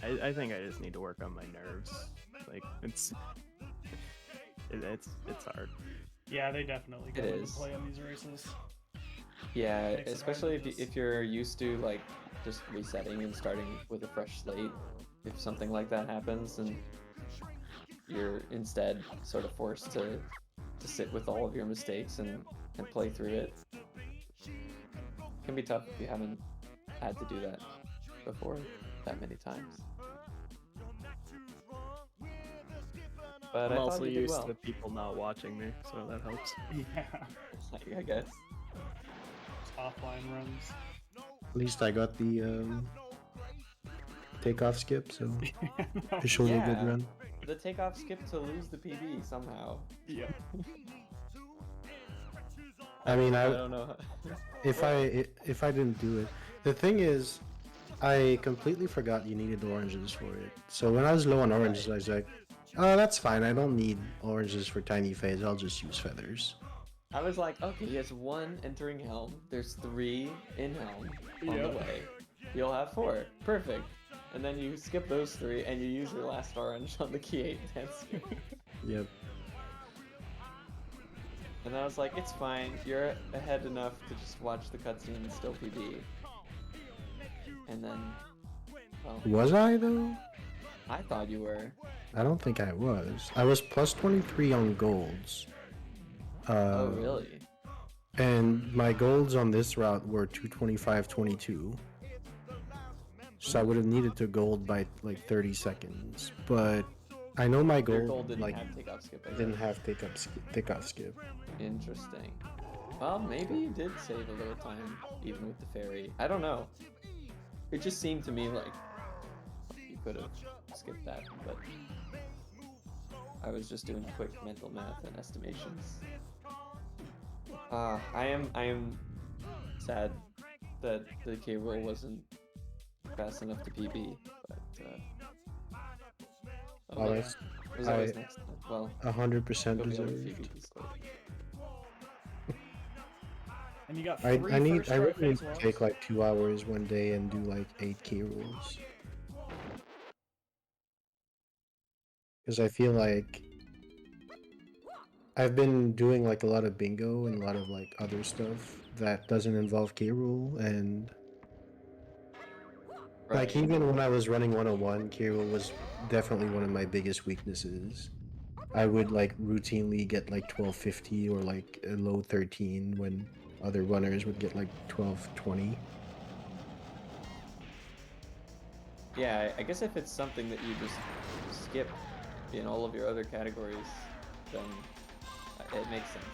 I think I just need to work on my nerves. Like it's hard. Yeah, they definitely It come into is. play on these races. Yeah, Makes it especially hard to if you're used to like just resetting and starting with a fresh slate. If something like that happens, and you're instead sort of forced to sit with all of your mistakes and play through it. It can be tough if you haven't had to do that before that many times. But I'm I also thought you did used well. to people not watching me, so that helps. Yeah. I guess. Offline runs. At least I got the takeoff skip, so officially a good Yeah. run. The takeoff skip to lose the PB somehow. Yeah. I mean, I don't know. if I didn't do it, the thing is, I completely forgot you needed oranges for it. So when I was low on oranges, I was like, oh, that's fine. I don't need oranges for tiny phase. I'll just use feathers. I was like, okay, he has 1 entering helm. There's 3 in helm on the way. You'll have 4. Perfect. And then you skip those 3 and you use your last orange on the key 8 dance. Yep. And I was like, it's fine. You're ahead enough to just watch the cutscene and still PB. And then, well, Was I though? I thought you were. I don't think I was. I was plus 23 on golds. Oh, really? And my golds on this route were 225.22. So I would have needed to gold by like 30 seconds. But I know my Your gold, goal didn't like have takeoff skip. I guess. didn't have takeoff skip. Interesting. Well, maybe you did save a little time, even with the fairy. I don't know. It just seemed to me like you could have skipped that, but I was just doing quick mental math and estimations. I am sad that the K roll wasn't fast enough to PB, but Oh, that's it was always next time. Well, 100% you'll be able to deserved. PB, so. And you got I three really first try need phase to rolls. take like 2 hours one day and do like 8K rolls. Because I feel like I've been doing like a lot of bingo and a lot of like other stuff, that doesn't involve K rule, and like Right. even when I was running 101, K rule was definitely one of my biggest weaknesses. I would like routinely get like 1250 or like a low 13 when other runners would get like 1220. Yeah, I guess if it's something that you just skip in all of your other categories, then it makes sense.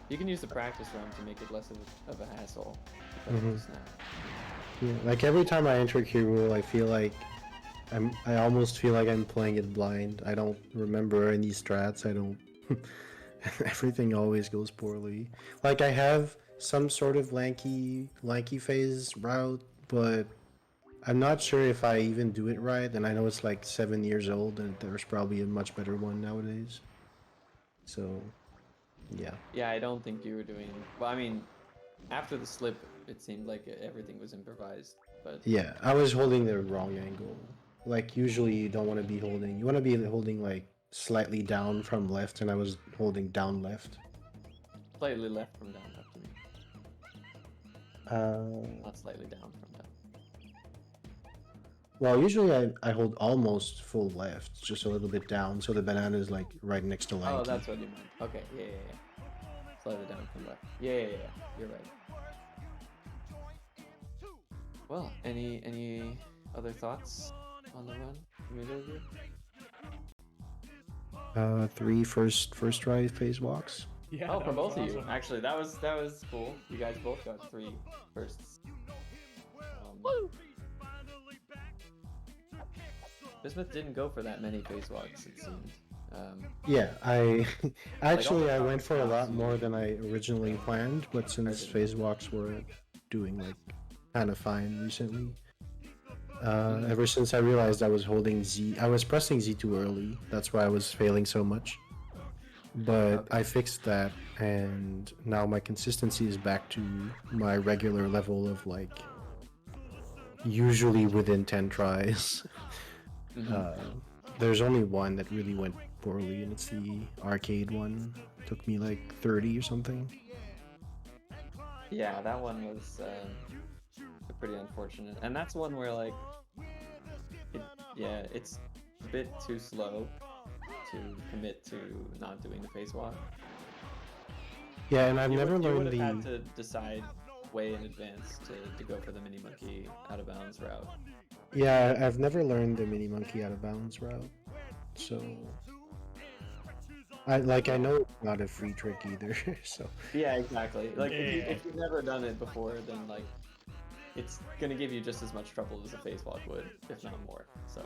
You can use the practice run to make it less of a hassle. Yeah, like every time I enter K rule, I feel like I almost feel like I'm playing it blind. I don't remember any strats. I don't. Everything always goes poorly. Like I have some sort of lanky phase route, but I'm not sure if I even do it right. And I know it's like 7 years old, and there's probably a much better one nowadays. So, yeah. Yeah, I don't think you were doing. Well, I mean, after the slip, it seemed like everything was improvised. But Yeah, I was holding the wrong angle. Like usually you don't want to be holding. You want to be holding like slightly down from left, and I was holding down left. slightly left from down left to me, not slightly down from down. Well, usually I hold almost full left, just a little bit down, so the banana is like right next to lanky. Oh, that's what you meant. Okay, yeah. Slightly down from left. Yeah. You're right. Well, any other thoughts on the run? Three first try phase walks. Yeah. Oh, that for was both of you. awesome. Actually, that was cool. You guys both got 3 firsts. Bismuth didn't go for that many phase walks, it seemed. Yeah, I actually I all the went for a top lot spots more than I originally planned, but since phase walks were doing like kind of fine recently, ever since I realized I was holding Z, I was pressing Z too early. That's why I was failing so much. But I fixed that, and now my consistency is back to my regular level of like usually within 10 tries. There's only one that really went poorly, and it's the arcade one. Took me like 30 or something. Yeah, that one was pretty unfortunate, and that's one where like, it's a bit too slow to commit to not doing the phase walk. Yeah, and I've never You learned would the. have had to decide way in advance to go for the mini monkey out of bounds route. Yeah, I've never learned the mini monkey out of bounds route, so I know it's not a free trick either. So Yeah, exactly. Like Yeah. if you've never done it before, then like it's gonna give you just as much trouble as a phase walk would, if not more. So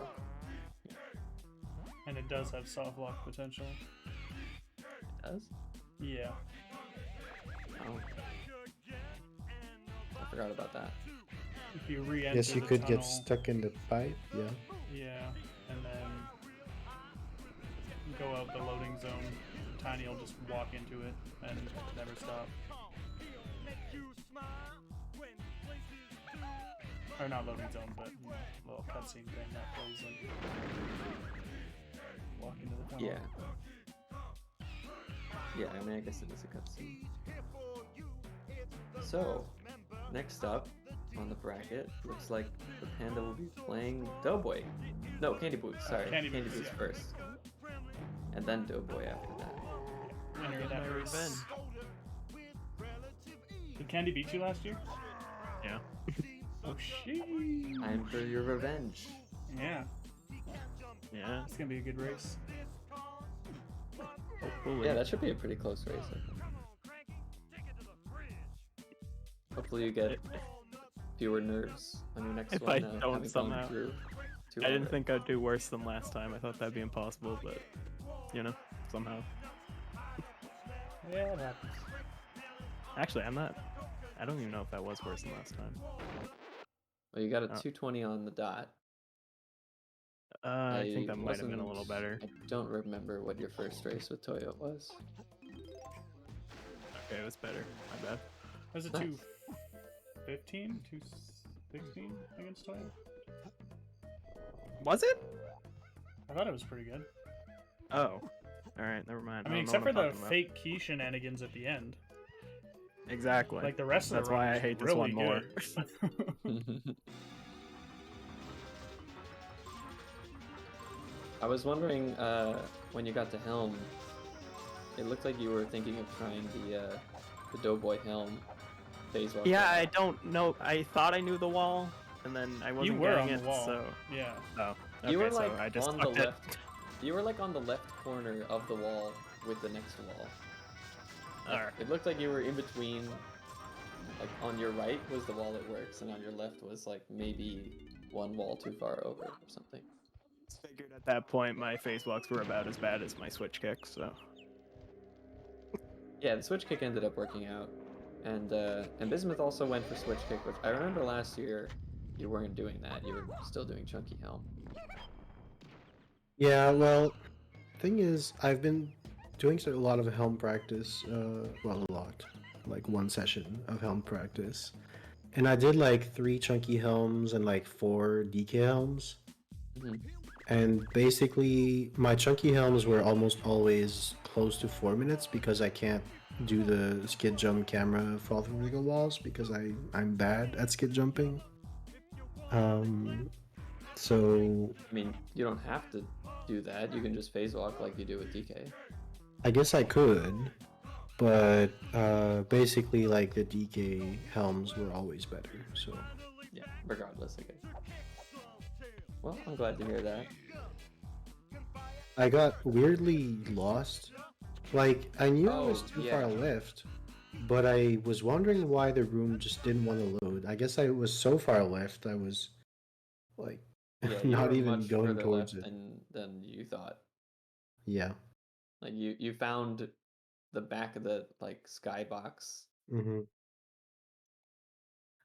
And it does have soft lock potential. it does. Yeah. Oh, I forgot about that. If you re-enter yes, you the could tunnel, get stuck in the pipe. Yeah. Yeah, and then go out the loading zone. Tiny will just walk into it and never stop. Or not loading zone, but little cutscene thing that plays and walk into the tunnel. Yeah, I mean, I guess it is a cutscene. So, next up on the bracket, looks like the Panda will be playing Doughboy. No, Candy Boots, sorry. Candy Candy Boots, Boots yeah. first. And then Doughboy after that. Enter that my race. revenge. Did Candy beat you last year? Yeah. Oh shit! Time for your revenge. Yeah, Yeah. it's gonna be a good race. Hopefully. Yeah, that should be a pretty close race, I think. Hopefully you get fewer nerves on your next If one. I having don't gone somehow. through two I didn't already. think I'd do worse than last time. I thought that'd be impossible, but somehow. Yeah, it happens. Actually, I'm not. I don't even know if that was worse than last time. Well, you got a Oh. 220 on the dot. I think that might have been a little wasn't- better. I don't remember what your first race with Toyo was. Okay, it was better. My bad. Was it Nice. 215, 216 against Toyo? Was it? I thought it was pretty good. Oh. Alright, never mind. I mean, don't know except what for I'm the talking about. fake key shenanigans at the end. Exactly. Like the rest of That's the run why I is hate this really one more. good. I was wondering when you got to Helm, it looked like you were thinking of trying the Doughboy Helm phase walk. Yeah, I don't know. I thought I knew the wall, and then I You wasn't were getting on the it. wall. So Yeah. oh, okay, You were like so I just on the fucked it. left. You were like on the left corner of the wall with the next wall. Like, Alright. it looked like you were in between. Like on your right was the wall that works, and on your left was like maybe one wall too far over or something. Figured at that point my phase walks were about as bad as my switch kicks. So Yeah, the switch kick ended up working out, and Bismuth also went for switch kick, which I remember last year you weren't doing that. You were still doing chunky helm. Yeah, well, thing is, I've been doing a lot of helm practice. Well, a lot, like one session of helm practice, and I did like 3 chunky helms and like 4 DK helms. Mm-hmm. And basically, my chunky helms were almost always close to 4 minutes because I can't do the skid jump camera fall through vertical walls because I'm bad at skid jumping. So I mean, you don't have to do that. You can just phase walk like you do with DK. I guess I could, but basically, like the DK helms were always better. So Yeah, regardless, I guess. Well, I'm glad to hear that. I got weirdly lost. Like I knew I was Oh, too yeah. far left, but I was wondering why the room just didn't want to load. I guess I was so far left, I was like Yeah, you not were even much going further towards left it. than you thought. Yeah. Like you found the back of the like skybox. hmm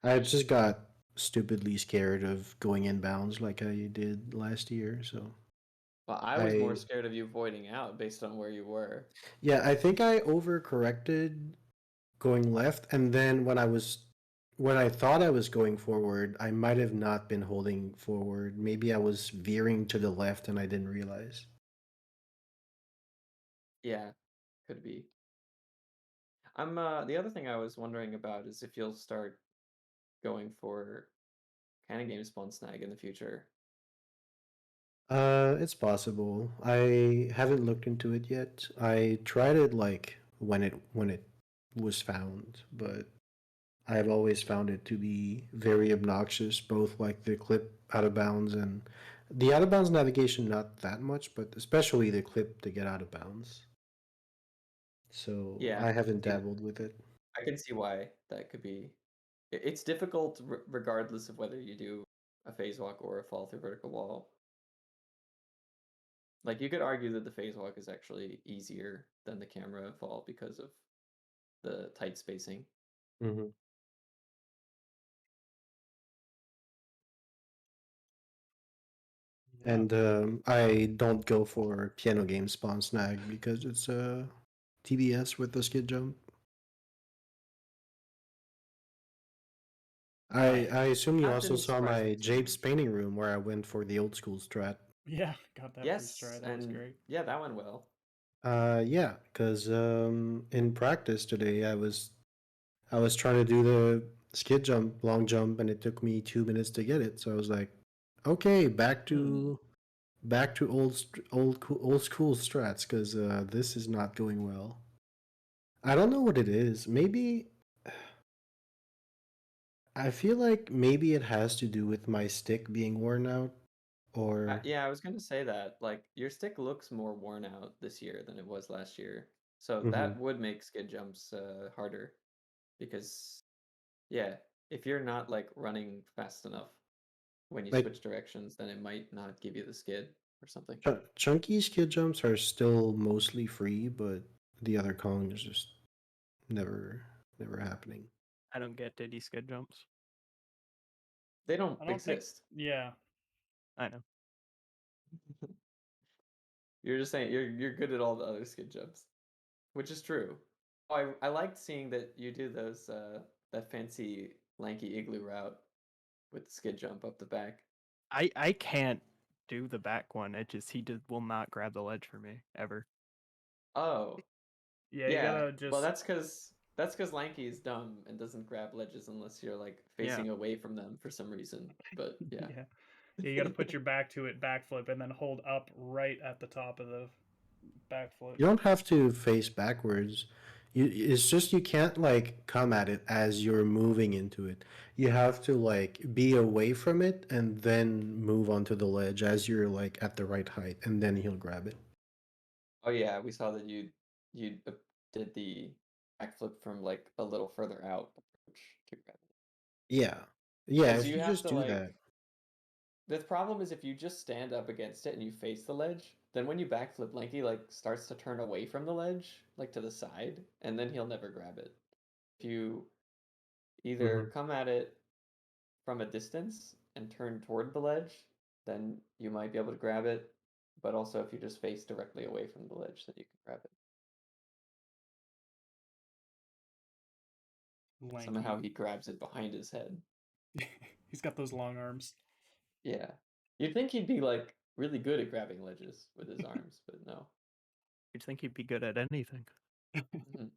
I just got stupidly scared of going inbounds like I did last year. So Well, I was more scared of you voiding out based on where you were. yeah, I think I overcorrected going left, and then when I thought I was going forward, I might have not been holding forward. Maybe I was veering to the left and I didn't realize. Yeah, could be. I'm the other thing I was wondering about is if you'll start going for kind of game spawn snag in the future. It's possible. I haven't looked into it yet. I tried it like when it was found, but I've always found it to be very obnoxious, both like the clip out of bounds and the out of bounds navigation not that much, but especially the clip to get out of bounds. So Yeah, I haven't see, dabbled with it. I can see why that could be. It's difficult regardless of whether you do a phase walk or a fall through vertical wall. Like you could argue that the phase walk is actually easier than the camera fall because of the tight spacing. Mm-hmm. And I don't go for piano game spawn snag because it's a TBS with the skid jump. I assume you I've also been saw my surprisingly Japes successful. painting room where I went for the old school strat. Yeah, got that Yes, first try. That was and great. yeah, that went well. Yeah, because in practice today I was trying to do the skid jump, long jump, and it took me 2 minutes to get it. So I was like, okay, back to old school strats because this is not going well. I don't know what it is. Maybe I feel like maybe it has to do with my stick being worn out, or Yeah, I was gonna say that. Like your stick looks more worn out this year than it was last year, so Mhm. that would make skid jumps harder because yeah, if you're not like running fast enough when you like switch directions, then it might not give you the skid or something. chunky skid jumps are still mostly free, but the other Kong is just never happening. I don't get Diddy skid jumps. They don't I don't think. exist. Yeah. I know. You're just saying you're good at all the other skid jumps, which is true. Oh, I liked seeing that you do those that fancy lanky igloo route with the skid jump up the back. I can't do the back one. It just he just will not grab the ledge for me ever. Oh, Yeah, you yeah. gotta Well, just that's because That's because Lanky is dumb and doesn't grab ledges unless you're like facing away from them for some reason. But yeah. Yeah. Yeah, you got to put your back to it, backflip, and then hold up right at the top of the backflip. You don't have to face backwards. It's just you can't like come at it as you're moving into it. You have to like be away from it and then move onto the ledge as you're like at the right height, and then he'll grab it. Oh yeah, we saw that you did the backflip from like a little further out approach to grab it. Yeah, yeah. Because If you you have just to do like. that, The problem is if you just stand up against it and you face the ledge, then when you backflip, Lanky like starts to turn away from the ledge, like to the side, and then he'll never grab it. If you either come at it from a distance and turn toward the ledge, then you might be able to grab it. But also if you just face directly away from the ledge, then you can grab it. Lanky. Somehow he grabs it behind his head. He's got those long arms. Yeah. You'd think he'd be like really good at grabbing ledges with his arms, but no. You'd think he'd be good at anything. Mhm.